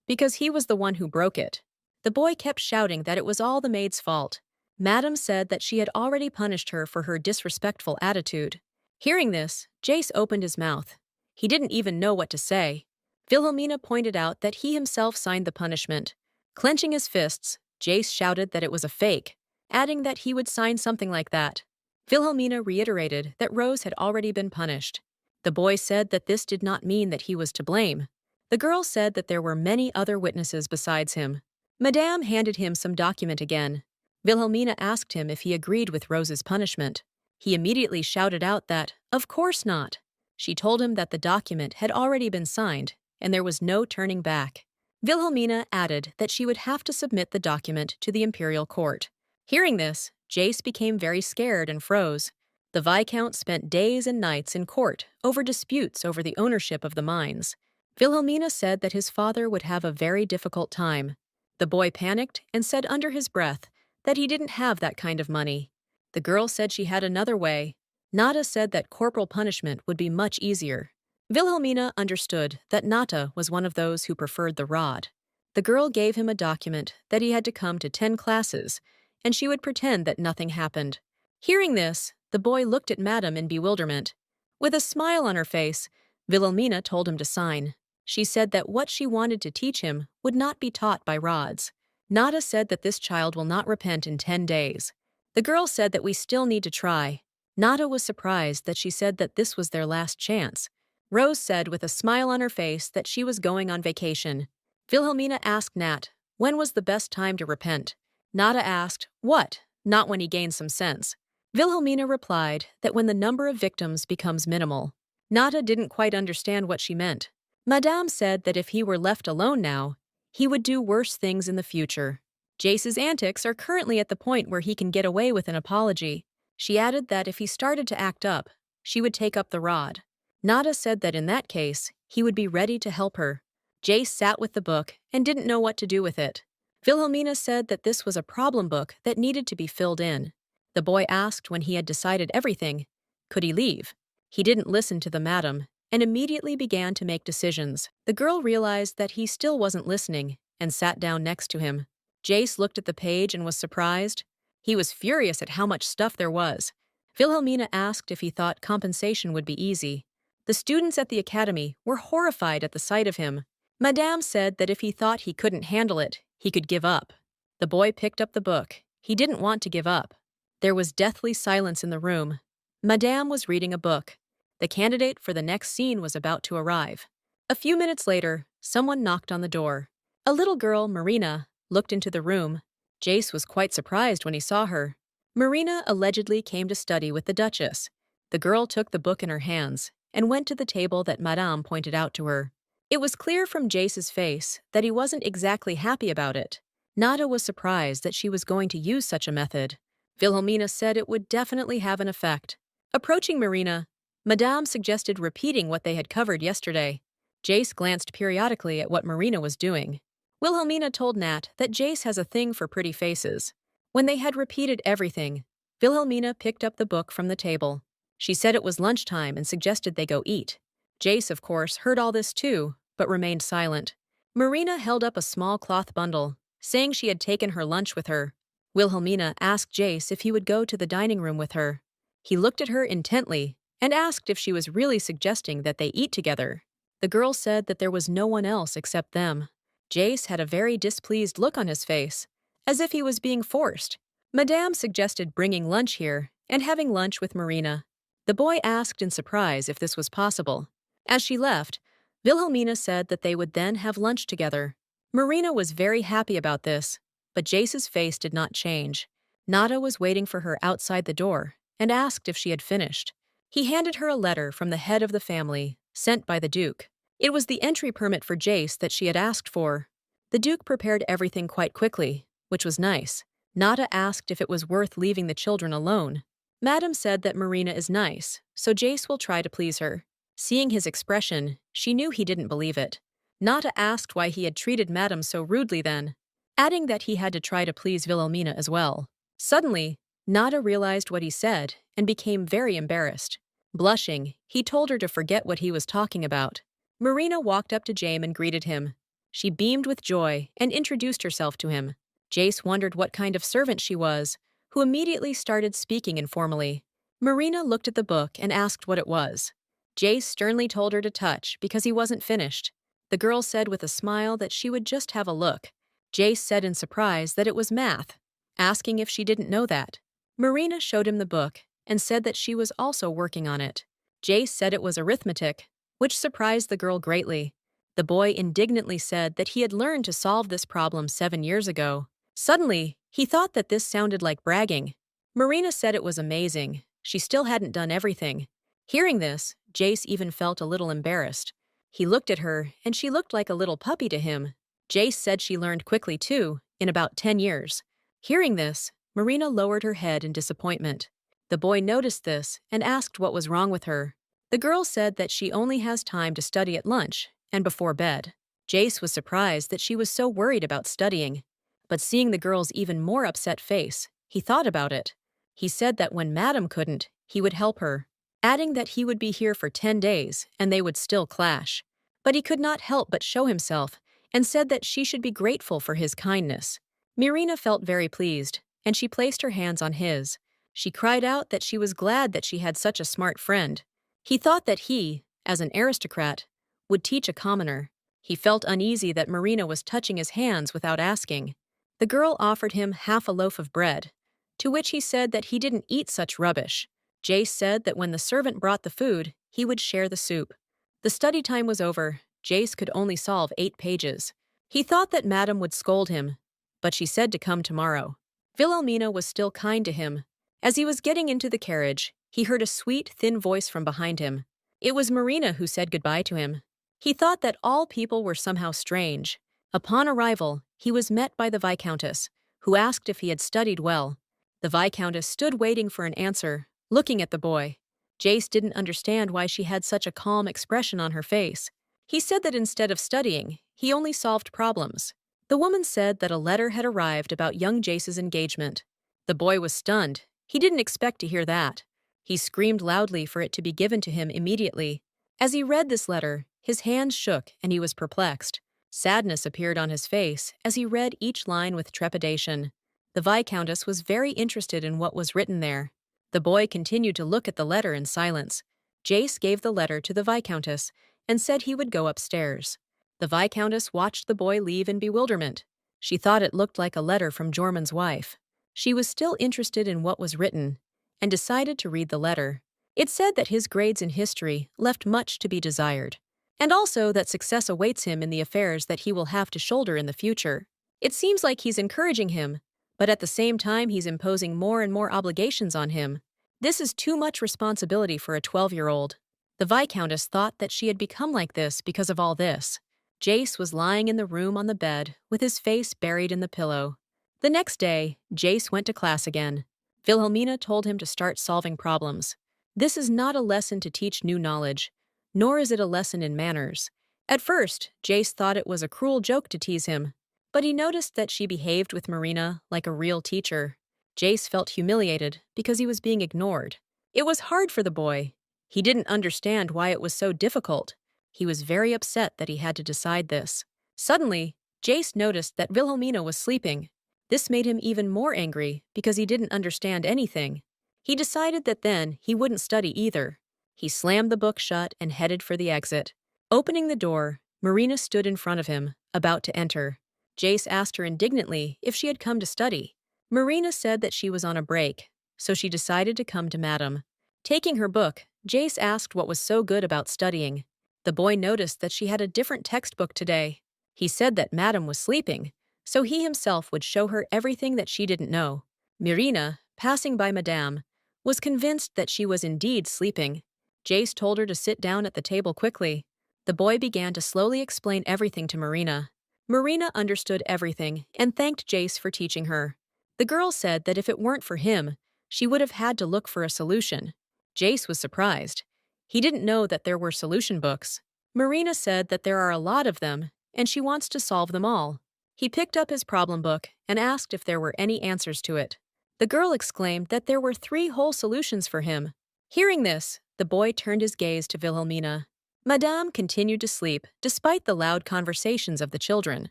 "Because he was the one who broke it." The boy kept shouting that it was all the maid's fault. Madame said that she had already punished her for her disrespectful attitude. Hearing this, Jace opened his mouth. He didn't even know what to say. Wilhelmina pointed out that he himself signed the punishment. Clenching his fists, Jace shouted that it was a fake, adding that he would sign something like that. Wilhelmina reiterated that Rose had already been punished. The boy said that this did not mean that he was to blame. The girl said that there were many other witnesses besides him. Madame handed him some document again. Wilhelmina asked him if he agreed with Rose's punishment. He immediately shouted out that, of course not. She told him that the document had already been signed, and there was no turning back. Wilhelmina added that she would have to submit the document to the imperial court. Hearing this, Jace became very scared and froze. The Viscount spent days and nights in court over disputes over the ownership of the mines. Wilhelmina said that his father would have a very difficult time. The boy panicked and said under his breath that he didn't have that kind of money. The girl said she had another way. Nata said that corporal punishment would be much easier. Wilhelmina understood that Nata was one of those who preferred the rod. The girl gave him a document that he had to come to 10 classes, and she would pretend that nothing happened. Hearing this, the boy looked at Madame in bewilderment. With a smile on her face, Wilhelmina told him to sign. She said that what she wanted to teach him would not be taught by rods. Nata said that this child will not repent in 10 days. The girl said that we still need to try. Nata was surprised that she said that this was their last chance. Rose said with a smile on her face that she was going on vacation. Wilhelmina asked Nat, when was the best time to repent? Nata asked, what? Not when he gained some sense. Wilhelmina replied that when the number of victims becomes minimal. Nada didn't quite understand what she meant. Madame said that if he were left alone now, he would do worse things in the future. Jace's antics are currently at the point where he can get away with an apology. She added that if he started to act up, she would take up the rod. Nada said that in that case, he would be ready to help her. Jace sat with the book and didn't know what to do with it. Wilhelmina said that this was a problem book that needed to be filled in. The boy asked when he had decided everything, could he leave? He didn't listen to the madam and immediately began to make decisions. The girl realized that he still wasn't listening and sat down next to him. Jace looked at the page and was surprised. He was furious at how much stuff there was. Wilhelmina asked if he thought compensation would be easy. The students at the academy were horrified at the sight of him. Madame said that if he thought he couldn't handle it, he could give up. The boy picked up the book. He didn't want to give up. There was deathly silence in the room. Madame was reading a book. The candidate for the next scene was about to arrive. A few minutes later, someone knocked on the door. A little girl, Marina, looked into the room. Jace was quite surprised when he saw her. Marina allegedly came to study with the Duchess. The girl took the book in her hands and went to the table that Madame pointed out to her. It was clear from Jace's face that he wasn't exactly happy about it. Nada was surprised that she was going to use such a method. Wilhelmina said it would definitely have an effect. Approaching Marina, Madame suggested repeating what they had covered yesterday. Jace glanced periodically at what Marina was doing. Wilhelmina told Nat that Jace has a thing for pretty faces. When they had repeated everything, Wilhelmina picked up the book from the table. She said it was lunchtime and suggested they go eat. Jace, of course, heard all this too, but remained silent. Marina held up a small cloth bundle, saying she had taken her lunch with her. Wilhelmina asked Jace if he would go to the dining room with her. He looked at her intently and asked if she was really suggesting that they eat together. The girl said that there was no one else except them. Jace had a very displeased look on his face, as if he was being forced. Madame suggested bringing lunch here and having lunch with Marina. The boy asked in surprise if this was possible. As she left, Wilhelmina said that they would then have lunch together. Marina was very happy about this, but Jace's face did not change. Nada was waiting for her outside the door and asked if she had finished. He handed her a letter from the head of the family, sent by the Duke. It was the entry permit for Jace that she had asked for. The Duke prepared everything quite quickly, which was nice. Nada asked if it was worth leaving the children alone. Madam said that Marina is nice, so Jace will try to please her. Seeing his expression, she knew he didn't believe it. Nada asked why he had treated Madam so rudely then, adding that he had to try to please Wilhelmina as well. Suddenly, Nada realized what he said and became very embarrassed. Blushing, he told her to forget what he was talking about. Marina walked up to Jace and greeted him. She beamed with joy and introduced herself to him. Jace wondered what kind of servant she was, who immediately started speaking informally. Marina looked at the book and asked what it was. Jace sternly told her to touch because he wasn't finished. The girl said with a smile that she would just have a look. Jace said in surprise that it was math, asking if she didn't know that. Marina showed him the book and said that she was also working on it. Jace said it was arithmetic, which surprised the girl greatly. The boy indignantly said that he had learned to solve this problem 7 years ago. Suddenly, he thought that this sounded like bragging. Marina said it was amazing. She still hadn't done everything. Hearing this, Jace even felt a little embarrassed. He looked at her, and she looked like a little puppy to him. Jace said she learned quickly too, in about 10 years. Hearing this, Marina lowered her head in disappointment. The boy noticed this and asked what was wrong with her. The girl said that she only has time to study at lunch and before bed. Jace was surprised that she was so worried about studying. But seeing the girl's even more upset face, he thought about it. He said that when Madam couldn't, he would help her, adding that he would be here for 10 days and they would still clash. But he could not help but show himself and said that she should be grateful for his kindness. Marina felt very pleased, and she placed her hands on his. She cried out that she was glad that she had such a smart friend. He thought that he, as an aristocrat, would teach a commoner. He felt uneasy that Marina was touching his hands without asking. The girl offered him half a loaf of bread, to which he said that he didn't eat such rubbish. Jace said that when the servant brought the food, he would share the soup. The study time was over. Jace could only solve 8 pages. He thought that Madam would scold him, but she said to come tomorrow. Wilhelmina was still kind to him. As he was getting into the carriage, he heard a sweet, thin voice from behind him. It was Marina who said goodbye to him. He thought that all people were somehow strange. Upon arrival, he was met by the Viscountess, who asked if he had studied well. The Viscountess stood waiting for an answer, looking at the boy. Jace didn't understand why she had such a calm expression on her face. He said that instead of studying, he only solved problems. The woman said that a letter had arrived about young Jace's engagement. The boy was stunned. He didn't expect to hear that. He screamed loudly for it to be given to him immediately. As he read this letter, his hands shook and he was perplexed. Sadness appeared on his face as he read each line with trepidation. The Viscountess was very interested in what was written there. The boy continued to look at the letter in silence. Jace gave the letter to the Viscountess and said he would go upstairs. The Viscountess watched the boy leave in bewilderment. She thought it looked like a letter from Jormung's wife. She was still interested in what was written and decided to read the letter. It said that his grades in history left much to be desired, and also that success awaits him in the affairs that he will have to shoulder in the future. It seems like he's encouraging him, but at the same time he's imposing more and more obligations on him. This is too much responsibility for a 12-year-old. The Viscountess thought that she had become like this because of all this. Jace was lying in the room on the bed with his face buried in the pillow. The next day, Jace went to class again. Wilhelmina told him to start solving problems. This is not a lesson to teach new knowledge, nor is it a lesson in manners. At first, Jace thought it was a cruel joke to tease him, but he noticed that she behaved with Marina like a real teacher. Jace felt humiliated because he was being ignored. It was hard for the boy. He didn't understand why it was so difficult. He was very upset that he had to decide this. Suddenly, Jace noticed that Wilhelmina was sleeping. This made him even more angry because he didn't understand anything. He decided that then he wouldn't study either. He slammed the book shut and headed for the exit. Opening the door, Marina stood in front of him, about to enter. Jace asked her indignantly if she had come to study. Marina said that she was on a break, so she decided to come to Madam. Taking her book, Jace asked what was so good about studying. The boy noticed that she had a different textbook today. He said that Madam was sleeping, so he himself would show her everything that she didn't know. Marina, passing by Madame, was convinced that she was indeed sleeping. Jace told her to sit down at the table quickly. The boy began to slowly explain everything to Marina. Marina understood everything and thanked Jace for teaching her. The girl said that if it weren't for him, she would have had to look for a solution. Jace was surprised. He didn't know that there were solution books. Marina said that there are a lot of them, and she wants to solve them all. He picked up his problem book and asked if there were any answers to it. The girl exclaimed that there were 3 whole solutions for him. Hearing this, the boy turned his gaze to Wilhelmina. Madame continued to sleep, despite the loud conversations of the children.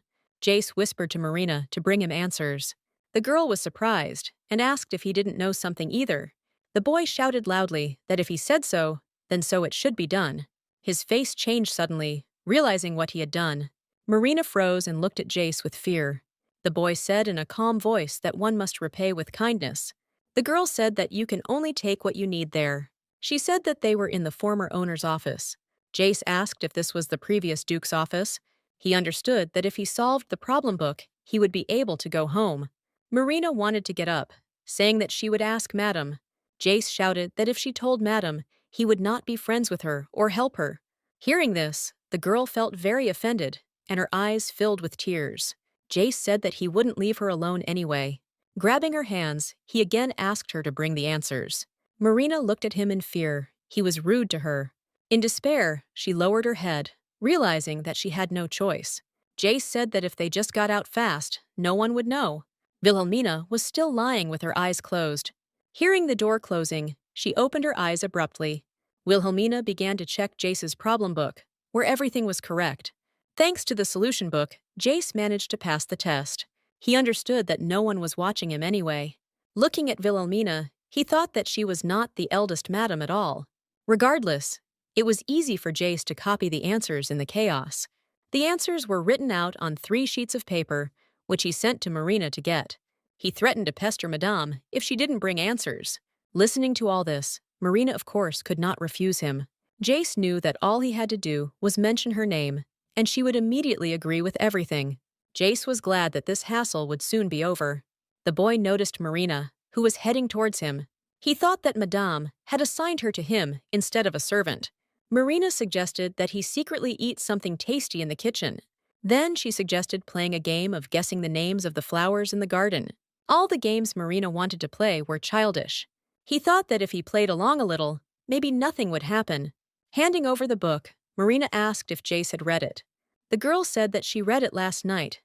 Jace whispered to Marina to bring him answers. The girl was surprised and asked if he didn't know something either. The boy shouted loudly that if he said so, then so it should be done. His face changed suddenly, realizing what he had done. Marina froze and looked at Jace with fear. The boy said in a calm voice that one must repay with kindness. The girl said that you can only take what you need there. She said that they were in the former owner's office. Jace asked if this was the previous Duke's office. He understood that if he solved the problem book, he would be able to go home. Marina wanted to get up, saying that she would ask Madam. Jace shouted that if she told Madam, he would not be friends with her or help her. Hearing this, the girl felt very offended, and her eyes filled with tears. Jace said that he wouldn't leave her alone anyway. Grabbing her hands, he again asked her to bring the answers. Marina looked at him in fear. He was rude to her. In despair, she lowered her head, realizing that she had no choice. Jace said that if they just got out fast, no one would know. Wilhelmina was still lying with her eyes closed. Hearing the door closing, she opened her eyes abruptly. Wilhelmina began to check Jace's problem book, where everything was correct. Thanks to the solution book, Jace managed to pass the test. He understood that no one was watching him anyway. Looking at Wilhelmina, he thought that she was not the eldest madam at all. Regardless, it was easy for Jace to copy the answers in the chaos. The answers were written out on 3 sheets of paper, which he sent to Marina to get. He threatened to pester Madame if she didn't bring answers. Listening to all this, Marina, of course, could not refuse him. Jace knew that all he had to do was mention her name, and she would immediately agree with everything. Jace was glad that this hassle would soon be over. The boy noticed Marina, who was heading towards him, He thought that Madame had assigned her to him instead of a servant. Marina suggested that he secretly eat something tasty in the kitchen. Then she suggested playing a game of guessing the names of the flowers in the garden. All the games Marina wanted to play were childish. He thought that if he played along a little, maybe nothing would happen. Handing over the book, Marina asked if Jace had read it. The girl said that she read it last night,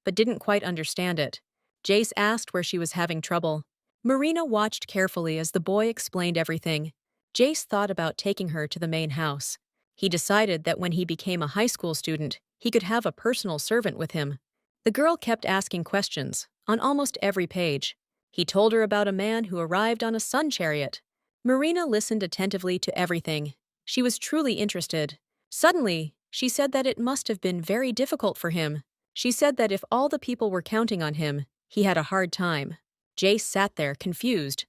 but didn't quite understand it. Jace asked where she was having trouble. Marina watched carefully as the boy explained everything. Jace thought about taking her to the main house. He decided that when he became a high school student, he could have a personal servant with him. The girl kept asking questions, on almost every page. He told her about a man who arrived on a sun chariot. Marina listened attentively to everything. She was truly interested. Suddenly, she said that it must have been very difficult for him. She said that if all the people were counting on him, he had a hard time. Jace sat there, confused,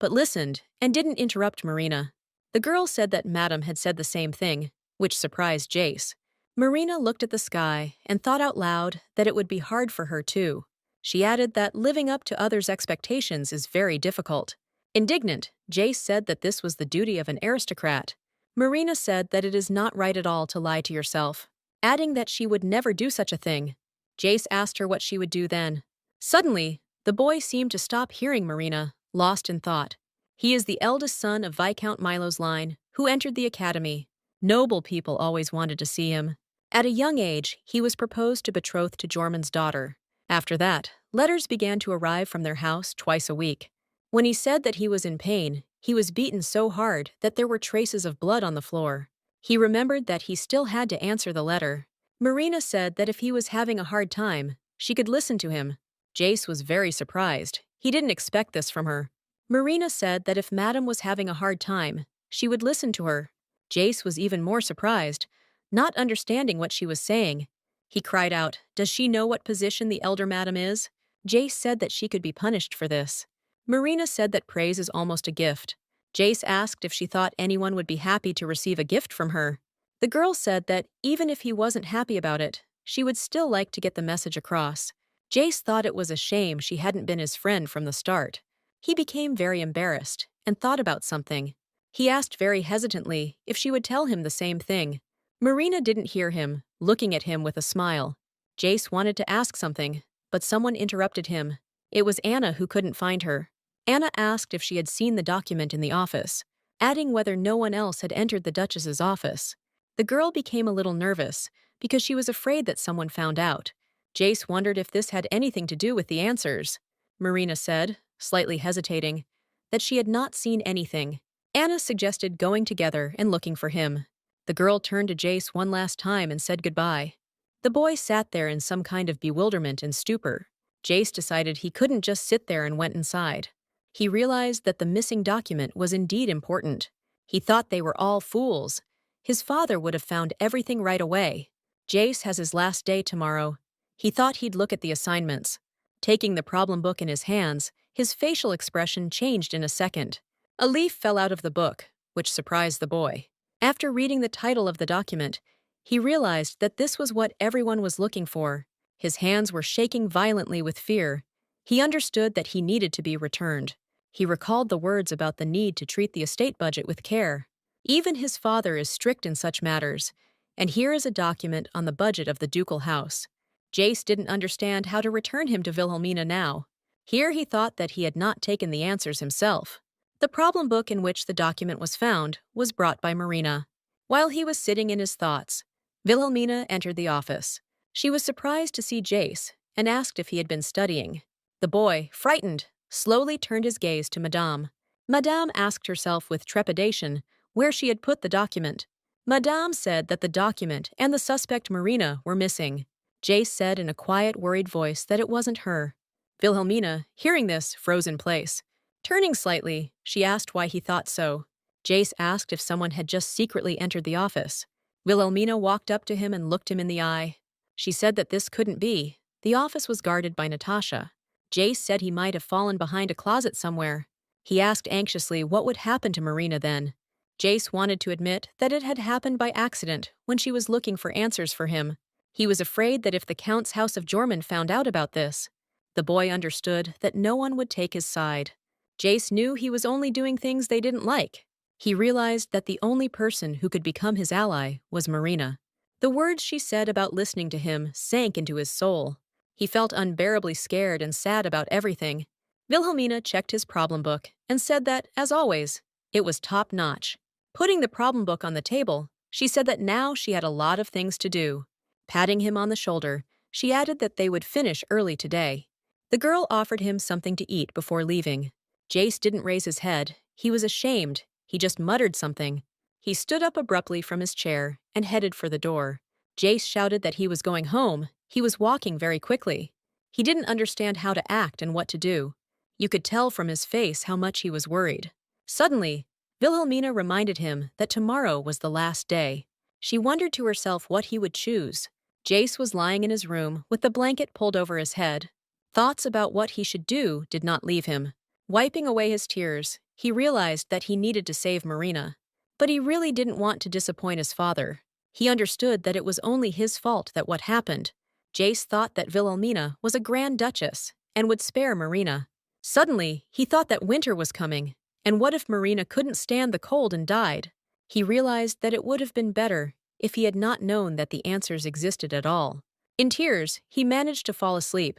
but listened and didn't interrupt Marina. The girl said that Madame had said the same thing, which surprised Jace. Marina looked at the sky and thought out loud that it would be hard for her too. She added that living up to others' expectations is very difficult. Indignant, Jace said that this was the duty of an aristocrat. Marina said that it is not right at all to lie to yourself, adding that she would never do such a thing. Jace asked her what she would do then. Suddenly, the boy seemed to stop hearing Marina, lost in thought. He is the eldest son of Viscount Milo's line, who entered the academy. Noble people always wanted to see him. At a young age, he was proposed to betroth to Jormung's daughter. After that, letters began to arrive from their house twice a week. When he said that he was in pain, he was beaten so hard that there were traces of blood on the floor. He remembered that he still had to answer the letter. Marina said that if he was having a hard time, she could listen to him. Jace was very surprised. He didn't expect this from her. Marina said that if Madame was having a hard time, she would listen to her. Jace was even more surprised, not understanding what she was saying. He cried out, "Does she know what position the elder Madame is?" Jace said that she could be punished for this. Marina said that praise is almost a gift. Jace asked if she thought anyone would be happy to receive a gift from her. The girl said that even if he wasn't happy about it, she would still like to get the message across. Jace thought it was a shame she hadn't been his friend from the start. He became very embarrassed and thought about something. He asked very hesitantly if she would tell him the same thing. Marina didn't hear him, looking at him with a smile. Jace wanted to ask something, but someone interrupted him. It was Anna who couldn't find her. Anna asked if she had seen the document in the office, adding whether no one else had entered the Duchess's office. The girl became a little nervous because she was afraid that someone found out. Jace wondered if this had anything to do with the answers. Marina said, slightly hesitating, that she had not seen anything. Anna suggested going together and looking for him. The girl turned to Jace one last time and said goodbye. The boy sat there in some kind of bewilderment and stupor. Jace decided he couldn't just sit there and went inside. He realized that the missing document was indeed important. He thought they were all fools. His father would have found everything right away. Jace has his last day tomorrow. He thought he'd look at the assignments. Taking the problem book in his hands, his facial expression changed in a second. A leaf fell out of the book, which surprised the boy. After reading the title of the document, he realized that this was what everyone was looking for. His hands were shaking violently with fear. He understood that he needed to be returned. He recalled the words about the need to treat the estate budget with care. Even his father is strict in such matters, and here is a document on the budget of the ducal house. Jace didn't understand how to return him to Wilhelmina now. Here he thought that he had not taken the answers himself. The problem book in which the document was found was brought by Marina. While he was sitting in his thoughts, Wilhelmina entered the office. She was surprised to see Jace and asked if he had been studying. The boy, frightened, slowly turned his gaze to Madame. Madame asked herself with trepidation where she had put the document. Madame said that the document and the suspect Marina were missing. Jace said in a quiet, worried voice that it wasn't her. Wilhelmina, hearing this, froze in place. Turning slightly, she asked why he thought so. Jace asked if someone had just secretly entered the office. Wilhelmina walked up to him and looked him in the eye. She said that this couldn't be. The office was guarded by Natasha. Jace said he might have fallen behind a closet somewhere. He asked anxiously what would happen to Marina then. Jace wanted to admit that it had happened by accident when she was looking for answers for him. He was afraid that if the Count's house of Jormund found out about this, the boy understood that no one would take his side. Jace knew he was only doing things they didn't like. He realized that the only person who could become his ally was Marina. The words she said about listening to him sank into his soul. He felt unbearably scared and sad about everything. Wilhelmina checked his problem book and said that, as always, it was top-notch. Putting the problem book on the table, she said that now she had a lot of things to do. Patting him on the shoulder, she added that they would finish early today. The girl offered him something to eat before leaving. Jace didn't raise his head. He was ashamed. He just muttered something. He stood up abruptly from his chair and headed for the door. Jace shouted that he was going home. He was walking very quickly. He didn't understand how to act and what to do. You could tell from his face how much he was worried. Suddenly, Wilhelmina reminded him that tomorrow was the last day. She wondered to herself what he would choose. Jace was lying in his room with the blanket pulled over his head. Thoughts about what he should do did not leave him. Wiping away his tears, he realized that he needed to save Marina. But he really didn't want to disappoint his father. He understood that it was only his fault that what happened. Jace thought that Wilhelmina was a Grand Duchess and would spare Marina. Suddenly, he thought that winter was coming, and what if Marina couldn't stand the cold and died? He realized that it would have been better if he had not known that the answers existed at all. In tears, he managed to fall asleep,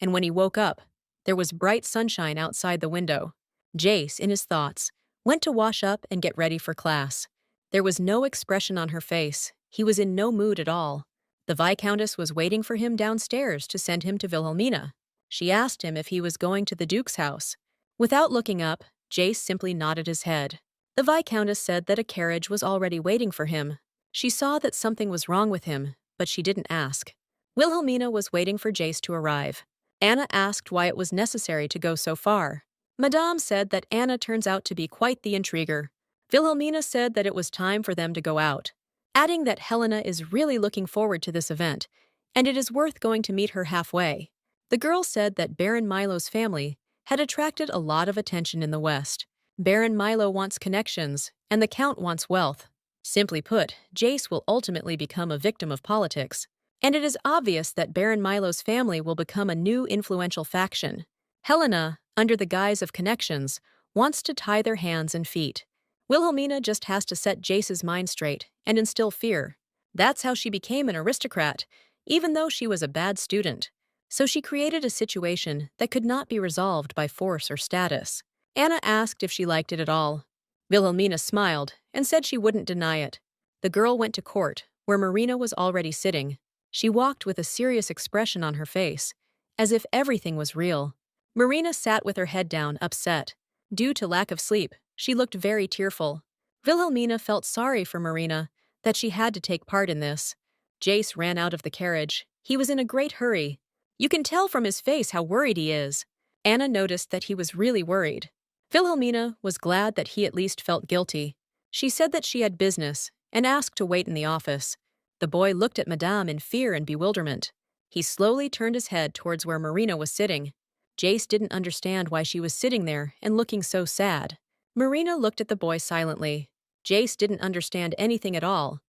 and when he woke up, there was bright sunshine outside the window. Jace, in his thoughts, went to wash up and get ready for class. There was no expression on her face. He was in no mood at all. The Viscountess was waiting for him downstairs to send him to Wilhelmina. She asked him if he was going to the Duke's house. Without looking up, Jace simply nodded his head. The Viscountess said that a carriage was already waiting for him. She saw that something was wrong with him, but she didn't ask. Wilhelmina was waiting for Jace to arrive. Anna asked why it was necessary to go so far. Madame said that Anna turns out to be quite the intriguer. Wilhelmina said that it was time for them to go out, adding that Helena is really looking forward to this event, and it is worth going to meet her halfway. The girl said that Baron Milo's family had attracted a lot of attention in the West. Baron Milo wants connections, and the Count wants wealth. Simply put, Jace will ultimately become a victim of politics, and it is obvious that Baron Milo's family will become a new influential faction. Helena, under the guise of connections, wants to tie their hands and feet. Wilhelmina just has to set Jace's mind straight and instill fear. That's how she became an aristocrat, even though she was a bad student. So she created a situation that could not be resolved by force or status. Anna asked if she liked it at all. Wilhelmina smiled and said she wouldn't deny it. The girl went to court, where Marina was already sitting. She walked with a serious expression on her face, as if everything was real. Marina sat with her head down, upset. Due to lack of sleep, she looked very tearful. Wilhelmina felt sorry for Marina, that she had to take part in this. Jace ran out of the carriage. He was in a great hurry. You can tell from his face how worried he is. Anna noticed that he was really worried. Wilhelmina was glad that he at least felt guilty. She said that she had business and asked to wait in the office. The boy looked at Madame in fear and bewilderment. He slowly turned his head towards where Marina was sitting. Jace didn't understand why she was sitting there and looking so sad. Marina looked at the boy silently. Jace didn't understand anything at all,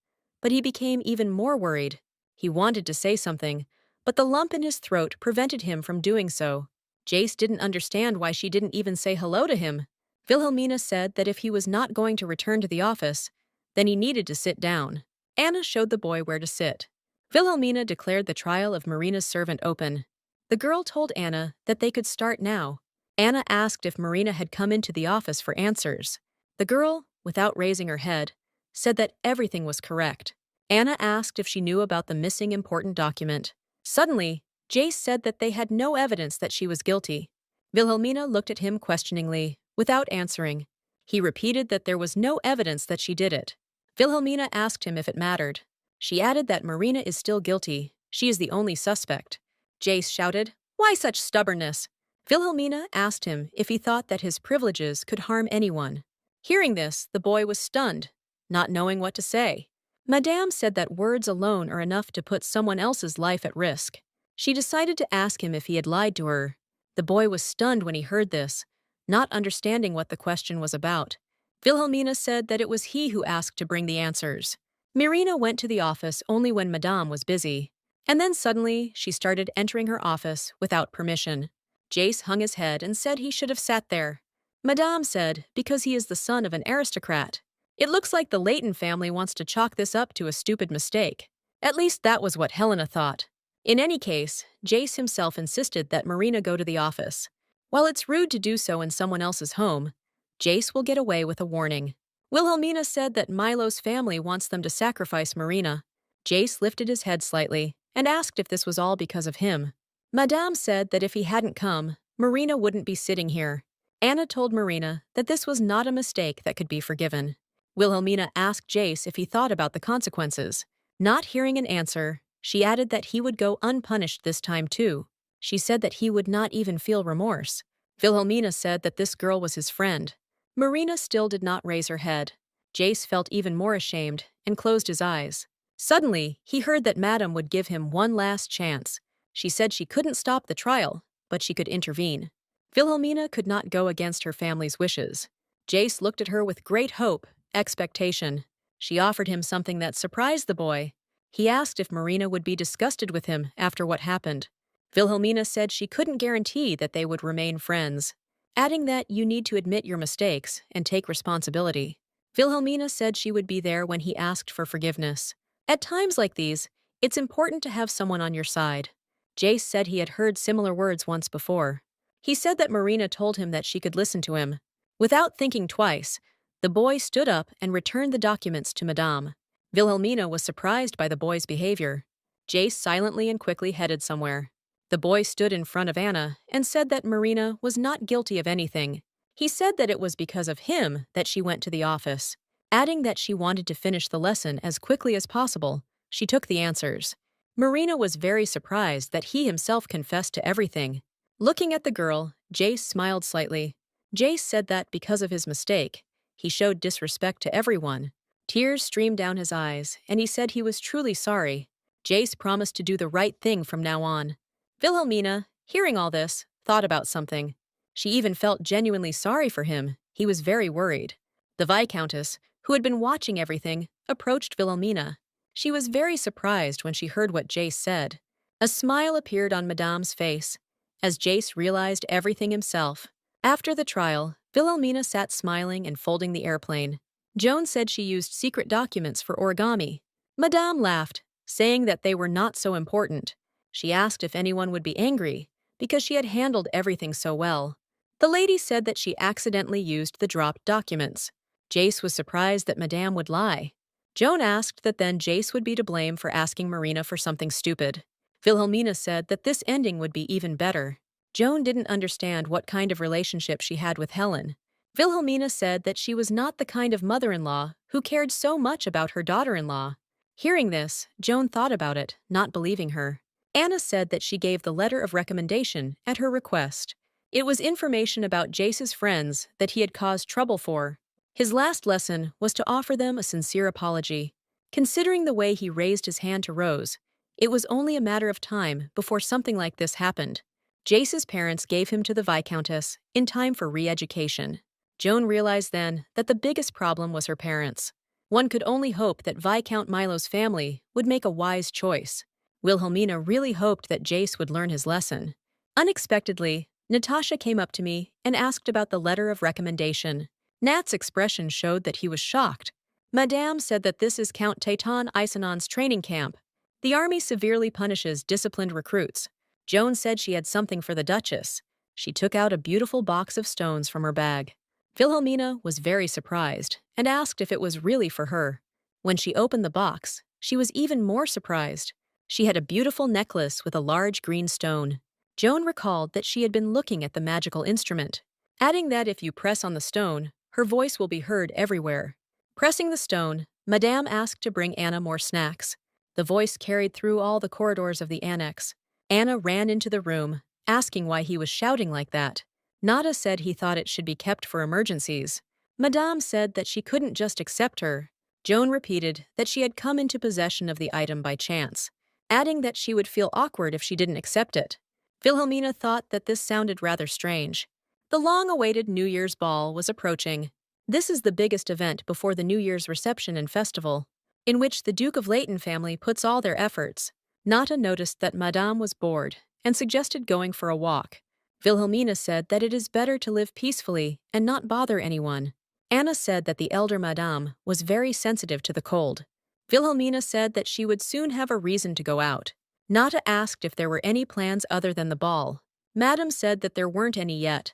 but he became even more worried. He wanted to say something, but the lump in his throat prevented him from doing so. Jace didn't understand why she didn't even say hello to him. Wilhelmina said that if he was not going to return to the office, then he needed to sit down. Anna showed the boy where to sit. Wilhelmina declared the trial of Marina's servant open. The girl told Anna that they could start now. Anna asked if Marina had come into the office for answers. The girl, without raising her head, said that everything was correct. Anna asked if she knew about the missing important document. Suddenly, Jace said that they had no evidence that she was guilty. Wilhelmina looked at him questioningly, without answering. He repeated that there was no evidence that she did it. Wilhelmina asked him if it mattered. She added that Marina is still guilty. She is the only suspect. Jace shouted, "Why such stubbornness?" Wilhelmina asked him if he thought that his privileges could harm anyone. Hearing this, the boy was stunned, not knowing what to say. Madame said that words alone are enough to put someone else's life at risk. She decided to ask him if he had lied to her. The boy was stunned when he heard this, not understanding what the question was about. Wilhelmina said that it was he who asked to bring the answers. Marina went to the office only when Madame was busy, and then suddenly she started entering her office without permission. Jace hung his head and said he should have sat there. Madame said, because he is the son of an aristocrat. It looks like the Leighton family wants to chalk this up to a stupid mistake. At least that was what Helena thought. In any case, Jace himself insisted that Marina go to the office. While it's rude to do so in someone else's home, Jace will get away with a warning. Wilhelmina said that Milo's family wants them to sacrifice Marina. Jace lifted his head slightly and asked if this was all because of him. Madame said that if he hadn't come, Marina wouldn't be sitting here. Anna told Marina that this was not a mistake that could be forgiven. Wilhelmina asked Jace if he thought about the consequences. Not hearing an answer, she added that he would go unpunished this time too. She said that he would not even feel remorse. Wilhelmina said that this girl was his friend. Marina still did not raise her head. Jace felt even more ashamed and closed his eyes. Suddenly, he heard that Madame would give him one last chance. She said she couldn't stop the trial, but she could intervene. Wilhelmina could not go against her family's wishes. Jace looked at her with great hope, expectation. She offered him something that surprised the boy. He asked if Marina would be disgusted with him after what happened. Wilhelmina said she couldn't guarantee that they would remain friends, adding that you need to admit your mistakes and take responsibility. Wilhelmina said she would be there when he asked for forgiveness. At times like these, it's important to have someone on your side. Jace said he had heard similar words once before. He said that Marina told him that she could listen to him. Without thinking twice, the boy stood up and returned the documents to Madame. Wilhelmina was surprised by the boy's behavior. Jace silently and quickly headed somewhere. The boy stood in front of Anna and said that Marina was not guilty of anything. He said that it was because of him that she went to the office. Adding that she wanted to finish the lesson as quickly as possible, she took the answers. Marina was very surprised that he himself confessed to everything. Looking at the girl, Jace smiled slightly. Jace said that because of his mistake, he showed disrespect to everyone. Tears streamed down his eyes, and he said he was truly sorry. Jace promised to do the right thing from now on. Wilhelmina, hearing all this, thought about something. She even felt genuinely sorry for him. He was very worried. The Viscountess, who had been watching everything, approached Wilhelmina. She was very surprised when she heard what Jace said. A smile appeared on Madame's face, as Jace realized everything himself. After the trial, Wilhelmina sat smiling and folding the airplane. Joan said she used secret documents for origami. Madame laughed, saying that they were not so important. She asked if anyone would be angry, because she had handled everything so well. The lady said that she accidentally used the dropped documents. Jace was surprised that Madame would lie. Joan asked that then Jace would be to blame for asking Marina for something stupid. Wilhelmina said that this ending would be even better. Joan didn't understand what kind of relationship she had with Helen. Wilhelmina said that she was not the kind of mother-in-law who cared so much about her daughter-in-law. Hearing this, Joan thought about it, not believing her. Anna said that she gave the letter of recommendation at her request. It was information about Jace's friends that he had caused trouble for. His last lesson was to offer them a sincere apology. Considering the way he raised his hand to Rose, it was only a matter of time before something like this happened. Jace's parents gave him to the Viscountess in time for re-education. Joan realized then that the biggest problem was her parents. One could only hope that Viscount Milo's family would make a wise choice. Wilhelmina really hoped that Jace would learn his lesson. Unexpectedly, Natasha came up to me and asked about the letter of recommendation. Nat's expression showed that he was shocked. Madame said that this is Count Taitan Isenon's training camp. The army severely punishes disciplined recruits. Joan said she had something for the Duchess. She took out a beautiful box of stones from her bag. Wilhelmina was very surprised and asked if it was really for her. When she opened the box, she was even more surprised. She had a beautiful necklace with a large green stone. Joan recalled that she had been looking at the magical instrument, adding that if you press on the stone, her voice will be heard everywhere. Pressing the stone, Madame asked to bring Anna more snacks. The voice carried through all the corridors of the annex. Anna ran into the room, asking why he was shouting like that. Nada said he thought it should be kept for emergencies. Madame said that she couldn't just accept her. Joan repeated that she had come into possession of the item by chance, adding that she would feel awkward if she didn't accept it. Wilhelmina thought that this sounded rather strange. The long-awaited New Year's ball was approaching. This is the biggest event before the New Year's reception and festival, in which the Duke of Leighton family puts all their efforts. Nada noticed that Madame was bored and suggested going for a walk. Wilhelmina said that it is better to live peacefully and not bother anyone. Anna said that the elder Madame was very sensitive to the cold. Wilhelmina said that she would soon have a reason to go out. Nata asked if there were any plans other than the ball. Madame said that there weren't any yet,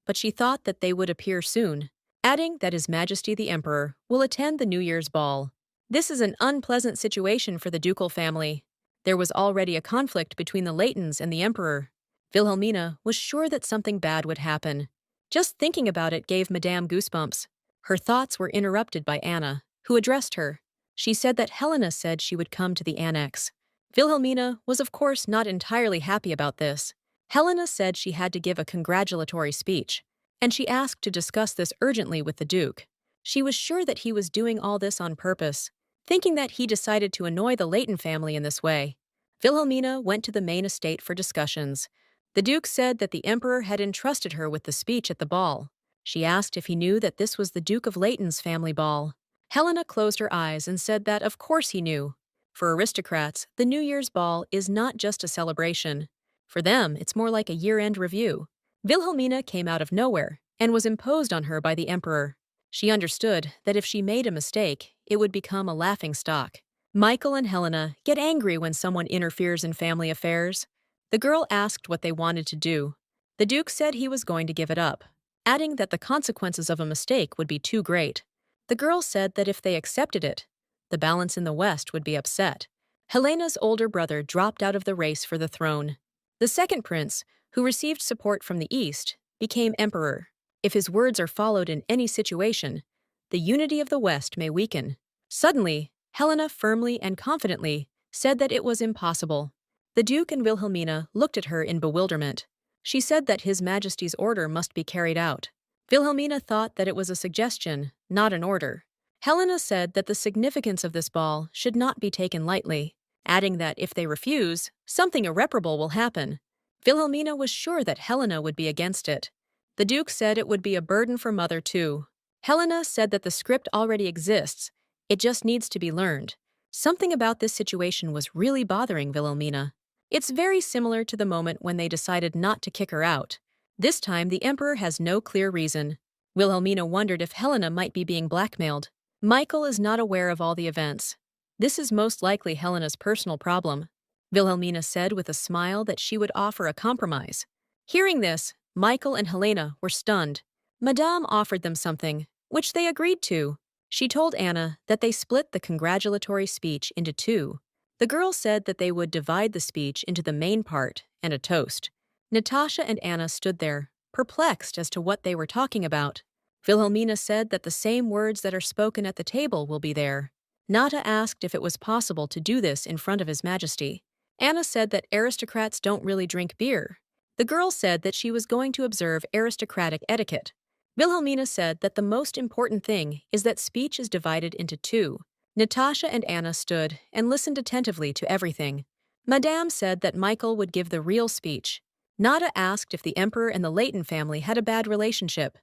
but she thought that they would appear soon, adding that His Majesty the Emperor will attend the New Year's ball. This is an unpleasant situation for the ducal family. There was already a conflict between the Leightons and the Emperor. Wilhelmina was sure that something bad would happen. Just thinking about it gave Madame goosebumps. Her thoughts were interrupted by Anna, who addressed her. She said that Helena said she would come to the annex. Wilhelmina was of course not entirely happy about this. Helena said she had to give a congratulatory speech, and she asked to discuss this urgently with the Duke. She was sure that he was doing all this on purpose, thinking that he decided to annoy the Leighton family in this way. Wilhelmina went to the main estate for discussions. The Duke said that the Emperor had entrusted her with the speech at the ball. She asked if he knew that this was the Duke of Leighton's family ball. Helena closed her eyes and said that of course he knew. For aristocrats, the New Year's ball is not just a celebration. For them, it's more like a year-end review. Wilhelmina came out of nowhere and was imposed on her by the Emperor. She understood that if she made a mistake, it would become a laughingstock. Michael and Helena get angry when someone interferes in family affairs. The girl asked what they wanted to do. The Duke said he was going to give it up, adding that the consequences of a mistake would be too great. The girl said that if they accepted it, the balance in the West would be upset. Helena's older brother dropped out of the race for the throne. The second prince, who received support from the East, became emperor. If his words are followed in any situation, the unity of the West may weaken. Suddenly, Helena firmly and confidently said that it was impossible. The Duke and Wilhelmina looked at her in bewilderment. She said that His Majesty's order must be carried out. Wilhelmina thought that it was a suggestion, not an order. Helena said that the significance of this ball should not be taken lightly, adding that if they refuse, something irreparable will happen. Wilhelmina was sure that Helena would be against it. The Duke said it would be a burden for Mother too. Helena said that the script already exists, it just needs to be learned. Something about this situation was really bothering Wilhelmina. It's very similar to the moment when they decided not to kick her out. This time the Emperor has no clear reason. Wilhelmina wondered if Helena might be being blackmailed. Michael is not aware of all the events. This is most likely Helena's personal problem. Wilhelmina said with a smile that she would offer a compromise. Hearing this, Michael and Helena were stunned. Madame offered them something, which they agreed to. She told Anna that they split the congratulatory speech into two. The girl said that they would divide the speech into the main part and a toast. Natasha and Anna stood there, perplexed as to what they were talking about. Wilhelmina said that the same words that are spoken at the table will be there. Nata asked if it was possible to do this in front of His Majesty. Anna said that aristocrats don't really drink beer. The girl said that she was going to observe aristocratic etiquette. Wilhelmina said that the most important thing is that speech is divided into two. Natasha and Anna stood and listened attentively to everything. Madame said that Michael would give the real speech. Nada asked if the Emperor and the Leighton family had a bad relationship.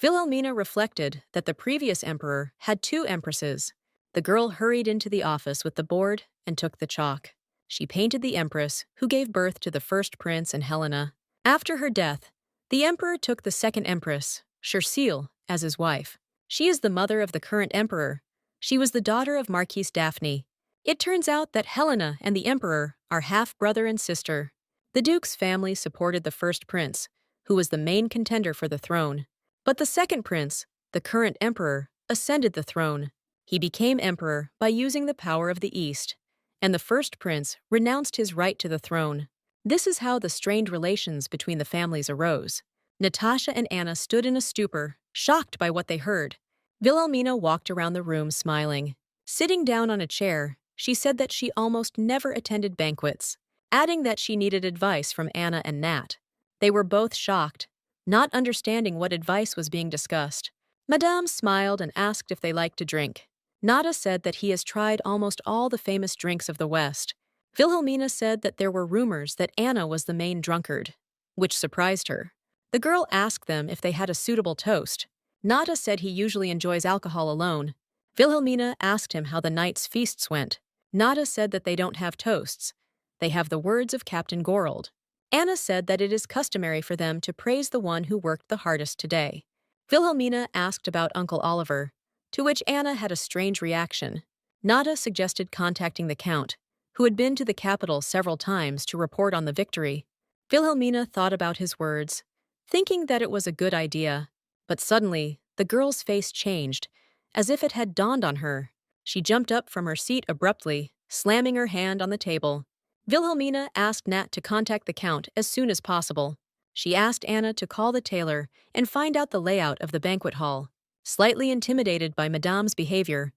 Wilhelmina reflected that the previous emperor had two empresses. The girl hurried into the office with the board and took the chalk. She painted the empress, who gave birth to the first prince and Helena. After her death, the emperor took the second empress, Chercile, as his wife. She is the mother of the current emperor. She was the daughter of Marquise Daphne. It turns out that Helena and the emperor are half-brother and sister. The duke's family supported the first prince, who was the main contender for the throne. But the second prince, the current emperor, ascended the throne. He became emperor by using the power of the East, and the first prince renounced his right to the throne. This is how the strained relations between the families arose. Natasha and Anna stood in a stupor, shocked by what they heard. Wilhelmina walked around the room smiling. Sitting down on a chair, she said that she almost never attended banquets, adding that she needed advice from Anna and Nat. They were both shocked, not understanding what advice was being discussed. Madame smiled and asked if they liked to drink. Nada said that he has tried almost all the famous drinks of the West. Wilhelmina said that there were rumors that Anna was the main drunkard, which surprised her. The girl asked them if they had a suitable toast. Nada said he usually enjoys alcohol alone. Wilhelmina asked him how the night's feasts went. Nada said that they don't have toasts. They have the words of Captain Gorold. Anna said that it is customary for them to praise the one who worked the hardest today. Wilhelmina asked about Uncle Oliver, to which Anna had a strange reaction. Nada suggested contacting the Count, who had been to the capital several times to report on the victory. Wilhelmina thought about his words, thinking that it was a good idea, but suddenly the girl's face changed, as if it had dawned on her. She jumped up from her seat abruptly, slamming her hand on the table. Wilhelmina asked Nat to contact the Count as soon as possible. She asked Anna to call the tailor and find out the layout of the banquet hall. Slightly intimidated by Madame's behavior,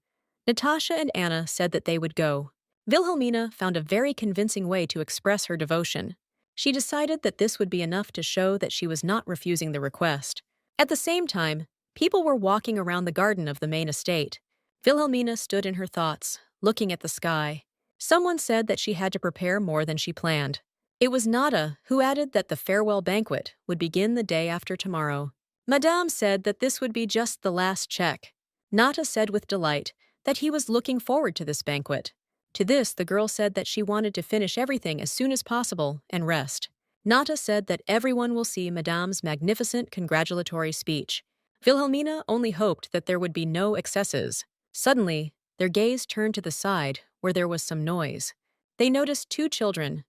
Natasha and Anna said that they would go. Wilhelmina found a very convincing way to express her devotion. She decided that this would be enough to show that she was not refusing the request. At the same time, people were walking around the garden of the main estate. Wilhelmina stood in her thoughts, looking at the sky. Someone said that she had to prepare more than she planned. It was Nada who added that the farewell banquet would begin the day after tomorrow. Madame said that this would be just the last check. Nada said with delight that he was looking forward to this banquet. To this, the girl said that she wanted to finish everything as soon as possible and rest. Nada said that everyone will see Madame's magnificent congratulatory speech. Wilhelmina only hoped that there would be no excesses. Suddenly, their gaze turned to the side, where there was some noise. They noticed two children.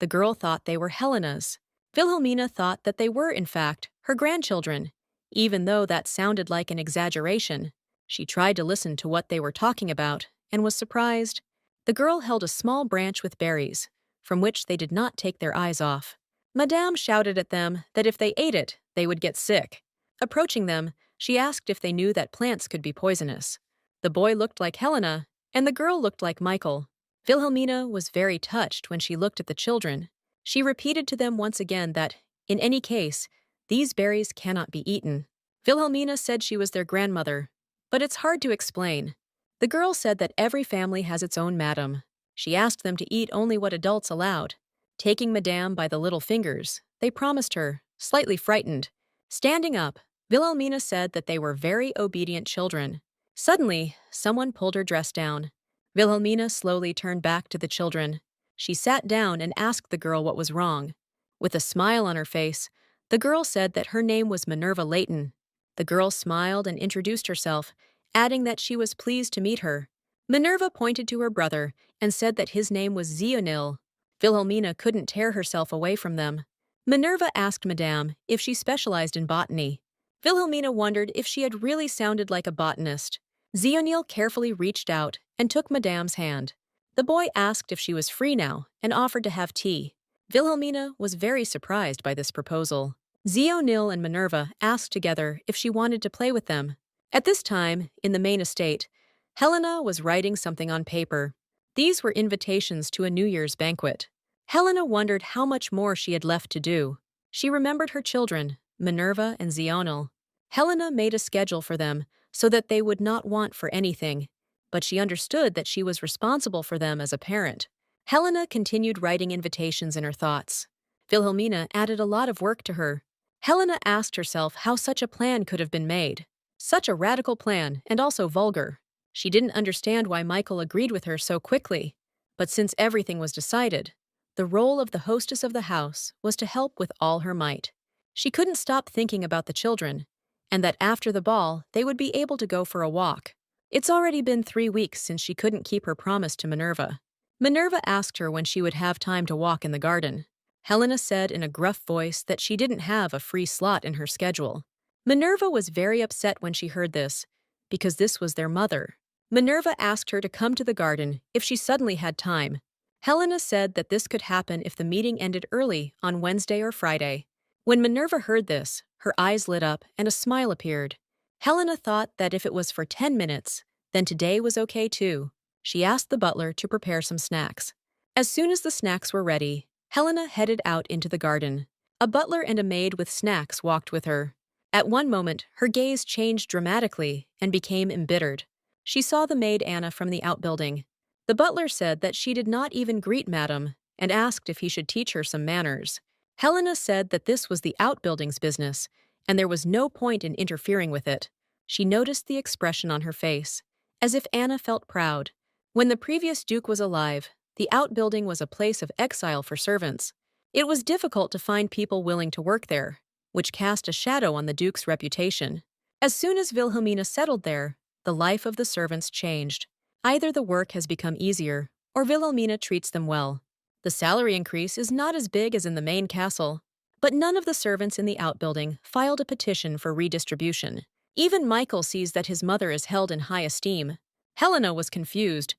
The girl thought they were Helena's. Wilhelmina thought that they were, in fact, her grandchildren, even though that sounded like an exaggeration. She tried to listen to what they were talking about and was surprised. The girl held a small branch with berries, from which they did not take their eyes off. Madame shouted at them that if they ate it, they would get sick. Approaching them, she asked if they knew that plants could be poisonous. The boy looked like Helena, and the girl looked like Michael. Wilhelmina was very touched when she looked at the children. She repeated to them once again that, in any case, these berries cannot be eaten. Wilhelmina said she was their grandmother, but it's hard to explain. The girl said that every family has its own madam. She asked them to eat only what adults allowed. Taking Madame by the little fingers, they promised her, slightly frightened. Standing up, Wilhelmina said that they were very obedient children. Suddenly, someone pulled her dress down. Wilhelmina slowly turned back to the children. She sat down and asked the girl what was wrong. With a smile on her face, the girl said that her name was Minerva Layton. The girl smiled and introduced herself, adding that she was pleased to meet her. Minerva pointed to her brother and said that his name was Zionil. Wilhelmina couldn't tear herself away from them. Minerva asked Madame if she specialized in botany. Wilhelmina wondered if she had really sounded like a botanist. Zionil carefully reached out and took Madame's hand. The boy asked if she was free now and offered to have tea. Wilhelmina was very surprised by this proposal. Zionil and Minerva asked together if she wanted to play with them. At this time, in the main estate, Helena was writing something on paper. These were invitations to a New Year's banquet. Helena wondered how much more she had left to do. She remembered her children, Minerva and Zionil. Helena made a schedule for them so that they would not want for anything, but she understood that she was responsible for them as a parent. Helena continued writing invitations in her thoughts. Wilhelmina added a lot of work to her. Helena asked herself how such a plan could have been made. Such a radical plan, and also vulgar. She didn't understand why Michael agreed with her so quickly. But since everything was decided, the role of the hostess of the house was to help with all her might. She couldn't stop thinking about the children, and that after the ball, they would be able to go for a walk. It's already been 3 weeks since she couldn't keep her promise to Minerva. Minerva asked her when she would have time to walk in the garden. Helena said in a gruff voice that she didn't have a free slot in her schedule. Minerva was very upset when she heard this, because this was their mother. Minerva asked her to come to the garden if she suddenly had time. Helena said that this could happen if the meeting ended early on Wednesday or Friday. When Minerva heard this, her eyes lit up and a smile appeared. Helena thought that if it was for 10 minutes, then today was okay too. She asked the butler to prepare some snacks. As soon as the snacks were ready, Helena headed out into the garden. A butler and a maid with snacks walked with her. At one moment, her gaze changed dramatically and became embittered. She saw the maid Anna from the outbuilding. The butler said that she did not even greet Madame and asked if he should teach her some manners. Helena said that this was the outbuilding's business, and there was no point in interfering with it. She noticed the expression on her face, as if Anna felt proud. When the previous duke was alive, the outbuilding was a place of exile for servants. It was difficult to find people willing to work there, which cast a shadow on the Duke's reputation. As soon as Wilhelmina settled there, the life of the servants changed. Either the work has become easier, or Wilhelmina treats them well. The salary increase is not as big as in the main castle, but none of the servants in the outbuilding filed a petition for redistribution. Even Michael sees that his mother is held in high esteem. Helena was confused.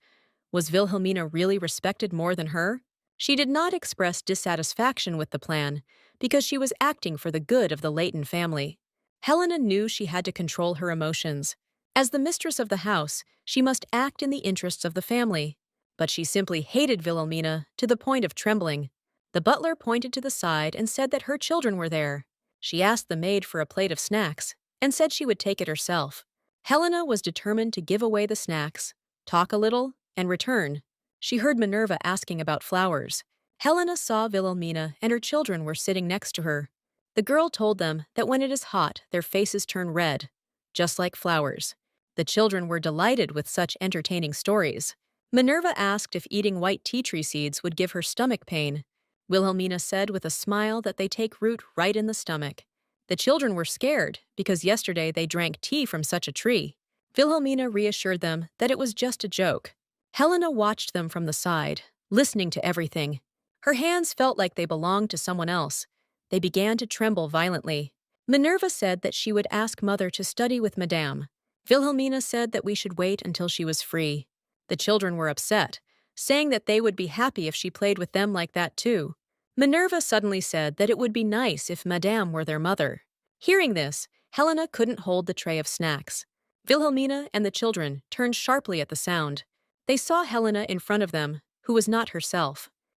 Was Wilhelmina really respected more than her? She did not express dissatisfaction with the plan because she was acting for the good of the Leighton family. Helena knew she had to control her emotions. As the mistress of the house, she must act in the interests of the family. But she simply hated Wilhelmina to the point of trembling. The butler pointed to the side and said that her children were there. She asked the maid for a plate of snacks and said she would take it herself. Helena was determined to give away the snacks, talk a little, and return. She heard Minerva asking about flowers. Helena saw Wilhelmina and her children were sitting next to her. The girl told them that when it is hot, their faces turn red, just like flowers. The children were delighted with such entertaining stories. Minerva asked if eating white tea tree seeds would give her stomach pain. Wilhelmina said with a smile that they take root right in the stomach. The children were scared because yesterday they drank tea from such a tree. Wilhelmina reassured them that it was just a joke. Helena watched them from the side, listening to everything. Her hands felt like they belonged to someone else. They began to tremble violently. Minerva said that she would ask Mother to study with Madame. Wilhelmina said that we should wait until she was free. The children were upset, saying that they would be happy if she played with them like that too. Minerva suddenly said that it would be nice if Madame were their mother. Hearing this, Helena couldn't hold the tray of snacks. Wilhelmina and the children turned sharply at the sound. They saw Helena in front of them, who was not herself.